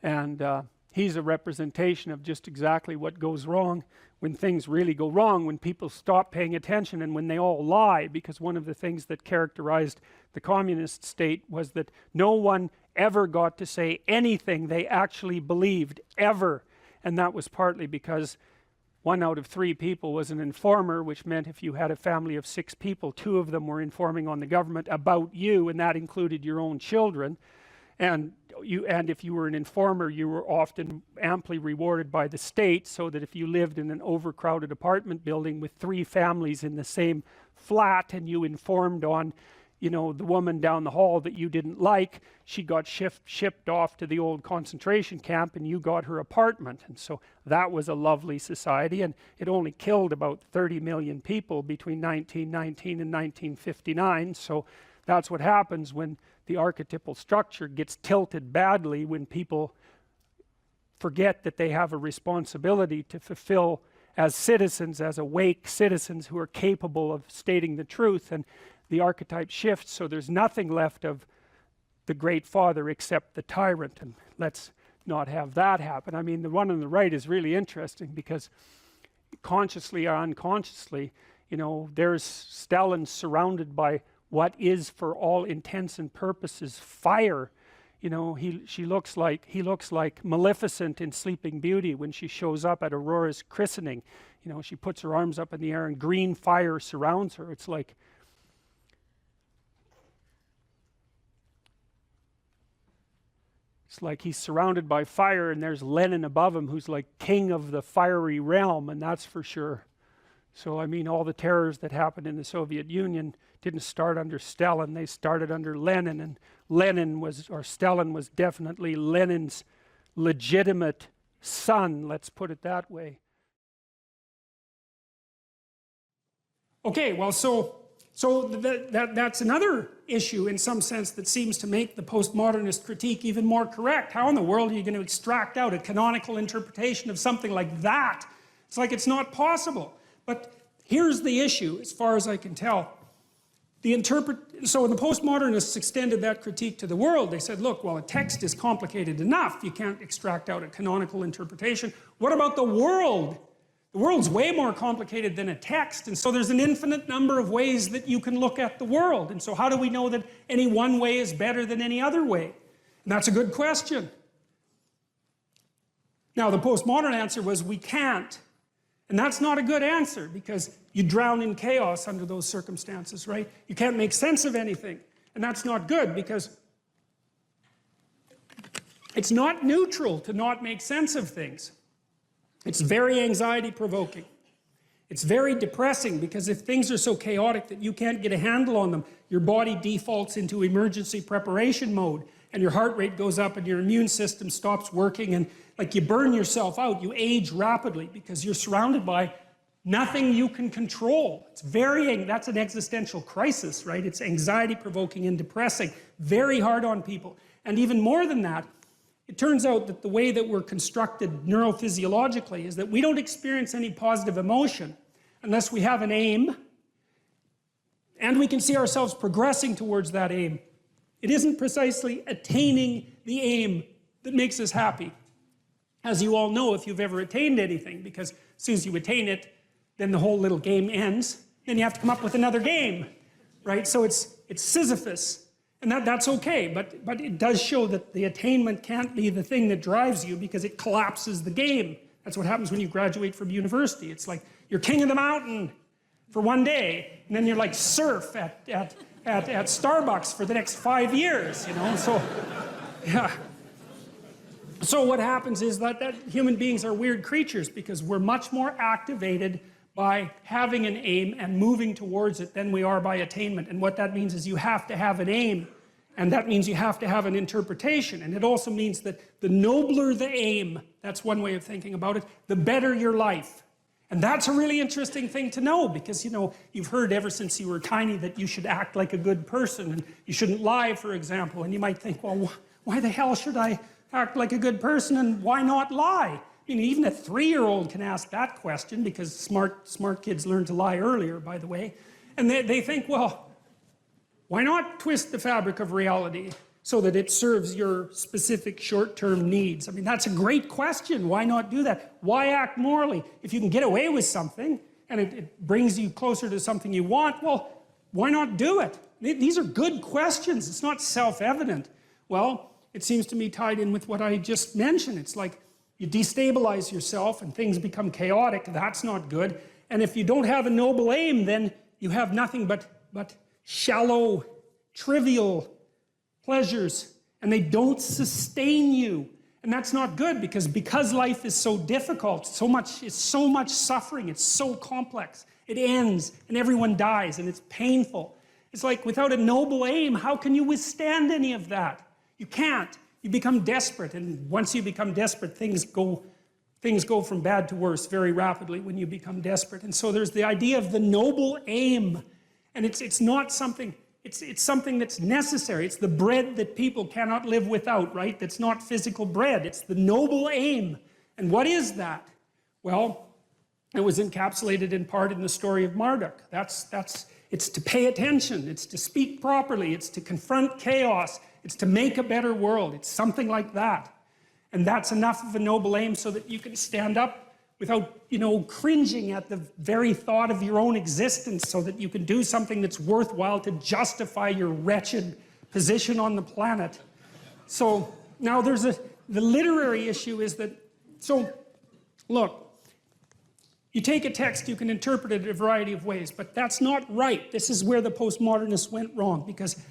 and he's a representation of just exactly what goes wrong when things really go wrong, when people stop paying attention and when they all lie. Because one of the things that characterized the communist state was that no one ever got to say anything they actually believed, ever. And that was partly because 1 out of 3 people was an informer, which meant if you had a family of 6 people, 2 of them were informing on the government about you, and that included your own children. And if you were an informer, you were often amply rewarded by the state, so that if you lived in an overcrowded apartment building with 3 families in the same flat, and you informed on, you know, the woman down the hall that you didn't like, she got shipped off to the old concentration camp, and you got her apartment. And so that was a lovely society, and it only killed about 30 million people between 1919 and 1959. So that's what happens when the archetypal structure gets tilted badly, when people forget that they have a responsibility to fulfill as citizens, as awake citizens who are capable of stating the truth, and the archetype shifts, so there's nothing left of the great father except the tyrant. And let's not have that happen. I mean, the one on the right is really interesting, because consciously or unconsciously, you know, there's Stalin surrounded by what is, for all intents and purposes, fire. You know, he looks like Maleficent in Sleeping Beauty when she shows up at Aurora's christening. You know, she puts her arms up in the air and green fire surrounds her. It's like, It's like he's surrounded by fire and there's Lenin above him who's like king of the fiery realm, and that's for sure. So I mean, all the terrors that happened in the Soviet Union didn't start under Stalin, they started under Lenin, and Stalin was definitely Lenin's legitimate son, let's put it that way. Okay, well, so that's another issue in some sense that seems to make the postmodernist critique even more correct. How in the world are you going to extract out a canonical interpretation of something like that? It's like it's not possible. But here's the issue, as far as I can tell. So when the postmodernists extended that critique to the world, they said, look, well, a text is complicated enough. You can't extract out a canonical interpretation. What about the world? The world's way more complicated than a text, and so there's an infinite number of ways that you can look at the world. And so how do we know that any one way is better than any other way? And that's a good question. Now, the postmodern answer was we can't. And that's not a good answer, because you drown in chaos under those circumstances, right? You can't make sense of anything. And that's not good, because it's not neutral to not make sense of things. It's very anxiety-provoking. It's very depressing, because if things are so chaotic that you can't get a handle on them, your body defaults into emergency preparation mode, and your heart rate goes up and your immune system stops working, and like you burn yourself out, you age rapidly because you're surrounded by nothing you can control. That's an existential crisis, right? It's anxiety-provoking and depressing, very hard on people. And even more than that, it turns out that the way that we're constructed neurophysiologically is that we don't experience any positive emotion unless we have an aim and we can see ourselves progressing towards that aim. It isn't precisely attaining the aim that makes us happy. As you all know, if you've ever attained anything, because as soon as you attain it, then the whole little game ends. Then you have to come up with another game, right? So it's Sisyphus, and that's okay, but it does show that the attainment can't be the thing that drives you, because it collapses the game. That's what happens when you graduate from university. It's like you're king of the mountain for one day, and then you're like surf at Starbucks for the next 5 years, you know? So, yeah. So what happens is that human beings are weird creatures, because we're much more activated by having an aim and moving towards it than we are by attainment. And what that means is you have to have an aim, and that means you have to have an interpretation. And it also means that the nobler the aim, that's one way of thinking about it, the better your life. And that's a really interesting thing to know, because, you know, you've heard ever since you were tiny that you should act like a good person, and you shouldn't lie, for example. And you might think, well, why the hell should I act like a good person, and why not lie? I mean, even a 3-year-old can ask that question, because smart kids learn to lie earlier, by the way. And they think, well, why not twist the fabric of reality so that it serves your specific short-term needs? I mean, that's a great question. Why not do that? Why act morally? If you can get away with something, and it brings you closer to something you want, well, why not do it? These are good questions. It's not self-evident. Well, it seems to me tied in with what I just mentioned. It's like you destabilize yourself and things become chaotic. That's not good. And if you don't have a noble aim, then you have nothing but shallow, trivial pleasures, and they don't sustain you. And that's not good, because life is so difficult, it's so much suffering, it's so complex. It ends, and everyone dies, and it's painful. It's like, without a noble aim, how can you withstand any of that? You can't. You become desperate, and once you become desperate, things go from bad to worse very rapidly when you become desperate. And so there's the idea of the noble aim, and it's not something, it's something that's necessary. It's the bread that people cannot live without, right? That's not physical bread. It's the noble aim. And what is that? Well, it was encapsulated in part in the story of Marduk. It's to pay attention. It's to speak properly. It's to confront chaos. It's to make a better world. It's something like that. And that's enough of a noble aim so that you can stand up without, you know, cringing at the very thought of your own existence, so that you can do something that's worthwhile to justify your wretched position on the planet. So now the literary issue is that, so look, you take a text, you can interpret it a variety of ways, but that's not right. This is where the postmodernists went wrong, because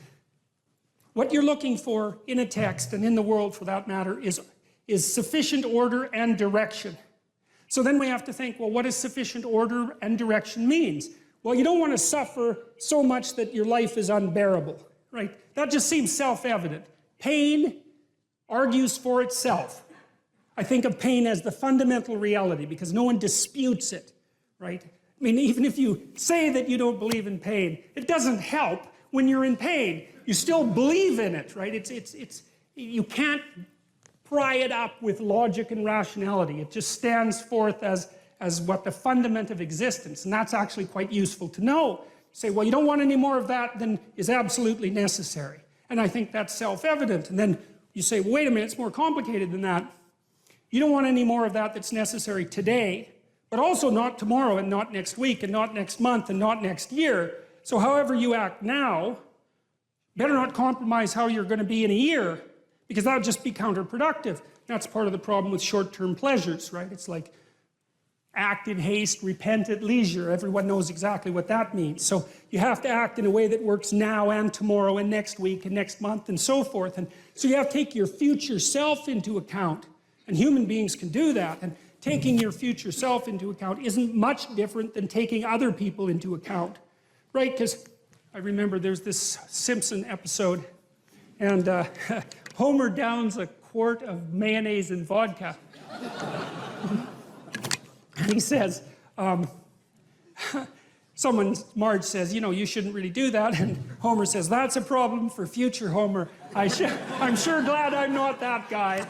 What you're looking for in a text, and in the world for that matter, is sufficient order and direction. So then we have to think, well, what does sufficient order and direction means? Well, you don't want to suffer so much that your life is unbearable, right? That just seems self-evident. Pain argues for itself. I think of pain as the fundamental reality because no one disputes it, right? I mean, even if you say that you don't believe in pain, it doesn't help when you're in pain. You still believe in it, right? You can't pry it up with logic and rationality. It just stands forth as what the fundament of existence, and that's actually quite useful to know. You say, well, you don't want any more of that than is absolutely necessary. And I think that's self-evident. And then you say, well, wait a minute, it's more complicated than that. You don't want any more of that that's necessary today, but also not tomorrow and not next week and not next month and not next year. So however you act now, better not compromise how you're going to be in a year, because that would just be counterproductive. That's part of the problem with short-term pleasures, right? It's like act in haste, repent at leisure. Everyone knows exactly what that means. So you have to act in a way that works now and tomorrow and next week and next month and so forth. And so you have to take your future self into account. And human beings can do that. And taking your future self into account isn't much different than taking other people into account, right? Because I remember there's this Simpson episode, and Homer downs a quart of mayonnaise and vodka. And he says, Marge says, you know, you shouldn't really do that. And Homer says, that's a problem for future Homer. I'm sure glad I'm not that guy.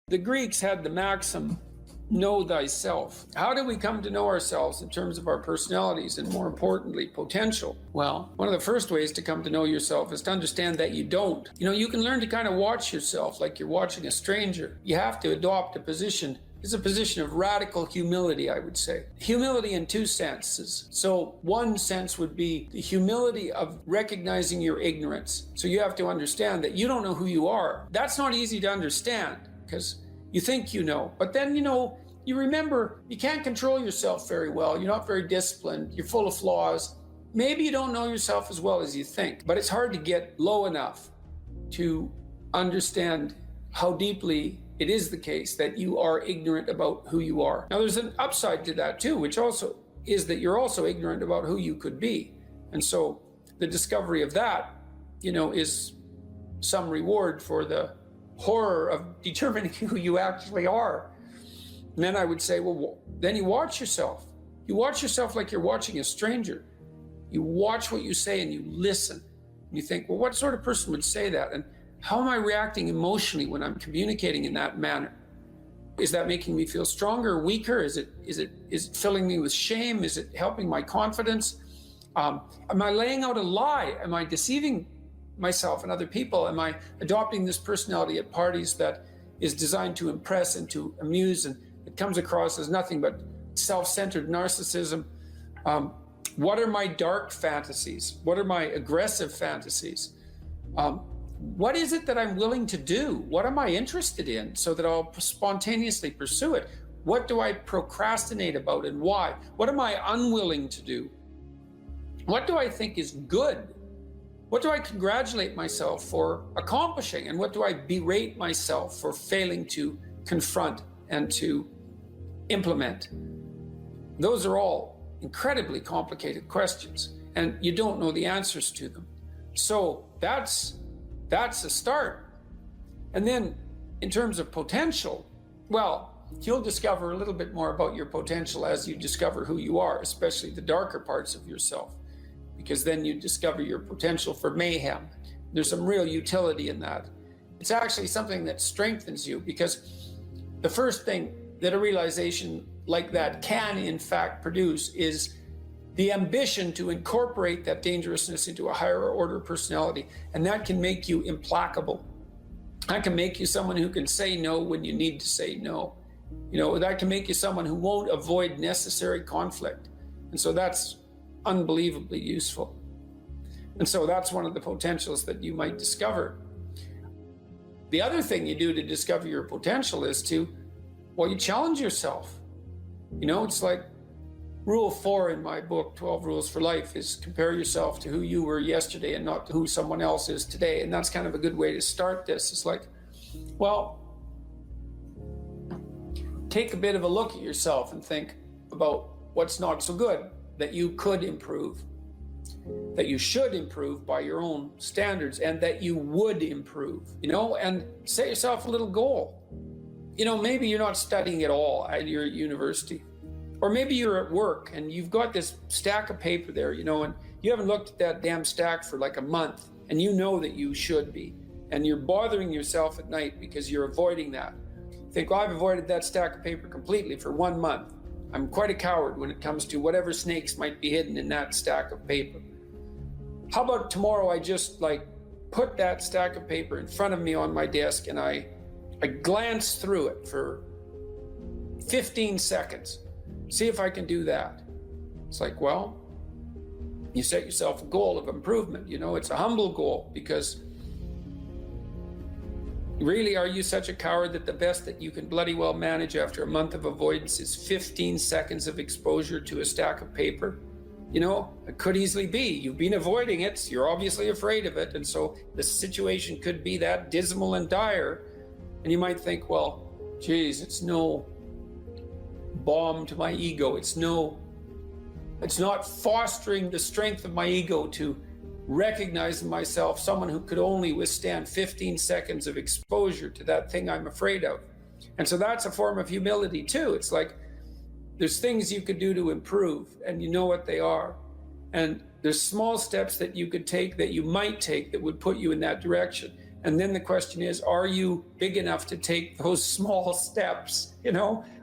The Greeks had the maxim, know thyself. How do we come to know ourselves in terms of our personalities and, more importantly, potential? Well, one of the first ways to come to know yourself is to understand that you don't. You know, you can learn to kind of watch yourself like you're watching a stranger. You have to adopt a position. It's a position of radical humility, I would say. Humility in two senses. So one sense would be the humility of recognizing your ignorance. So you have to understand that you don't know who you are. That's not easy to understand because you think you know, but then, you know, you remember you can't control yourself very well. You're not very disciplined. You're full of flaws. Maybe you don't know yourself as well as you think, but it's hard to get low enough to understand how deeply it is the case that you are ignorant about who you are. Now, there's an upside to that too, which also is that you're also ignorant about who you could be. And so the discovery of that, you know, is some reward for the horror of determining who you actually are. And then I would say, well, then you watch yourself. You watch yourself like you're watching a stranger. You watch what you say and you listen. And you think, well, what sort of person would say that? And how am I reacting emotionally when I'm communicating in that manner? Is that making me feel stronger or weaker? Is it filling me with shame? Is it helping my confidence? Am I laying out a lie? Am I deceiving myself and other people? Am I adopting this personality at parties that is designed to impress and to amuse, and it comes across as nothing but self-centered narcissism? What are my dark fantasies? What are my aggressive fantasies? What is it that I'm willing to do? What am I interested in so that I'll spontaneously pursue it? What do I procrastinate about and why? What am I unwilling to do? What do I think is good? What do I congratulate myself for accomplishing? And what do I berate myself for failing to confront and to implement? Those are all incredibly complicated questions, and you don't know the answers to them. So that's a start. And then in terms of potential, well, you'll discover a little bit more about your potential as you discover who you are, especially the darker parts of yourself, because then you discover your potential for mayhem. There's some real utility in that. It's actually something that strengthens you, because the first thing that a realization like that can in fact produce is the ambition to incorporate that dangerousness into a higher order personality. And that can make you implacable. That can make you someone who can say no when you need to say no. You know, that can make you someone who won't avoid necessary conflict. And so that's unbelievably useful. And so that's one of the potentials that you might discover. The other thing you do to discover your potential is to, well, you challenge yourself. You know, it's like Rule 4 in my book, 12 Rules for Life, is compare yourself to who you were yesterday and not to who someone else is today. And that's kind of a good way to start this. It's like, well, take a bit of a look at yourself and think about what's not so good that you could improve, that you should improve by your own standards, and that you would improve, and set yourself a little goal. Maybe you're not studying at all at your university, or maybe you're at work and you've got this stack of paper there, and you haven't looked at that damn stack for like a month, and you know that you should be, and you're bothering yourself at night because you're avoiding that. You think, well, I've avoided that stack of paper completely for 1 month. I'm quite a coward when it comes to whatever snakes might be hidden in that stack of paper. How about tomorrow I just put that stack of paper in front of me on my desk and I glance through it for 15 seconds. See if I can do that. It's like, well, you set yourself a goal of improvement. It's a humble goal, because really, are you such a coward that the best that you can bloody well manage after a month of avoidance is 15 seconds of exposure to a stack of paper? It could easily be. You've been avoiding it. You're obviously afraid of it. And so the situation could be that dismal and dire. And you might think, well, geez, it's no balm to my ego. It's not fostering the strength of my ego to recognize in myself someone who could only withstand 15 seconds of exposure to that thing I'm afraid of. And so that's a form of humility too. It's like, there's things you could do to improve, and you know what they are. And there's small steps that you could take, that you might take, that would put you in that direction. And then the question is, are you big enough to take those small steps?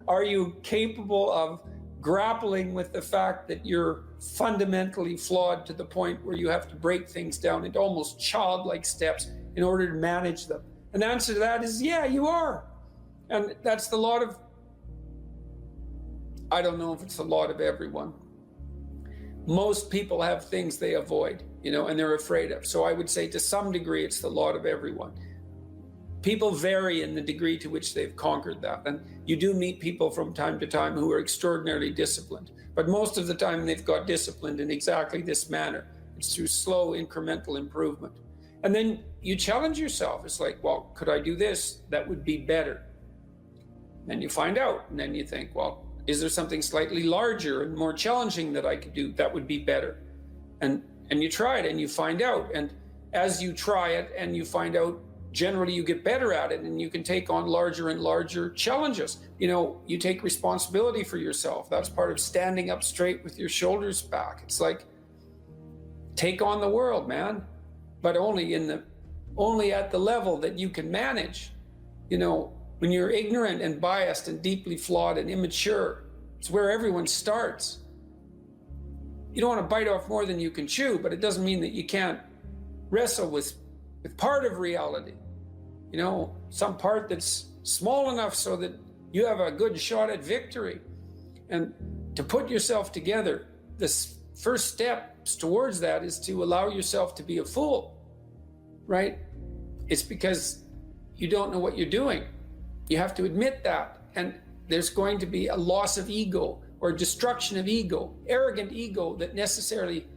Are you capable of grappling with the fact that you're fundamentally flawed to the point where you have to break things down into almost childlike steps in order to manage them? And the answer to that is, yeah, you are. And that's the lot of, I don't know if it's the lot of everyone. Most people have things they avoid, and they're afraid of. So I would say to some degree, it's the lot of everyone. People vary in the degree to which they've conquered that. And you do meet people from time to time who are extraordinarily disciplined. But most of the time they've got disciplined in exactly this manner. It's through slow incremental improvement. And then you challenge yourself. It's like, well, could I do this? That would be better. Then you find out, and then you think, well, is there something slightly larger and more challenging that I could do that would be better? And you try it and you find out. And as you try it and you find out, generally you get better at it, and you can take on larger and larger challenges. You take responsibility for yourself. That's part of standing up straight with your shoulders back. It's like, take on the world, man, but only at the level that you can manage. When you're ignorant and biased and deeply flawed and immature, it's where everyone starts. You don't want to bite off more than you can chew, but it doesn't mean that you can't wrestle with part of reality. Some part that's small enough so that you have a good shot at victory. And to put yourself together, this first steps towards that is to allow yourself to be a fool, right? It's because you don't know what you're doing. You have to admit that. And there's going to be a loss of ego or destruction of ego, arrogant ego that necessarily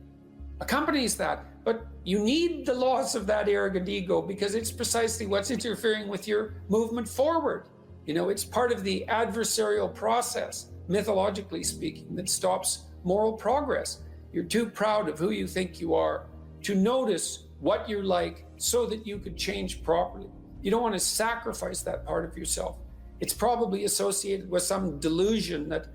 accompanies that. But you need the loss of that arrogant ego, because it's precisely what's interfering with your movement forward. It's part of the adversarial process, mythologically speaking, that stops moral progress. You're too proud of who you think you are to notice what you're like so that you could change properly. You don't want to sacrifice that part of yourself. It's probably associated with some delusion that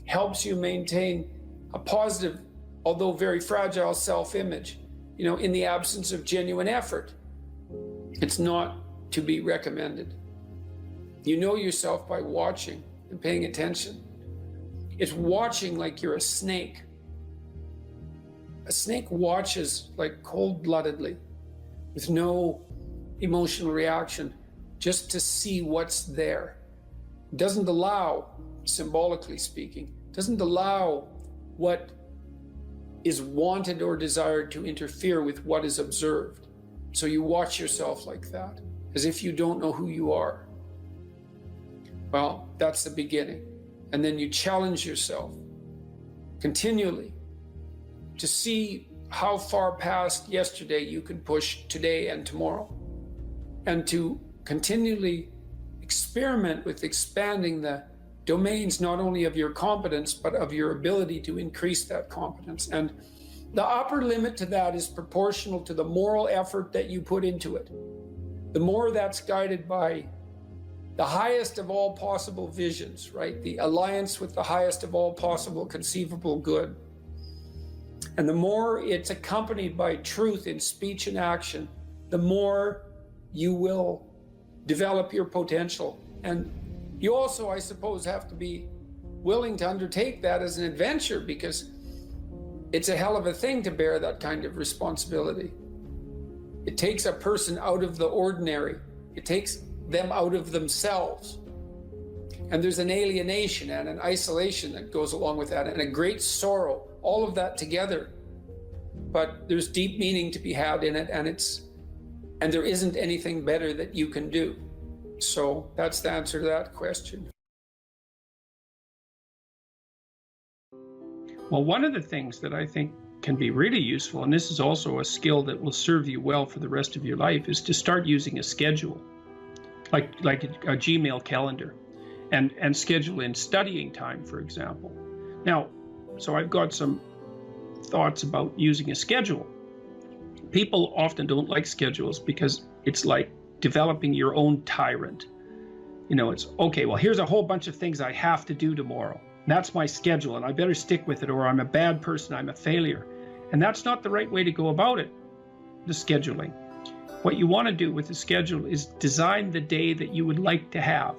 helps you maintain a positive, although very fragile self-image, in the absence of genuine effort. It's not to be recommended. You know yourself by watching and paying attention. It's watching like you're a snake. A snake watches like cold-bloodedly, with no emotional reaction, just to see what's there. It doesn't allow, symbolically speaking, doesn't allow what is wanted or desired to interfere with what is observed. So you watch yourself like that, as if you don't know who you are. Well, that's the beginning. And then you challenge yourself. continually to see how far past yesterday you can push today and tomorrow, and to continually experiment with expanding the domains not only of your competence but of your ability to increase that competence. And the upper limit to that is proportional to the moral effort that you put into it. The more that's guided by the highest of all possible visions, right? The alliance with the highest of all possible conceivable good. And the more it's accompanied by truth in speech and action, the more you will develop your potential. And you also, I suppose, have to be willing to undertake that as an adventure, because it's a hell of a thing to bear that kind of responsibility. It takes a person out of the ordinary. It takes them out of themselves. And there's an alienation and an isolation that goes along with that, and a great sorrow, all of that together. But there's deep meaning to be had in it, and there isn't anything better that you can do. So that's the answer to that question. Well, one of the things that I think can be really useful, and this is also a skill that will serve you well for the rest of your life, is to start using a schedule, like a Gmail calendar, and schedule in studying time, for example. Now, so I've got some thoughts about using a schedule. People often don't like schedules because it's like developing your own tyrant. You know, it's okay, well, here's a whole bunch of things I have to do tomorrow. That's my schedule, and I better stick with it, or I'm a bad person, I'm a failure. And that's not the right way to go about it, the scheduling. What you want to do with the schedule is design the day that you would like to have.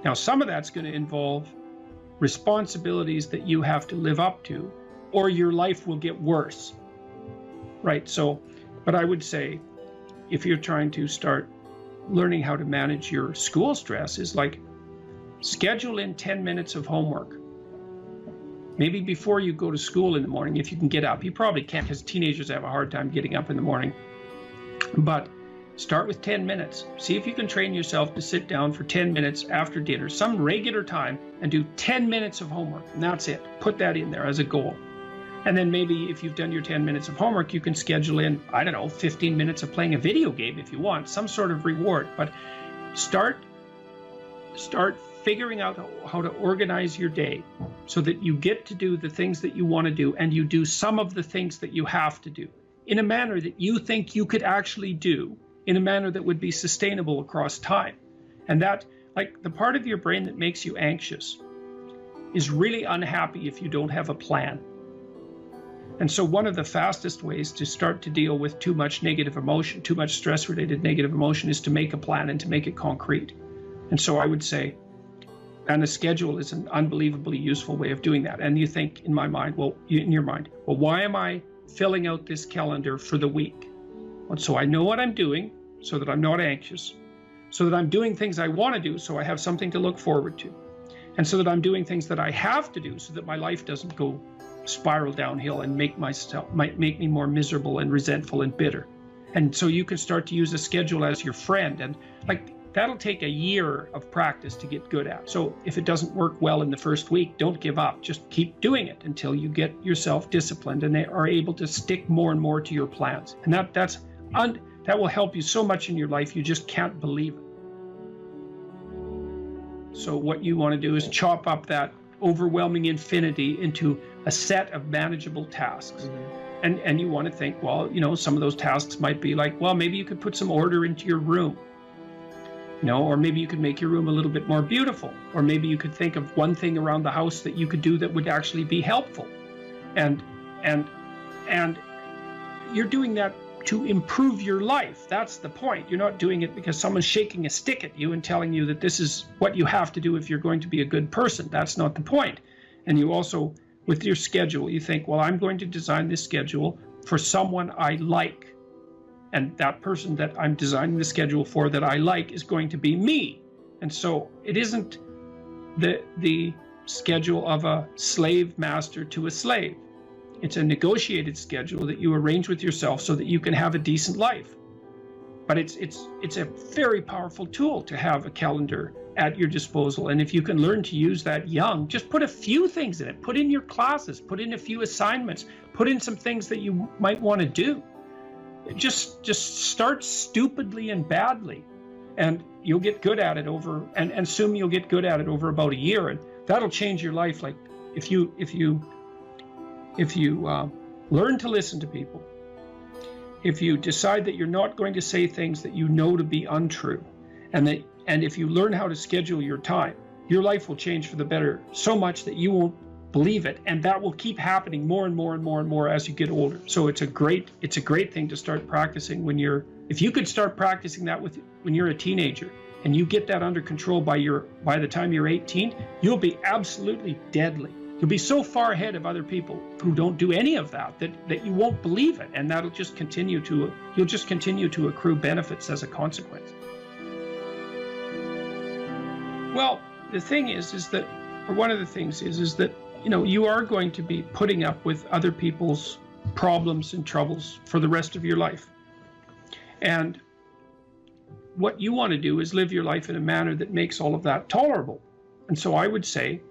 Now, some of that's going to involve responsibilities that you have to live up to, or your life will get worse. Right? So, but I would say, if you're trying to start learning how to manage your school stress, is like, schedule in 10 minutes of homework. Maybe before you go to school in the morning, if you can get up. You probably can't, because teenagers have a hard time getting up in the morning. But start with 10 minutes. See if you can train yourself to sit down for 10 minutes after dinner, some regular time, and do 10 minutes of homework. And that's it. Put that in there as a goal. And then maybe if you've done your 10 minutes of homework, you can schedule in, I don't know, 15 minutes of playing a video game if you want, some sort of reward. But start figuring out how to organize your day so that you get to do the things that you want to do, and you do some of the things that you have to do in a manner that you think you could actually do, in a manner that would be sustainable across time. And that, like, the part of your brain that makes you anxious is really unhappy if you don't have a plan. And so one of the fastest ways to start to deal with too much negative emotion, too much stress-related negative emotion, is to make a plan and to make it concrete. And so I would say, and a schedule is an unbelievably useful way of doing that. And you think, in my mind, well, in your mind, well, why am I filling out this calendar for the week? Well, so I know what I'm doing, so that I'm not anxious, so that I'm doing things I want to do, so I have something to look forward to, and so that I'm doing things that I have to do, so that my life doesn't go spiral downhill and make me more miserable and resentful and bitter. And so you can start to use a schedule as your friend, and like, that'll take a year of practice to get good at. So if it doesn't work well in the first week, don't give up. Just keep doing it until you get yourself disciplined and are able to stick more and more to your plans. And that will help you so much in your life, you just can't believe it. So what you want to do is chop up that overwhelming infinity into a set of manageable tasks. Mm-hmm. And you want to think, well, you know, some of those tasks might be like, well, maybe you could put some order into your room. Or maybe you could make your room a little bit more beautiful, or maybe you could think of one thing around the house that you could do that would actually be helpful, and you're doing that to improve your life. That's the point. You're not doing it because someone's shaking a stick at you and telling you that this is what you have to do if you're going to be a good person. That's not the point. And you also, with your schedule, you think, well, I'm going to design this schedule for someone I like. And that person that I'm designing the schedule for that I like is going to be me. And so it isn't the schedule of a slave master to a slave. It's a negotiated schedule that you arrange with yourself so that you can have a decent life. But it's a very powerful tool to have a calendar at your disposal. And if you can learn to use that young, just put a few things in it. Put in your classes, put in a few assignments, put in some things that you might want to do. Just start stupidly and badly, and you'll get good at it and assume you'll get good at it over about a year, and that'll change your life. Like if you learn to listen to people, if you decide that you're not going to say things that you know to be untrue, and if you learn how to schedule your time, your life will change for the better so much that you won't believe it, and that will keep happening more and more and more and more as you get older. So it's a great thing to start practicing if you could start practicing that when you're a teenager, and you get that under control by the time you're 18, you'll be absolutely deadly. You'll be so far ahead of other people who don't do any of that you won't believe it, and you'll just continue to accrue benefits as a consequence. Well, the thing is that, or one of the things is that, you are going to be putting up with other people's problems and troubles for the rest of your life. And what you want to do is live your life in a manner that makes all of that tolerable. And so I would say,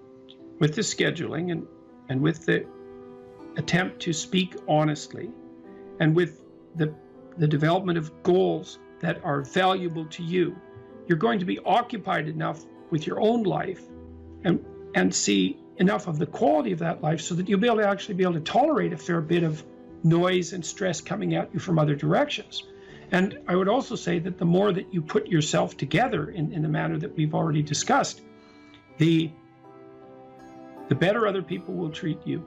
with the scheduling and with the attempt to speak honestly, and with the development of goals that are valuable to you, you're going to be occupied enough with your own life and see enough of the quality of that life so that you'll be able to tolerate a fair bit of noise and stress coming at you from other directions. And I would also say that the more that you put yourself together in the manner that we've already discussed, the better other people will treat you,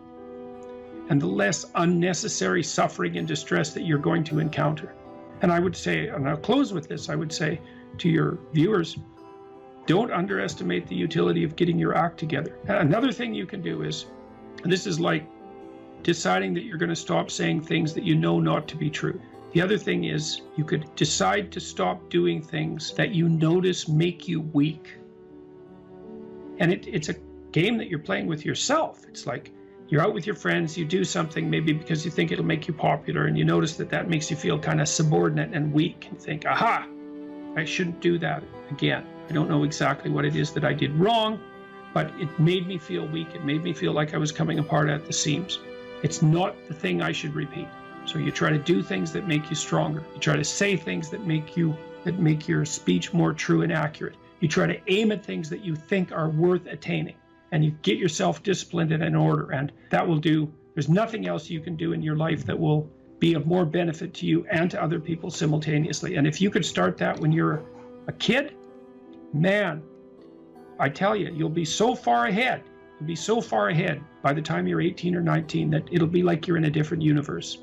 and the less unnecessary suffering and distress that you're going to encounter. And I would say, and I'll close with this, I would say to your viewers, don't underestimate the utility of getting your act together. Another thing you can do is, and this is like deciding that you're going to stop saying things that you know not to be true. The other thing is, you could decide to stop doing things that you notice make you weak. And it's a game that you're playing with yourself. It's like you're out with your friends, you do something maybe because you think it'll make you popular, and you notice that makes you feel kind of subordinate and weak, and think, aha, I shouldn't do that again. I don't know exactly what it is that I did wrong, but it made me feel weak. It made me feel like I was coming apart at the seams. It's not the thing I should repeat. So you try to do things that make you stronger. You try to say things that make your speech more true and accurate. You try to aim at things that you think are worth attaining, and you get yourself disciplined and in order, and that will do. There's nothing else you can do in your life that will be of more benefit to you and to other people simultaneously. And if you could start that when you're a kid, man, I tell you, you'll be so far ahead. You'll be so far ahead by the time you're 18 or 19 that it'll be like you're in a different universe.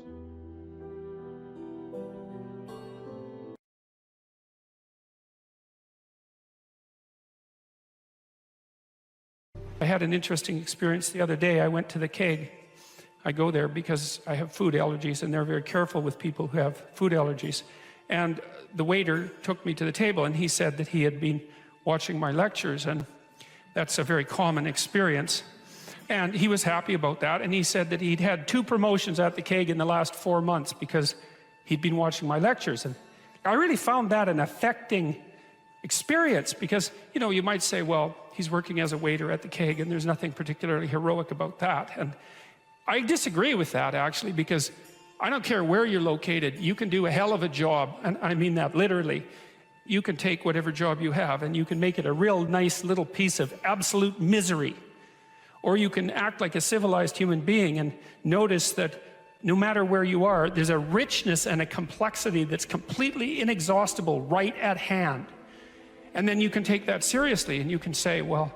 I had an interesting experience the other day. I went to the keg. I go there because I have food allergies, and they're very careful with people who have food allergies. And the waiter took me to the table, and he said that he had been watching my lectures, and that's a very common experience. And he was happy about that, and he said that he'd had 2 promotions at the keg in the last 4 months because he'd been watching my lectures. And I really found that an affecting experience, because, you might say, well, he's working as a waiter at the keg, and there's nothing particularly heroic about that. And I disagree with that, actually, because I don't care where you're located, you can do a hell of a job, and I mean that literally. You can take whatever job you have, and you can make it a real nice little piece of absolute misery. Or you can act like a civilized human being and notice that no matter where you are, there's a richness and a complexity that's completely inexhaustible right at hand. And then you can take that seriously, and you can say, well,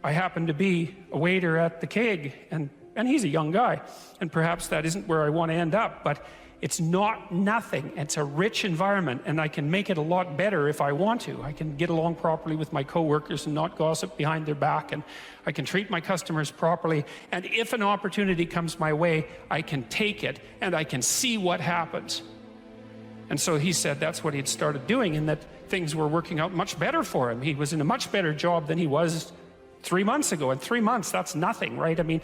I happen to be a waiter at the keg, and he's a young guy, and perhaps that isn't where I want to end up, but it's not nothing. It's a rich environment, and I can make it a lot better if I want to. I can get along properly with my coworkers and not gossip behind their back, and I can treat my customers properly, and if an opportunity comes my way, I can take it, and I can see what happens. And so he said that's what he'd started doing, and that things were working out much better for him. He was in a much better job than he was 3 months ago. And 3 months, that's nothing, right? I mean,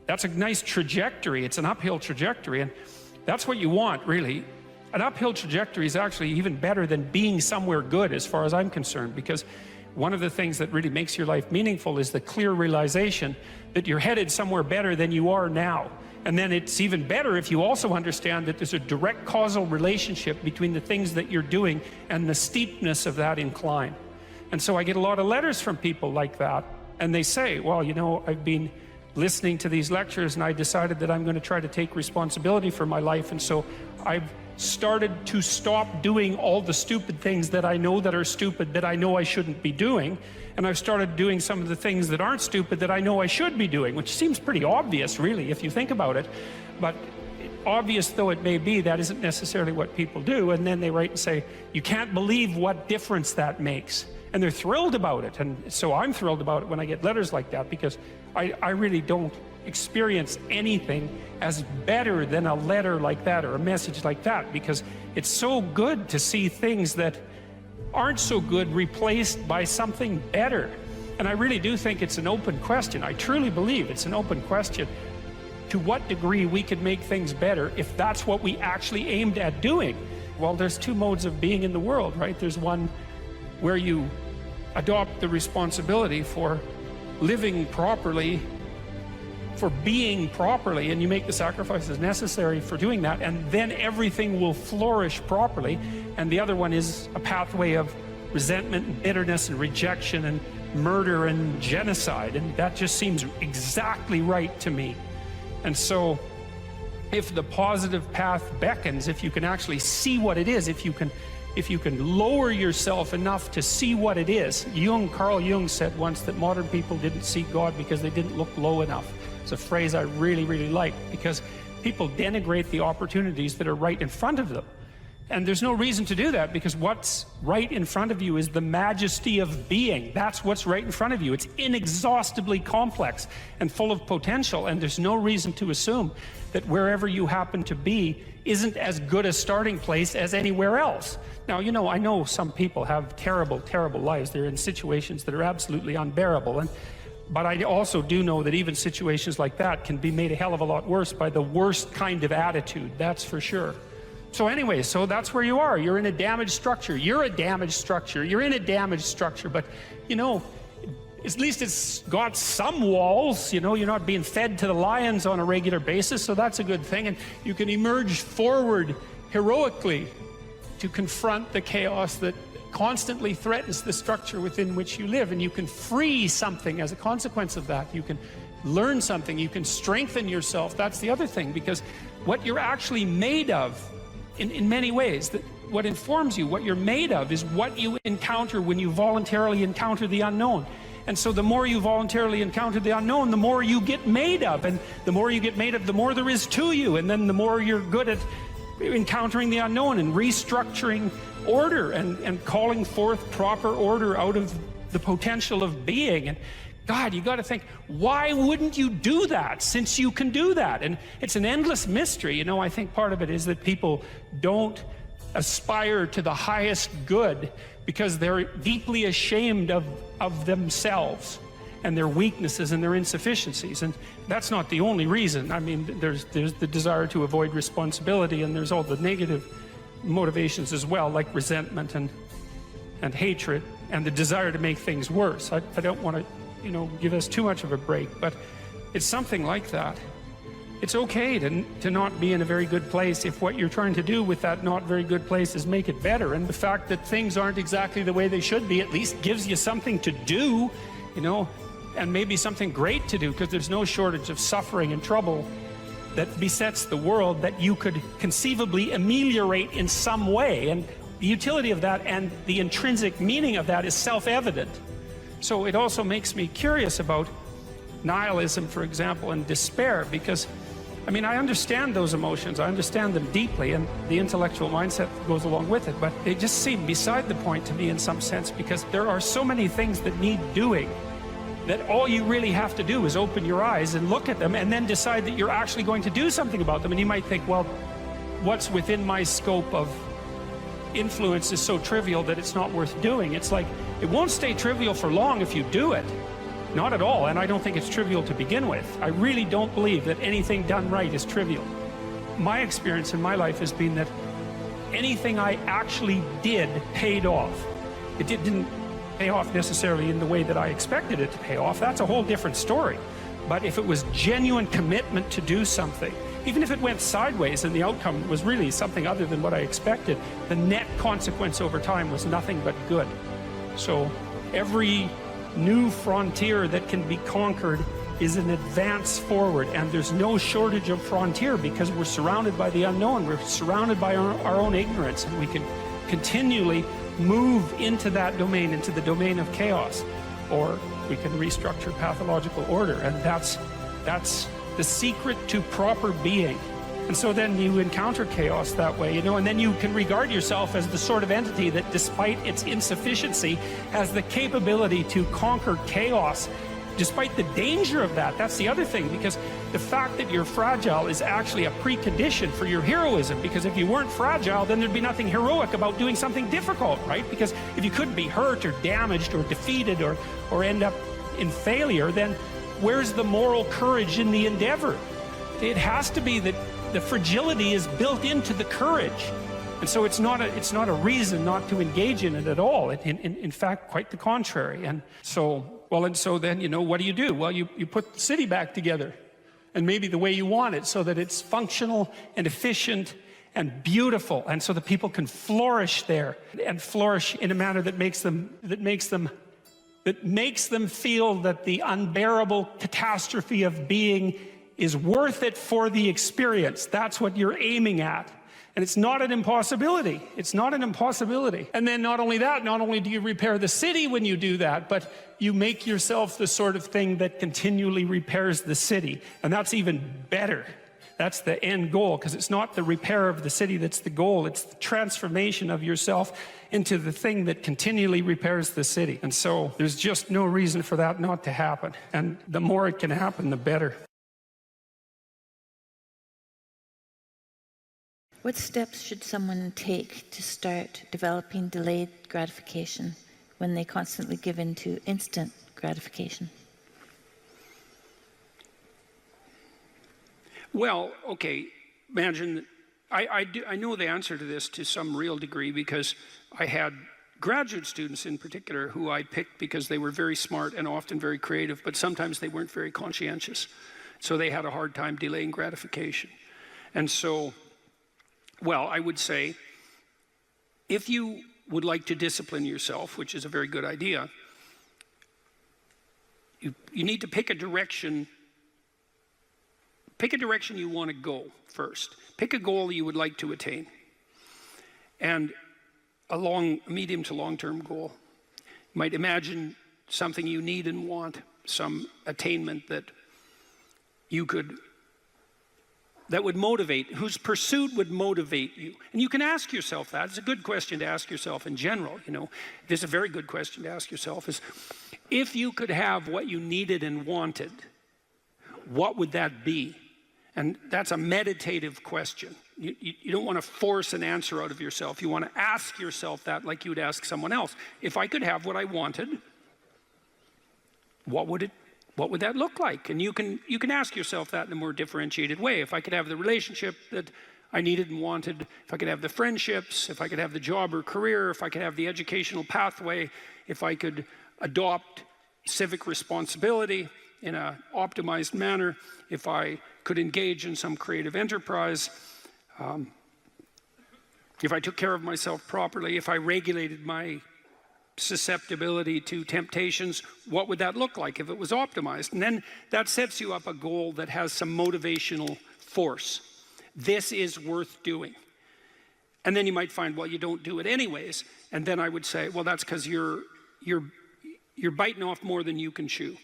that's a nice trajectory. It's an uphill trajectory, and that's what you want, really. an uphill trajectory is actually even better than being somewhere good as far as I'm concerned, because one of the things that really makes your life meaningful is the clear realization that you're headed somewhere better than you are now. And then it's even better if you also understand that there's a direct causal relationship between the things that you're doing and the steepness of that incline. And so I get a lot of letters from people like that, and they say, well, you know, I've been listening to these lectures and I decided that I'm going to try to take responsibility for my life, and so I've started to stop doing all the stupid things that I know that are stupid, that I know I shouldn't be doing, and I've started doing some of the things that aren't stupid that I know I should be doing, which seems pretty obvious, really, if you think about it. But obvious though it may be, that isn't necessarily what people do. And then they write and say, you can't believe what difference that makes. And they're thrilled about it. And so I'm thrilled about it when I get letters like that, because I really don't experience anything as better than a letter like that or a message like that, because it's so good to see things that aren't so good replaced by something better. And I really do think it's an open question. I truly believe it's an open question to what degree we could make things better if that's what we actually aimed at doing. Well, there's two modes of being in the world, right? There's one where you adopt the responsibility for living properly, for being properly, and you make the sacrifices necessary for doing that, and then everything will flourish properly. And the other one is a pathway of resentment and bitterness and rejection and murder and genocide, and that just seems exactly right to me. And so if the positive path beckons, if you can actually see what it is, if you can lower yourself enough to see what it is. Carl Jung said once that modern people didn't see God because they didn't look low enough. It's a phrase I really, really like, because people denigrate the opportunities that are right in front of them. And there's no reason to do that, because what's right in front of you is the majesty of being. That's what's right in front of you. It's inexhaustibly complex and full of potential, and there's no reason to assume that wherever you happen to be isn't as good a starting place as anywhere else. Now, you know, I know some people have terrible, terrible lives. They're in situations that are absolutely unbearable. But I also do know that even situations like that can be made a hell of a lot worse by the worst kind of attitude, that's for sure. So anyway, so that's where you are. You're in a damaged structure. You're a damaged structure. You're in a damaged structure. But, you know, at least it's got some walls. You know, you're not being fed to the lions on a regular basis, so that's a good thing. And you can emerge forward heroically to confront the chaos that constantly threatens the structure within which you live. And you can free something as a consequence of that. You can learn something. You can strengthen yourself. That's the other thing, because what you're actually made of, in many ways, that what informs you, what you're made of, is what you encounter when you voluntarily encounter the unknown. And so the more you voluntarily encounter the unknown, the more you get made of. And the more you get made of, the more there is to you. And then the more you're good at encountering the unknown and restructuring order and calling forth proper order out of the potential of being. And God, you got to think, why wouldn't you do that, since you can do that? And it's an endless mystery. You know, I think part of it is that people don't aspire to the highest good because they're deeply ashamed of themselves and their weaknesses and their insufficiencies. And that's not the only reason. I mean, there's the desire to avoid responsibility, and there's all the negative motivations as well, like resentment and hatred and the desire to make things worse. I don't want to, you know, give us too much of a break, but it's something like that. It's okay to not be in a very good place if what you're trying to do with that not very good place is make it better. And the fact that things aren't exactly the way they should be at least gives you something to do, you know, and maybe something great to do, because there's no shortage of suffering and trouble that besets the world that you could conceivably ameliorate in some way. And the utility of that and the intrinsic meaning of that is self-evident. So it also makes me curious about nihilism, for example, and despair, because, I mean, I understand those emotions. I understand them deeply, and the intellectual mindset goes along with it, but they just seem beside the point to me in some sense, because there are so many things that need doing that all you really have to do is open your eyes and look at them and then decide that you're actually going to do something about them. And you might think, well, what's within my scope of influence is so trivial that it's not worth doing. It's like, it won't stay trivial for long if you do it. Not at all. And I don't think it's trivial to begin with. I really don't believe that anything done right is trivial. My experience in my life has been that anything I actually did paid off. It didn't pay off necessarily in the way that I expected it to pay off. That's a whole different story. But if it was genuine commitment to do something, even if it went sideways and the outcome was really something other than what I expected, the net consequence over time was nothing but good. So every new frontier that can be conquered is an advance forward, and there's no shortage of frontier because we're surrounded by the unknown. We're surrounded by our own ignorance, and we can continually move into that domain, into the domain of chaos, or we can restructure pathological order, and that's the secret to proper being. And so then you encounter chaos that way, you know, and then you can regard yourself as the sort of entity that, despite its insufficiency, has the capability to conquer chaos, despite the danger of that. That's the other thing, because the fact that you're fragile is actually a precondition for your heroism, because if you weren't fragile, then there'd be nothing heroic about doing something difficult, right? Because if you couldn't be hurt or damaged or defeated or end up in failure, then where's the moral courage in the endeavor? It has to be that the fragility is built into the courage. And so it's not a reason not to engage in it at all. In fact, quite the contrary. And so then, you know, what do? Well, you put the city back together, and maybe the way you want it, so that it's functional and efficient and beautiful, and so that people can flourish there, and flourish in a manner that makes them feel that the unbearable catastrophe of being is worth it for the experience. That's what you're aiming at. And it's not an impossibility. It's not an impossibility. And then not only that, not only do you repair the city when you do that, but you make yourself the sort of thing that continually repairs the city. And that's even better. That's the end goal, because it's not the repair of the city that's the goal. It's the transformation of yourself into the thing that continually repairs the city. And so there's just no reason for that not to happen. And the more it can happen, the better. What steps should someone take to start developing delayed gratification when they constantly give in to instant gratification? Well, okay, imagine, I know the answer to this to some real degree, because I had graduate students in particular who I picked because they were very smart and often very creative, but sometimes they weren't very conscientious. So they had a hard time delaying gratification. And so, well, I would say, if you would like to discipline yourself, which is a very good idea, you need to pick a direction. Pick a direction you want to go first. Pick a goal you would like to attain, and a medium to long-term goal. You might imagine something you need and want, some attainment that would motivate, whose pursuit would motivate you. And you can ask yourself that. It's a good question to ask yourself in general, you know. This is a very good question to ask yourself, is if you could have what you needed and wanted, what would that be? And that's a meditative question. You don't want to force an answer out of yourself. You want to ask yourself that like you would ask someone else. If I could have what I wanted, what would that look like? And you can ask yourself that in a more differentiated way. If I could have the relationship that I needed and wanted, if I could have the friendships, if I could have the job or career, if I could have the educational pathway, if I could adopt civic responsibility in an optimized manner, if I could engage in some creative enterprise, if I took care of myself properly, if I regulated my susceptibility to temptations, what would that look like if it was optimized? And then that sets you up a goal that has some motivational force. This is worth doing. And then you might find, well, you don't do it anyways. And then I would say, well, that's because you're biting off more than you can chew.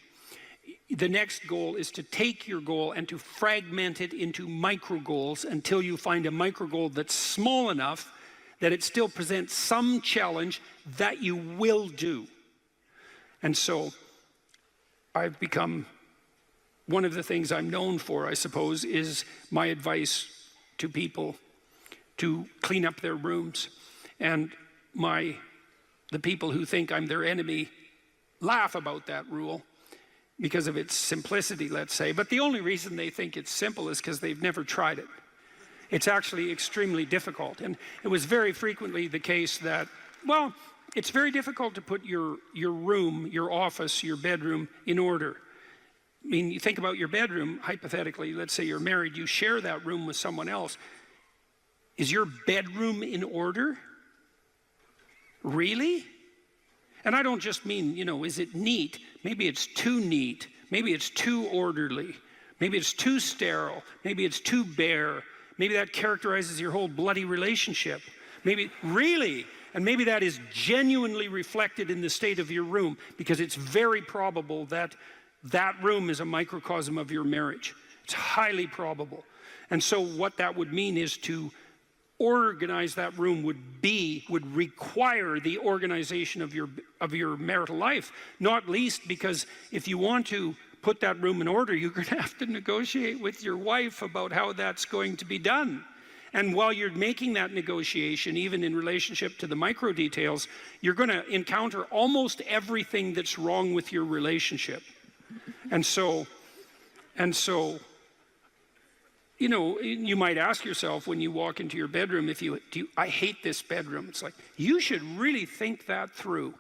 The next goal is to take your goal and to fragment it into micro goals until you find a micro goal that's small enough that it still presents some challenge that you will do. And so I've become, one of the things I'm known for, I suppose, is my advice to people to clean up their rooms. And the people who think I'm their enemy laugh about that rule because of its simplicity, let's say. But the only reason they think it's simple is because they've never tried it. It's actually extremely difficult. And it was very frequently the case that, well, it's very difficult to put your room, your office, your bedroom in order. I mean, you think about your bedroom, hypothetically, let's say you're married, you share that room with someone else. Is your bedroom in order? Really? And I don't just mean, you know, is it neat? Maybe it's too neat. Maybe it's too orderly. Maybe it's too sterile. Maybe it's too bare. Maybe that characterizes your whole bloody relationship. Maybe, really? And maybe that is genuinely reflected in the state of your room, because it's very probable that that room is a microcosm of your marriage. It's highly probable. And so what that would mean is to organize that room would require the organization of your marital life, not least because if you want to put that room in order, you're going to have to negotiate with your wife about how that's going to be done. And while you're making that negotiation, even in relationship to the micro details, you're going to encounter almost everything that's wrong with your relationship. And so, you know, you might ask yourself when you walk into your bedroom, I hate this bedroom. It's like, you should really think that through.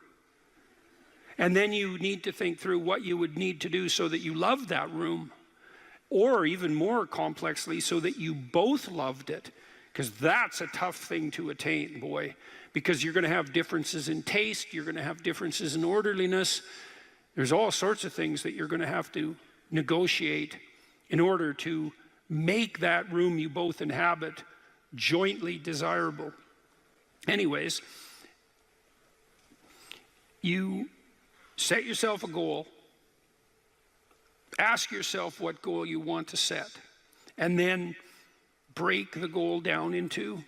And then you need to think through what you would need to do so that you love that room. Or even more complexly, so that you both loved it. Because that's a tough thing to attain, boy. Because you're going to have differences in taste, you're going to have differences in orderliness. There's all sorts of things that you're going to have to negotiate in order to make that room you both inhabit jointly desirable. Anyways, you set yourself a goal, ask yourself what goal you want to set, and then break the goal down into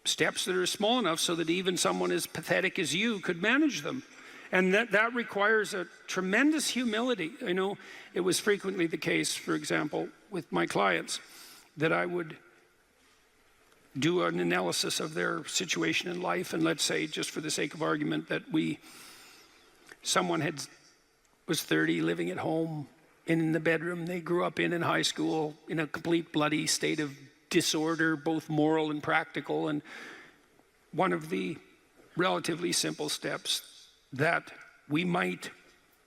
steps that are small enough so that even someone as pathetic as you could manage them. And that requires a tremendous humility. I know it was frequently the case, for example, with my clients, that I would do an analysis of their situation in life, and let's say, just for the sake of argument, that someone was 30, living at home, in the bedroom they grew up in high school, in a complete bloody state of disorder, both moral and practical. And one of the relatively simple steps that we might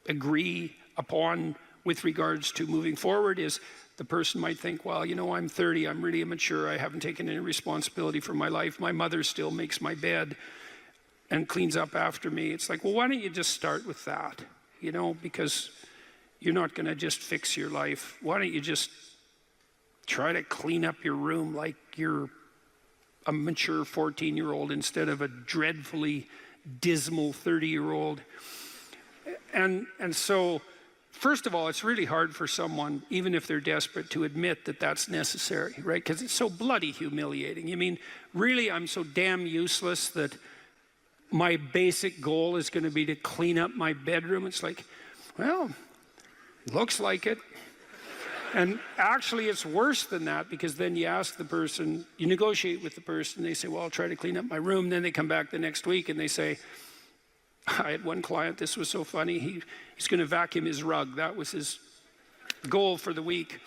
agree upon with regards to moving forward is the person might think, well, you know, I'm 30, I'm really immature, I haven't taken any responsibility for my life, my mother still makes my bed and cleans up after me. It's like, well, why don't you just start with that? You know, because you're not going to just fix your life. Why don't you just try to clean up your room like you're a mature 14-year-old instead of a dreadfully dismal 30-year-old. And so, first of all, it's really hard for someone, even if they're desperate, to admit that that's necessary, right? Because it's so bloody humiliating. You mean, really, I'm so damn useless that my basic goal is going to be to clean up my bedroom? It's like, well, looks like it. And actually, it's worse than that, because then you ask the person, you negotiate with the person, they say, well, I'll try to clean up my room. Then they come back the next week and they say, I had one client, this was so funny, he's going to vacuum his rug. That was his goal for the week.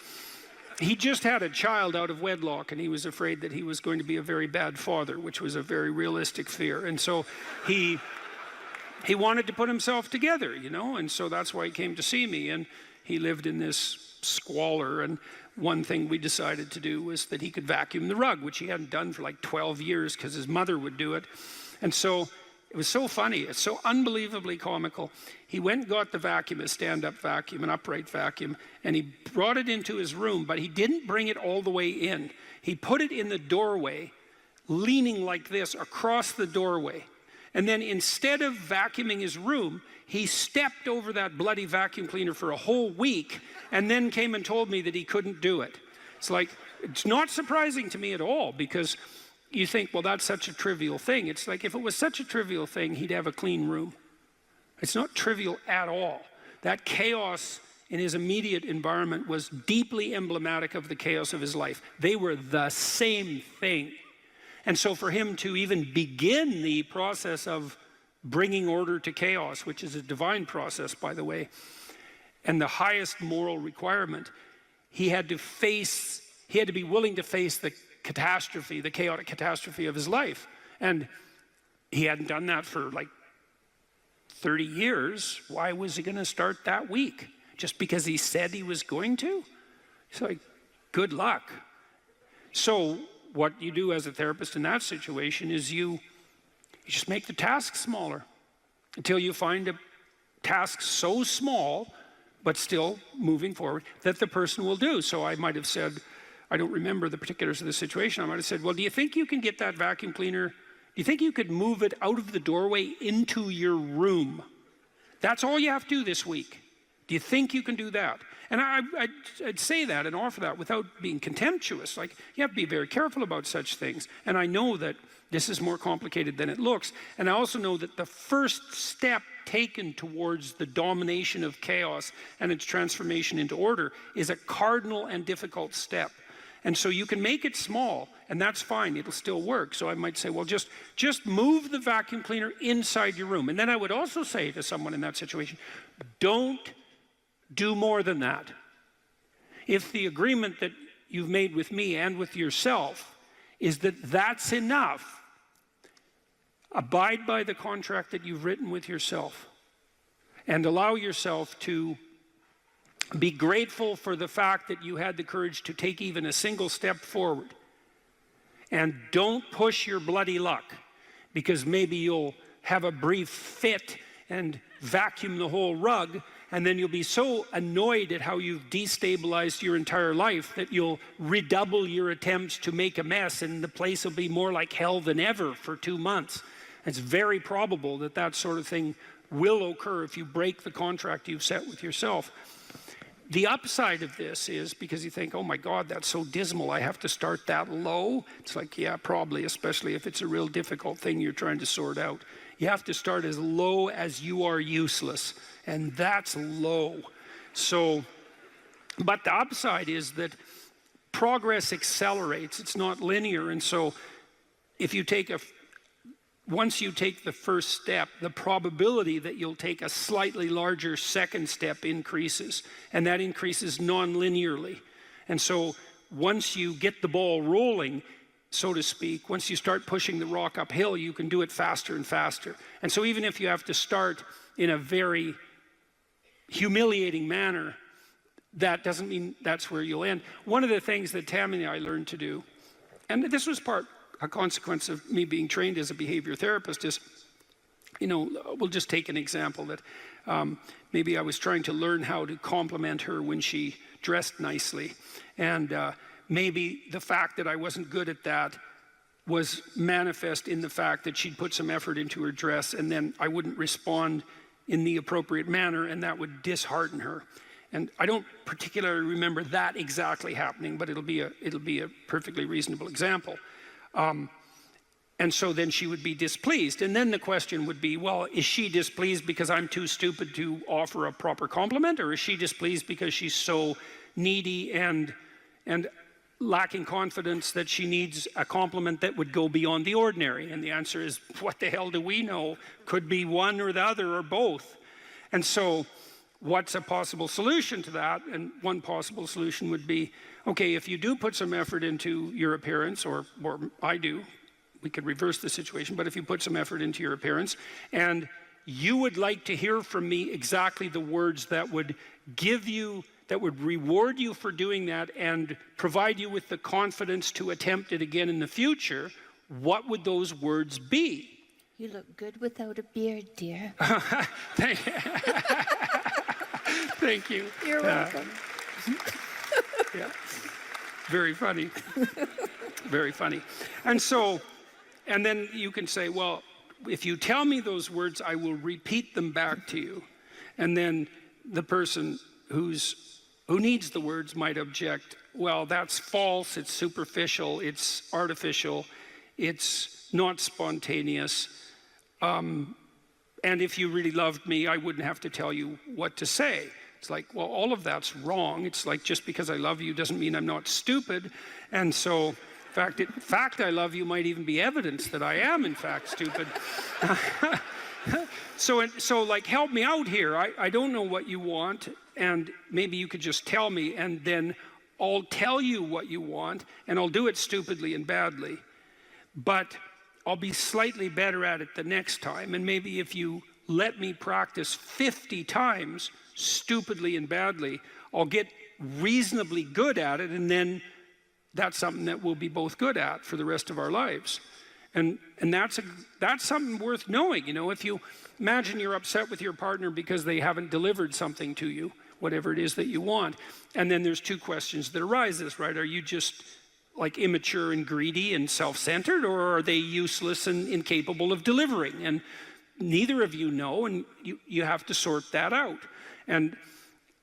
He just had a child out of wedlock, and he was afraid that he was going to be a very bad father, which was a very realistic fear. And so he wanted to put himself together, you know, and so that's why he came to see me. And he lived in this squalor, and one thing we decided to do was that he could vacuum the rug, which he hadn't done for like 12 years because his mother would do it. And so it was so funny, it's so unbelievably comical. He went and got the vacuum, a stand-up vacuum, an upright vacuum, and he brought it into his room, but he didn't bring it all the way in. He put it in the doorway, leaning like this across the doorway. And then instead of vacuuming his room, he stepped over that bloody vacuum cleaner for a whole week and then came and told me that he couldn't do it. It's like, it's not surprising to me at all, because you think, well, that's such a trivial thing. It's like, if it was such a trivial thing, he'd have a clean room. It's not trivial at all. That chaos in his immediate environment was deeply emblematic of the chaos of his life. They were the same thing. And so for him to even begin the process of bringing order to chaos, which is a divine process, by the way, and the highest moral requirement, he had to face he had to be willing to face the catastrophe, the chaotic catastrophe of his life. And he hadn't done that for like 30 years. Why was he going to start that week? Just because he said he was going to? It's like, good luck. So what you do as a therapist in that situation is you just make the task smaller until you find a task so small, but still moving forward, that the person will do. So I might have said, I don't remember the particulars of the situation. I might have said, well, do you think you can get that vacuum cleaner? Do you think you could move it out of the doorway into your room? That's all you have to do this week. Do you think you can do that? And I'd say that and offer that without being contemptuous. Like, you have to be very careful about such things. And I know that this is more complicated than it looks. And I also know that the first step taken towards the domination of chaos and its transformation into order is a cardinal and difficult step. And so you can make it small, and that's fine. It'll still work. So I might say, well, just move the vacuum cleaner inside your room. And then I would also say to someone in that situation, don't do more than that. If the agreement that you've made with me and with yourself is that that's enough, abide by the contract that you've written with yourself and allow yourself to be grateful for the fact that you had the courage to take even a single step forward. And don't push your bloody luck, because maybe you'll have a brief fit and vacuum the whole rug, and then you'll be so annoyed at how you've destabilized your entire life that you'll redouble your attempts to make a mess, and the place will be more like hell than ever for 2 months. It's very probable that that sort of thing will occur if you break the contract you've set with yourself. The upside of this is, because you think, oh my God, that's so dismal, I have to start that low. It's like, yeah, probably, especially if it's a real difficult thing you're trying to sort out. You have to start as low as you are useless, and that's low. So, but the upside is that progress accelerates. It's not linear, and so if you take once you take the first step, the probability that you'll take a slightly larger second step increases, and that increases non-linearly. And so once you get the ball rolling, so to speak, once you start pushing the rock uphill, you can do it faster and faster. And so even if you have to start in a very humiliating manner, that doesn't mean that's where you'll end. One of the things that Tammy and I learned to do, and this was a consequence of me being trained as a behavior therapist, is, we'll just take an example that maybe I was trying to learn how to compliment her when she dressed nicely. And maybe the fact that I wasn't good at that was manifest in the fact that she'd put some effort into her dress, and then I wouldn't respond in the appropriate manner, and that would dishearten her. And I don't particularly remember that exactly happening, but it'll be a perfectly reasonable example. And so then she would be displeased. And then the question would be, well, is she displeased because I'm too stupid to offer a proper compliment? Or is she displeased because she's so needy and lacking confidence that she needs a compliment that would go beyond the ordinary? And the answer is, what the hell do we know? Could be one or the other or both. And so what's a possible solution to that? And one possible solution would be, okay, if you do put some effort into your appearance, or I do, we could reverse the situation, but if you put some effort into your appearance, and you would like to hear from me exactly the words that would reward you for doing that and provide you with the confidence to attempt it again in the future, what would those words be? You look good without a beard, dear. Thank you. You're welcome. Yeah. Very funny. Very funny. And then you can say, well, if you tell me those words, I will repeat them back to you. And then the person who needs the words might object, well, that's false, it's superficial, it's artificial, it's not spontaneous. And if you really loved me, I wouldn't have to tell you what to say. It's like, well, all of that's wrong. It's like, just because I love you doesn't mean I'm not stupid. And so, in fact, I love you might even be evidence that I am, in fact, stupid. So like, help me out here. I don't know what you want, and maybe you could just tell me, and then I'll tell you what you want, and I'll do it stupidly and badly, but I'll be slightly better at it the next time. And maybe if you let me practice 50 times stupidly and badly, I'll get reasonably good at it, and then that's something that we'll be both good at for the rest of our lives. And that's something worth knowing. You know, if you imagine you're upset with your partner because they haven't delivered something to you, whatever it is that you want, and then there's two questions that arises, right? Are you just like immature and greedy and self-centered, or are they useless and incapable of delivering? And neither of you know, and you have to sort that out. And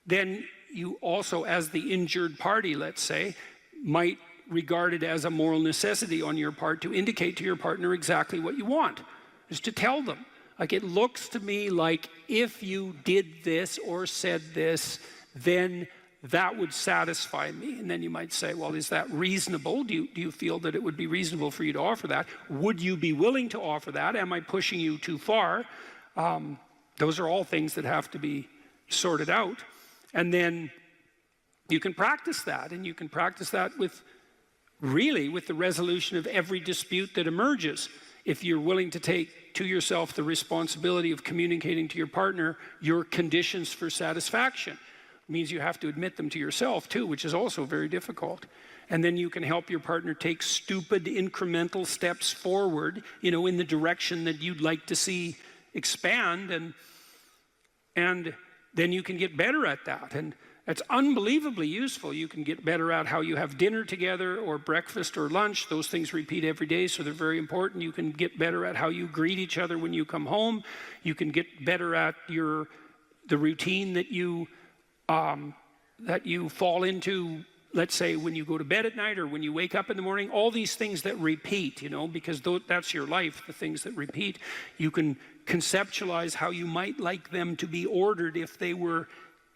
then you also, as the injured party, let's say, might regard it as a moral necessity on your part to indicate to your partner exactly what you want, is to tell them. Like, it looks to me like if you did this or said this, then that would satisfy me. And then you might say, well, is that reasonable? Do you feel that it would be reasonable for you to offer that? Would you be willing to offer that? Am I pushing you too far? Those are all things that have to be sorted out. And then you can practice that, and you can practice that with the resolution of every dispute that emerges. If you're willing to take to yourself the responsibility of communicating to your partner your conditions for satisfaction, it means you have to admit them to yourself too, which is also very difficult. And then you can help your partner take stupid incremental steps forward, you know, in the direction that you'd like to see expand, and then you can get better at that. And it's unbelievably useful. You can get better at how you have dinner together, or breakfast or lunch. Those things repeat every day, so they're very important. You can get better at how you greet each other when you come home. You can get better at the routine that you fall into, let's say, when you go to bed at night or when you wake up in the morning. All these things that repeat, you know, because that's your life, the things that repeat. You can conceptualize how you might like them to be ordered if they were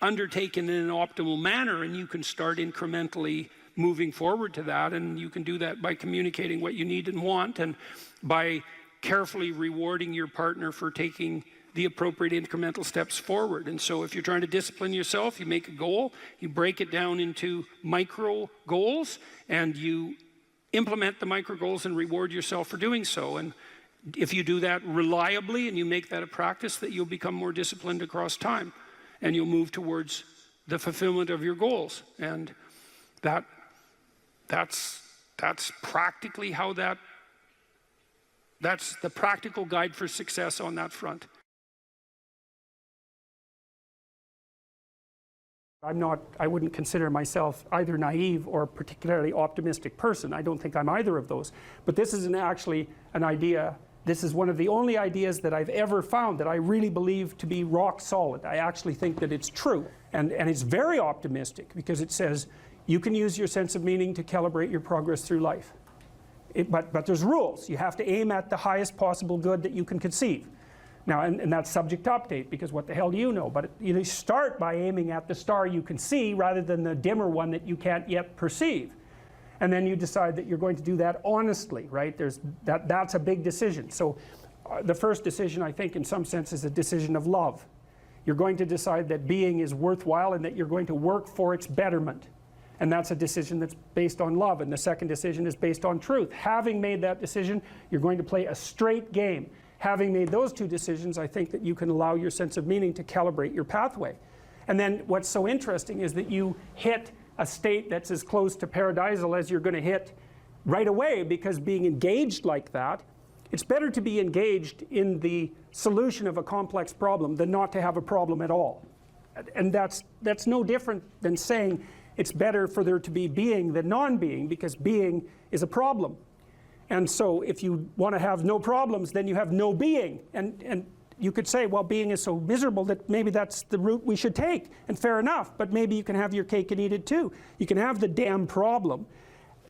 undertaken in an optimal manner, and you can start incrementally moving forward to that. And you can do that by communicating what you need and want, and by carefully rewarding your partner for taking the appropriate incremental steps forward. And so if you're trying to discipline yourself, you make a goal, you break it down into micro goals, and you implement the micro goals and reward yourself for doing so. And if you do that reliably and you make that a practice, that you'll become more disciplined across time, and you'll move towards the fulfillment of your goals. And that's practically how that's the practical guide for success on that front. I wouldn't consider myself either naive or a particularly optimistic person. I don't think I'm either of those. But this is actually an idea. This is one of the only ideas that I've ever found that I really believe to be rock solid. I actually think that it's true. And it's very optimistic, because it says you can use your sense of meaning to calibrate your progress through life. But there's rules. You have to aim at the highest possible good that you can conceive. Now, and that's subject to update, because what the hell do you know? But you start by aiming at the star you can see rather than the dimmer one that you can't yet perceive. And then you decide that you're going to do that honestly, right? That's a big decision. So the first decision, I think, in some sense, is a decision of love. You're going to decide that being is worthwhile and that you're going to work for its betterment. And that's a decision that's based on love. And the second decision is based on truth. Having made that decision, you're going to play a straight game. Having made those two decisions, I think that you can allow your sense of meaning to calibrate your pathway. And then what's so interesting is that you hit a state that's as close to paradisal as you're going to hit right away, because being engaged like that, it's better to be engaged in the solution of a complex problem than not to have a problem at all. And that's no different than saying it's better for there to be being than non-being, because being is a problem. And so if you want to have no problems, then you have no being. And you could say, well, being is so miserable that maybe that's the route we should take. And fair enough, but maybe you can have your cake and eat it too. You can have the damn problem.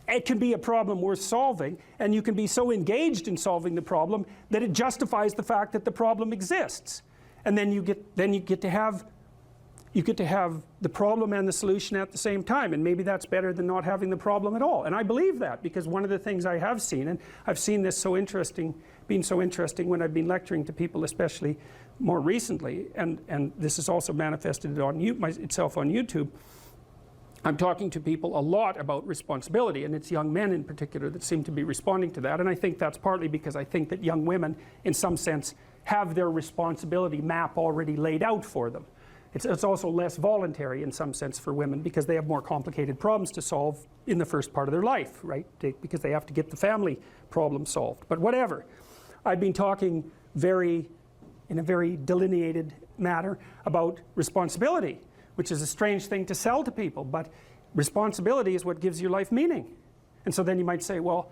It can be a problem worth solving, and you can be so engaged in solving the problem that it justifies the fact that the problem exists. And then you get to have the problem and the solution at the same time, and maybe that's better than not having the problem at all. And I believe that, because one of the things I have seen, and I've seen this being so interesting when I've been lecturing to people, especially more recently, and this has also manifested itself on YouTube. I'm talking to people a lot about responsibility, and it's young men in particular that seem to be responding to that. And I think that's partly because I think that young women, in some sense, have their responsibility map already laid out for them. It's also less voluntary in some sense for women because they have more complicated problems to solve in the first part of their life, right? Because they have to get the family problem solved. But whatever. I've been talking in a very delineated manner about responsibility, which is a strange thing to sell to people, but responsibility is what gives your life meaning. And so then you might say, well,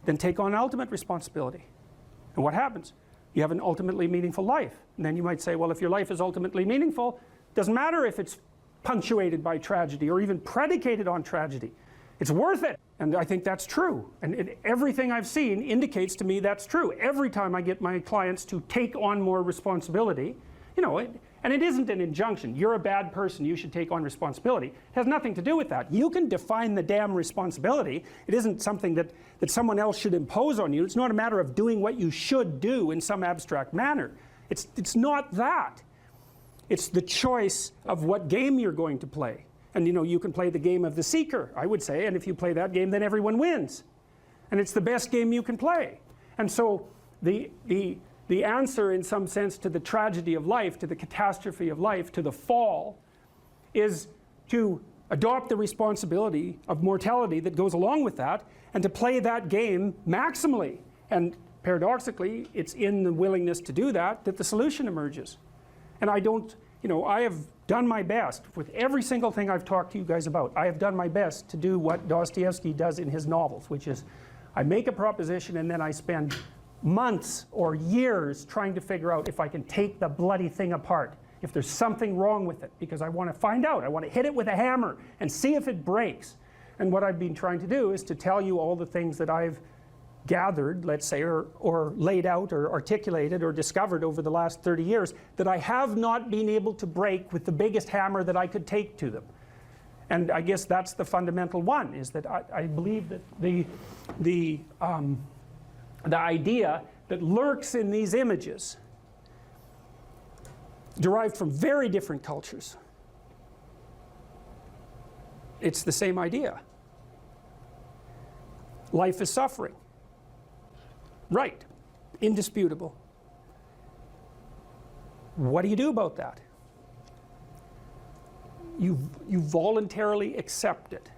then take on ultimate responsibility. And what happens? You have an ultimately meaningful life. And then you might say, well, if your life is ultimately meaningful, it doesn't matter if it's punctuated by tragedy or even predicated on tragedy. It's worth it. And I think that's true. And everything I've seen indicates to me that's true. Every time I get my clients to take on more responsibility, you know, and it isn't an injunction. You're a bad person, you should take on responsibility. It has nothing to do with that. You can define the damn responsibility. It isn't something that someone else should impose on you. It's not a matter of doing what you should do in some abstract manner. It's not that. It's the choice of what game you're going to play. And you know, you can play the game of the seeker, I would say, and if you play that game, then everyone wins. And it's the best game you can play. And so the answer, in some sense, to the tragedy of life, to the catastrophe of life, to the fall, is to adopt the responsibility of mortality that goes along with that, and to play that game maximally. And paradoxically, it's in the willingness to do that that the solution emerges. And I don't, you know, I have done my best with every single thing I've talked to you guys about. I have done my best to do what Dostoevsky does in his novels, which is I make a proposition and then I spend months or years trying to figure out if I can take the bloody thing apart, if there's something wrong with it, because I want to find out. I want to hit it with a hammer and see if it breaks. And what I've been trying to do is to tell you all the things that I've gathered, let's say, or laid out or articulated or discovered over the last 30 years that I have not been able to break with the biggest hammer that I could take to them. And I guess that's the fundamental one, is that I believe that the idea that lurks in these images, derived from very different cultures, it's the same idea. Life is suffering. Right, indisputable. What do you do about that? You voluntarily accept it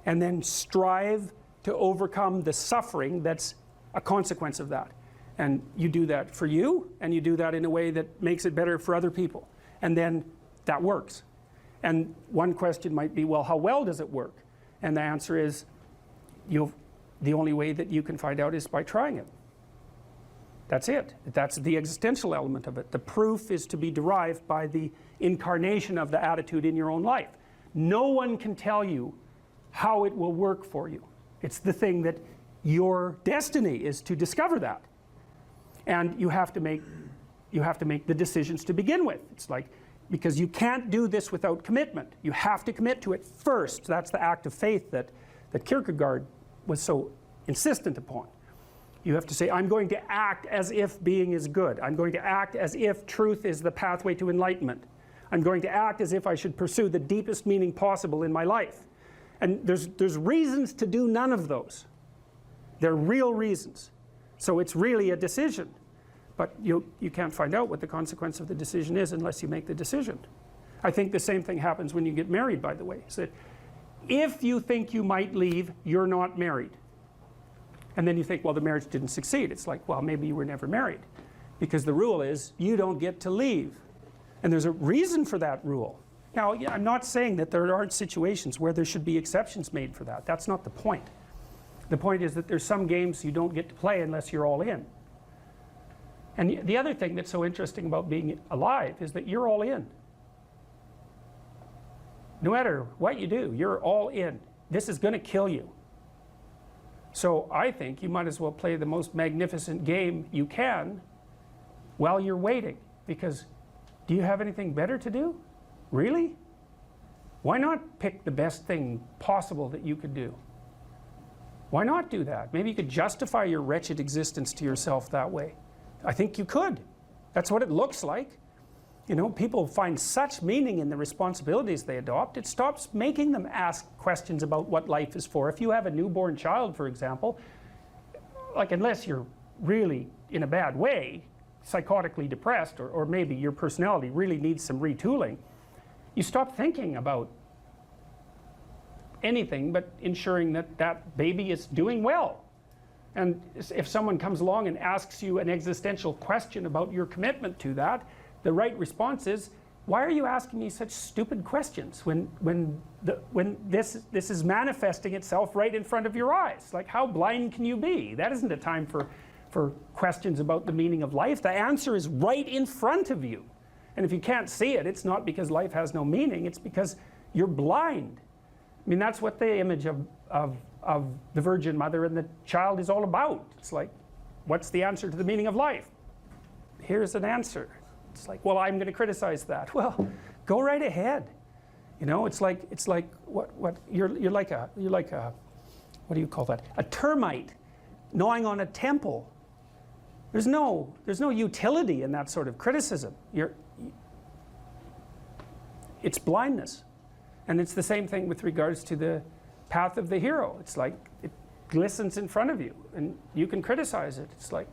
and then strive to overcome the suffering that's a consequence of that. And you do that for you, and you do that in a way that makes it better for other people. And then that works. And one question might be, well, how well does it work? And the answer is, the only way that you can find out is by trying it. That's it. That's the existential element of it. The proof is to be derived by the incarnation of the attitude in your own life. No one can tell you how it will work for you. It's the thing that your destiny is to discover that. And you have to make the decisions to begin with. It's like, because you can't do this without commitment. You have to commit to it first. That's the act of faith that Kierkegaard was so insistent upon. You have to say, I'm going to act as if being is good. I'm going to act as if truth is the pathway to enlightenment. I'm going to act as if I should pursue the deepest meaning possible in my life. And there's reasons to do none of those. They're real reasons. So it's really a decision. But you can't find out what the consequence of the decision is unless you make the decision. I think the same thing happens when you get married, by the way. So if you think you might leave, you're not married. And then you think, well, the marriage didn't succeed. It's like, well, maybe you were never married. Because the rule is, you don't get to leave. And there's a reason for that rule. Now, I'm not saying that there aren't situations where there should be exceptions made for that. That's not the point. The point is that there's some games you don't get to play unless you're all in. And the other thing that's so interesting about being alive is that you're all in. No matter what you do, you're all in. This is going to kill you. So I think you might as well play the most magnificent game you can while you're waiting. Because do you have anything better to do? Really? Why not pick the best thing possible that you could do? Why not do that? Maybe you could justify your wretched existence to yourself that way. I think you could. That's what it looks like. You know, people find such meaning in the responsibilities they adopt, it stops making them ask questions about what life is for. If you have a newborn child, for example, like unless you're really in a bad way, psychotically depressed, or maybe your personality really needs some retooling, you stop thinking about anything but ensuring that that baby is doing well. And if someone comes along and asks you an existential question about your commitment to that, the right response is, why are you asking me such stupid questions when this is manifesting itself right in front of your eyes? Like, how blind can you be? That isn't a time for questions about the meaning of life. The answer is right in front of you. And if you can't see it, it's not because life has no meaning, it's because you're blind. I mean, that's what the image of the Virgin Mother and the child is all about. It's like, what's the answer to the meaning of life? Here's an answer. It's like, well, I'm going to criticize that. Well, go right ahead. You know, it's like what you're like a what do you call that? A termite gnawing on a temple. There's no utility in that sort of criticism. It's blindness. And it's the same thing with regards to the path of the hero. It's like it glistens in front of you and you can criticize it. It's like,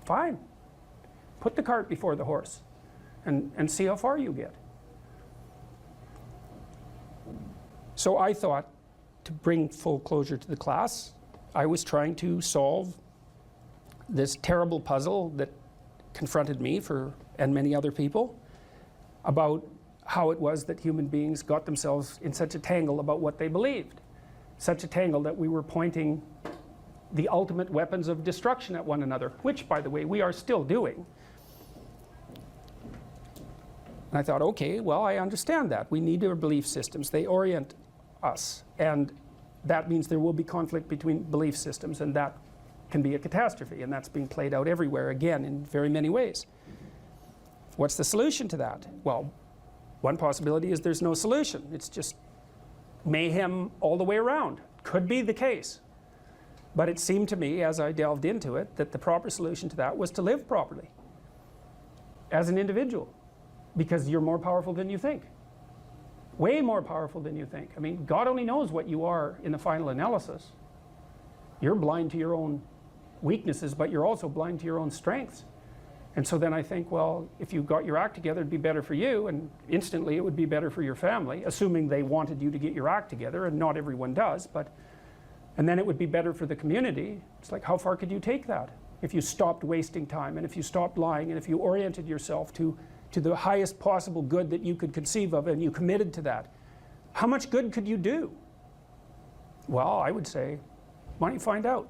fine. Put the cart before the horse and see how far you get. So I thought, to bring full closure to the class, I was trying to solve this terrible puzzle that confronted me and many other people about how it was that human beings got themselves in such a tangle about what they believed. Such a tangle that we were pointing the ultimate weapons of destruction at one another, which, by the way, we are still doing. And I thought, okay, well, I understand that. We need our belief systems. They orient us. And that means there will be conflict between belief systems, and that can be a catastrophe. And that's being played out everywhere, again, in very many ways. What's the solution to that? Well, one possibility is there's no solution. It's just mayhem all the way around. Could be the case. But it seemed to me, as I delved into it, that the proper solution to that was to live properly as an individual, because you're more powerful than you think. Way more powerful than you think. I mean, God only knows what you are in the final analysis. You're blind to your own weaknesses, but you're also blind to your own strengths. And so then I think, well, if you got your act together, it'd be better for you, and instantly it would be better for your family, assuming they wanted you to get your act together, and not everyone does, and then it would be better for the community. It's like, how far could you take that? If you stopped wasting time, and if you stopped lying, and if you oriented yourself to the highest possible good that you could conceive of, and you committed to that, how much good could you do? Well, I would say, why don't you find out?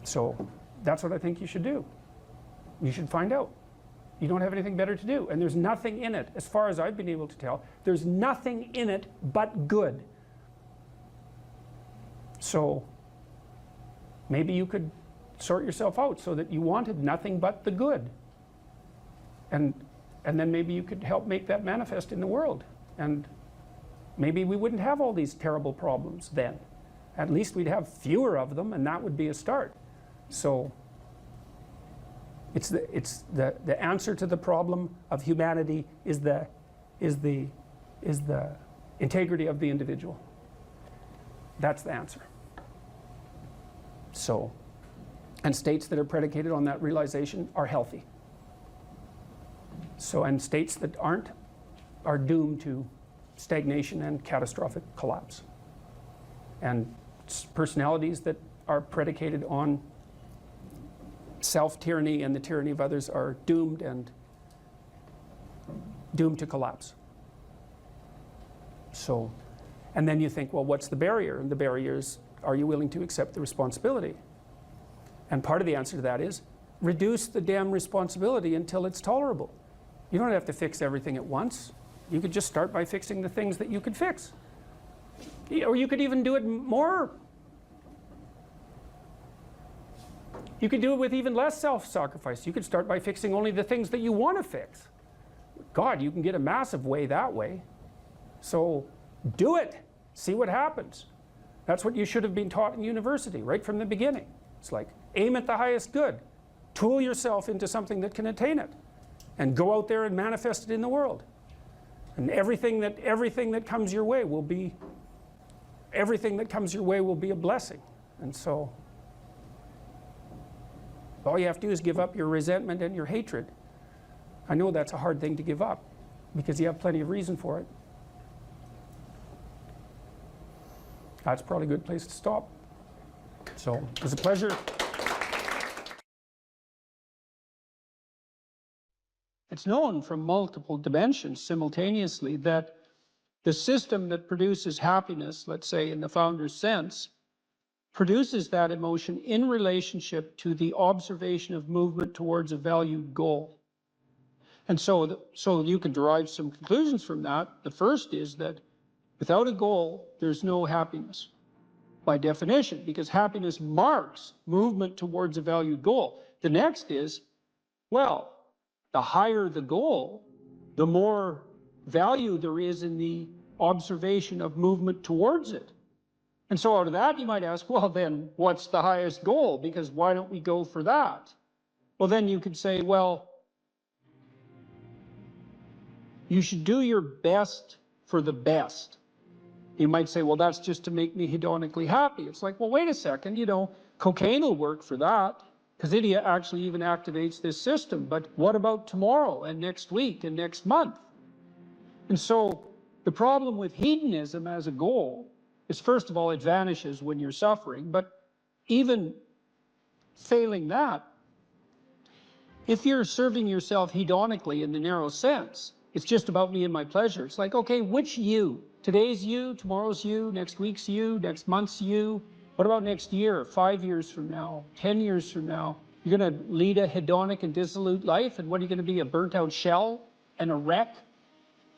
So that's what I think you should do. You should find out. You don't have anything better to do. And there's nothing in it, as far as I've been able to tell, there's nothing in it but good. So maybe you could sort yourself out so that you wanted nothing but the good. And then maybe you could help make that manifest in the world. And maybe we wouldn't have all these terrible problems then. At least we'd have fewer of them, and that would be a start. So it's the answer to the problem of humanity is the integrity of the individual. That's the answer. So, and states that are predicated on that realization are healthy. So, and states that aren't are doomed to stagnation and catastrophic collapse. And personalities that are predicated on self-tyranny and the tyranny of others are doomed to collapse. So, and then you think, well, what's the barrier? And the barrier is, are you willing to accept the responsibility? And part of the answer to that is, reduce the damn responsibility until it's tolerable. You don't have to fix everything at once. You could just start by fixing the things that you could fix. Or you could even do it more. You could do it with even less self-sacrifice. You could start by fixing only the things that you want to fix. God, you can get a massive way that way. So do it. See what happens. That's what you should have been taught in university right from the beginning. It's like, Aim at the highest good. Tool yourself into something that can attain it. And go out there and manifest it in the world. And everything that comes your way will be a blessing. And so all you have to do is give up your resentment and your hatred. I know that's a hard thing to give up because you have plenty of reason for it. That's probably a good place to stop. So it was a pleasure. It's known from multiple dimensions simultaneously that the system that produces happiness, let's say in the founder's sense, produces that emotion in relationship to the observation of movement towards a valued goal. And so you can derive some conclusions from that. The first is that without a goal, there's no happiness by definition, because happiness marks movement towards a valued goal. The next is, well, the higher the goal, the more value there is in the observation of movement towards it. And so out of that, you might ask, well, then what's the highest goal? Because why don't we go for that? Well, then you could say, well, you should do your best for the best. You might say, well, that's just to make me hedonically happy. It's like, well, wait a second, you know, cocaine will work for that, because it actually even activates this system. But what about tomorrow and next week and next month? And so the problem with hedonism as a goal is, first of all, it vanishes when you're suffering. But even failing that, if you're serving yourself hedonically in the narrow sense, it's just about me and my pleasure. It's like, okay, which you? Today's you, tomorrow's you, next week's you, next month's you. What about next year, 5 years from now, 10 years from now? You're going to lead a hedonic and dissolute life, and what are you going to be, a burnt-out shell and a wreck,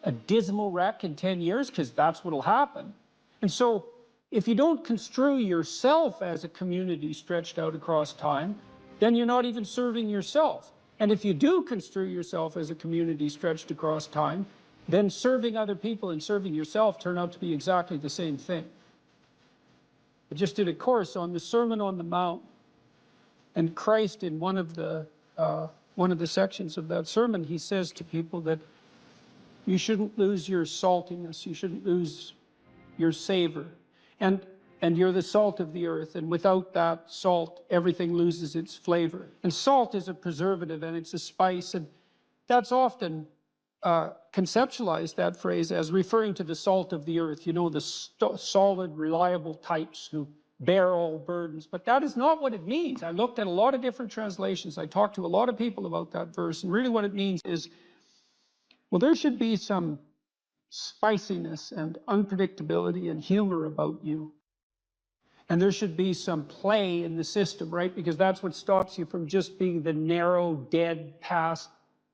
a dismal wreck in 10 years? Because that's what will happen. And so if you don't construe yourself as a community stretched out across time, then you're not even serving yourself. And if you do construe yourself as a community stretched across time, then serving other people and serving yourself turn out to be exactly the same thing. I just did a course on the Sermon on the Mount, and Christ, in one of the sections of that sermon, he says to people that you shouldn't lose your saltiness, you shouldn't lose your savor, and you're the salt of the earth, and without that salt, everything loses its flavor. And salt is a preservative, and it's a spice, and that's often conceptualized, that phrase, as referring to the salt of the earth, you know, the solid, reliable types who bear all burdens. But that is not what it means. I looked at a lot of different translations. I talked to a lot of people about that verse, and really what it means is, well, there should be some spiciness and unpredictability and humor about you. And there should be some play in the system, right? Because that's what stops you from just being the narrow, dead, past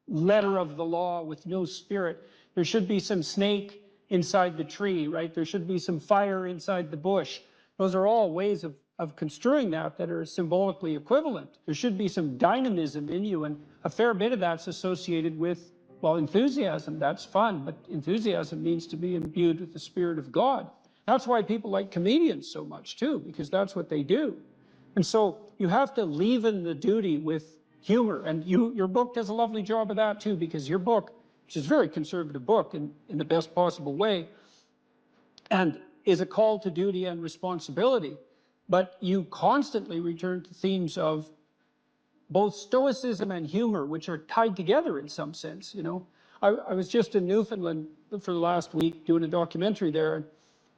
letter of the law with no spirit. There should be some snake inside the tree, right? There should be some fire inside the bush. Those are all ways of construing that are symbolically equivalent. There should be some dynamism in you, and a fair bit of that's associated with, well, enthusiasm. That's fun, but enthusiasm means to be imbued with the Spirit of God. That's why people like comedians so much too, because that's what they do. And so you have to leaven the duty with humor, and your book does a lovely job of that too, because your book, which is a very conservative book in the best possible way, and is a call to duty and responsibility, but you constantly return to themes of both stoicism and humor, which are tied together in some sense, you know. I was just in Newfoundland for the last week doing a documentary there, and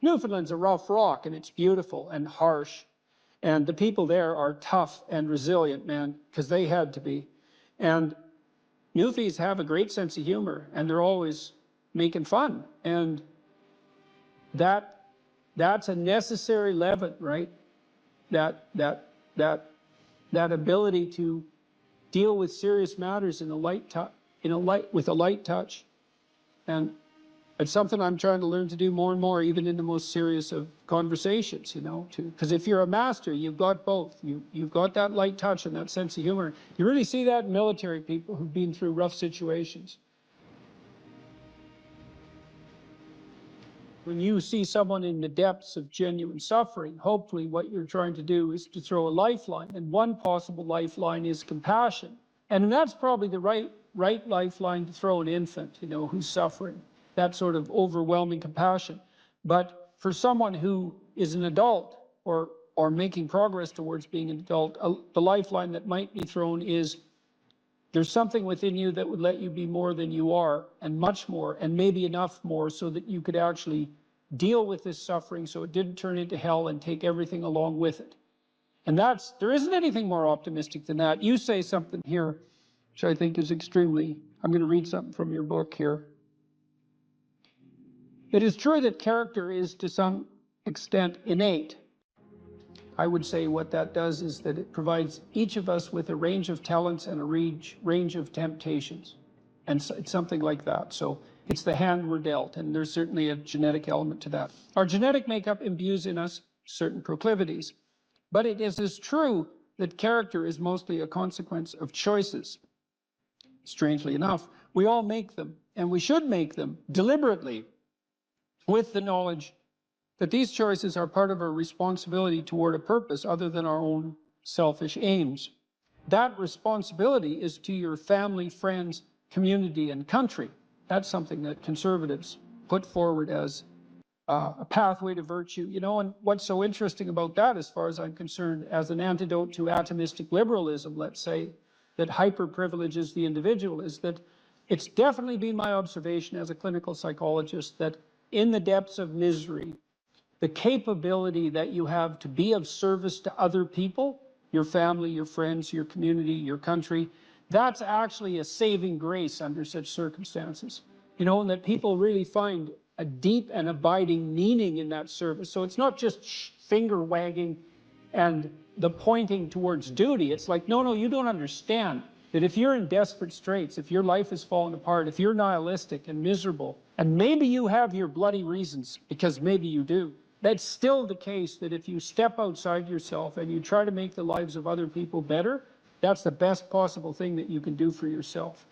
Newfoundland's a rough rock, and it's beautiful and harsh. And the people there are tough and resilient, man, because they had to be. And Newfies have a great sense of humor, and they're always making fun. And that's a necessary leaven, right? That ability to deal with serious matters in a with a light touch. And it's something I'm trying to learn to do more and more, even in the most serious of conversations, you know, because if you're a master, you've got both. You've got that light touch and that sense of humor. You really see that in military people who've been through rough situations. When you see someone in the depths of genuine suffering, hopefully what you're trying to do is to throw a lifeline. And one possible lifeline is compassion. And that's probably the right lifeline to throw an infant, you know, who's suffering. That sort of overwhelming compassion. But for someone who is an adult or making progress towards being an adult, the lifeline that might be thrown is there's something within you that would let you be more than you are, and much more, and maybe enough more so that you could actually deal with this suffering so it didn't turn into hell and take everything along with it. And there isn't anything more optimistic than that. You say something here, which I think is extremely, I'm going to read something from your book here. It is true that character is to some extent innate. I would say what that does is that it provides each of us with a range of talents and a range of temptations. And so it's something like that. So it's the hand we're dealt, and there's certainly a genetic element to that. Our genetic makeup imbues in us certain proclivities. But it is as true that character is mostly a consequence of choices. Strangely enough, we all make them, and we should make them deliberately with the knowledge that these choices are part of our responsibility toward a purpose other than our own selfish aims. That responsibility is to your family, friends, community, and country. That's something that conservatives put forward as a pathway to virtue, you know, and what's so interesting about that, as far as I'm concerned, as an antidote to atomistic liberalism, let's say, that hyper-privileges the individual, is that it's definitely been my observation as a clinical psychologist that in the depths of misery, the capability that you have to be of service to other people, your family, your friends, your community, your country, that's actually a saving grace under such circumstances. You know, and that people really find a deep and abiding meaning in that service. So it's not just finger wagging and the pointing towards duty. It's like, no, you don't understand that if you're in desperate straits, if your life is falling apart, if you're nihilistic and miserable, and maybe you have your bloody reasons, because maybe you do, that's still the case that if you step outside yourself and you try to make the lives of other people better, that's the best possible thing that you can do for yourself.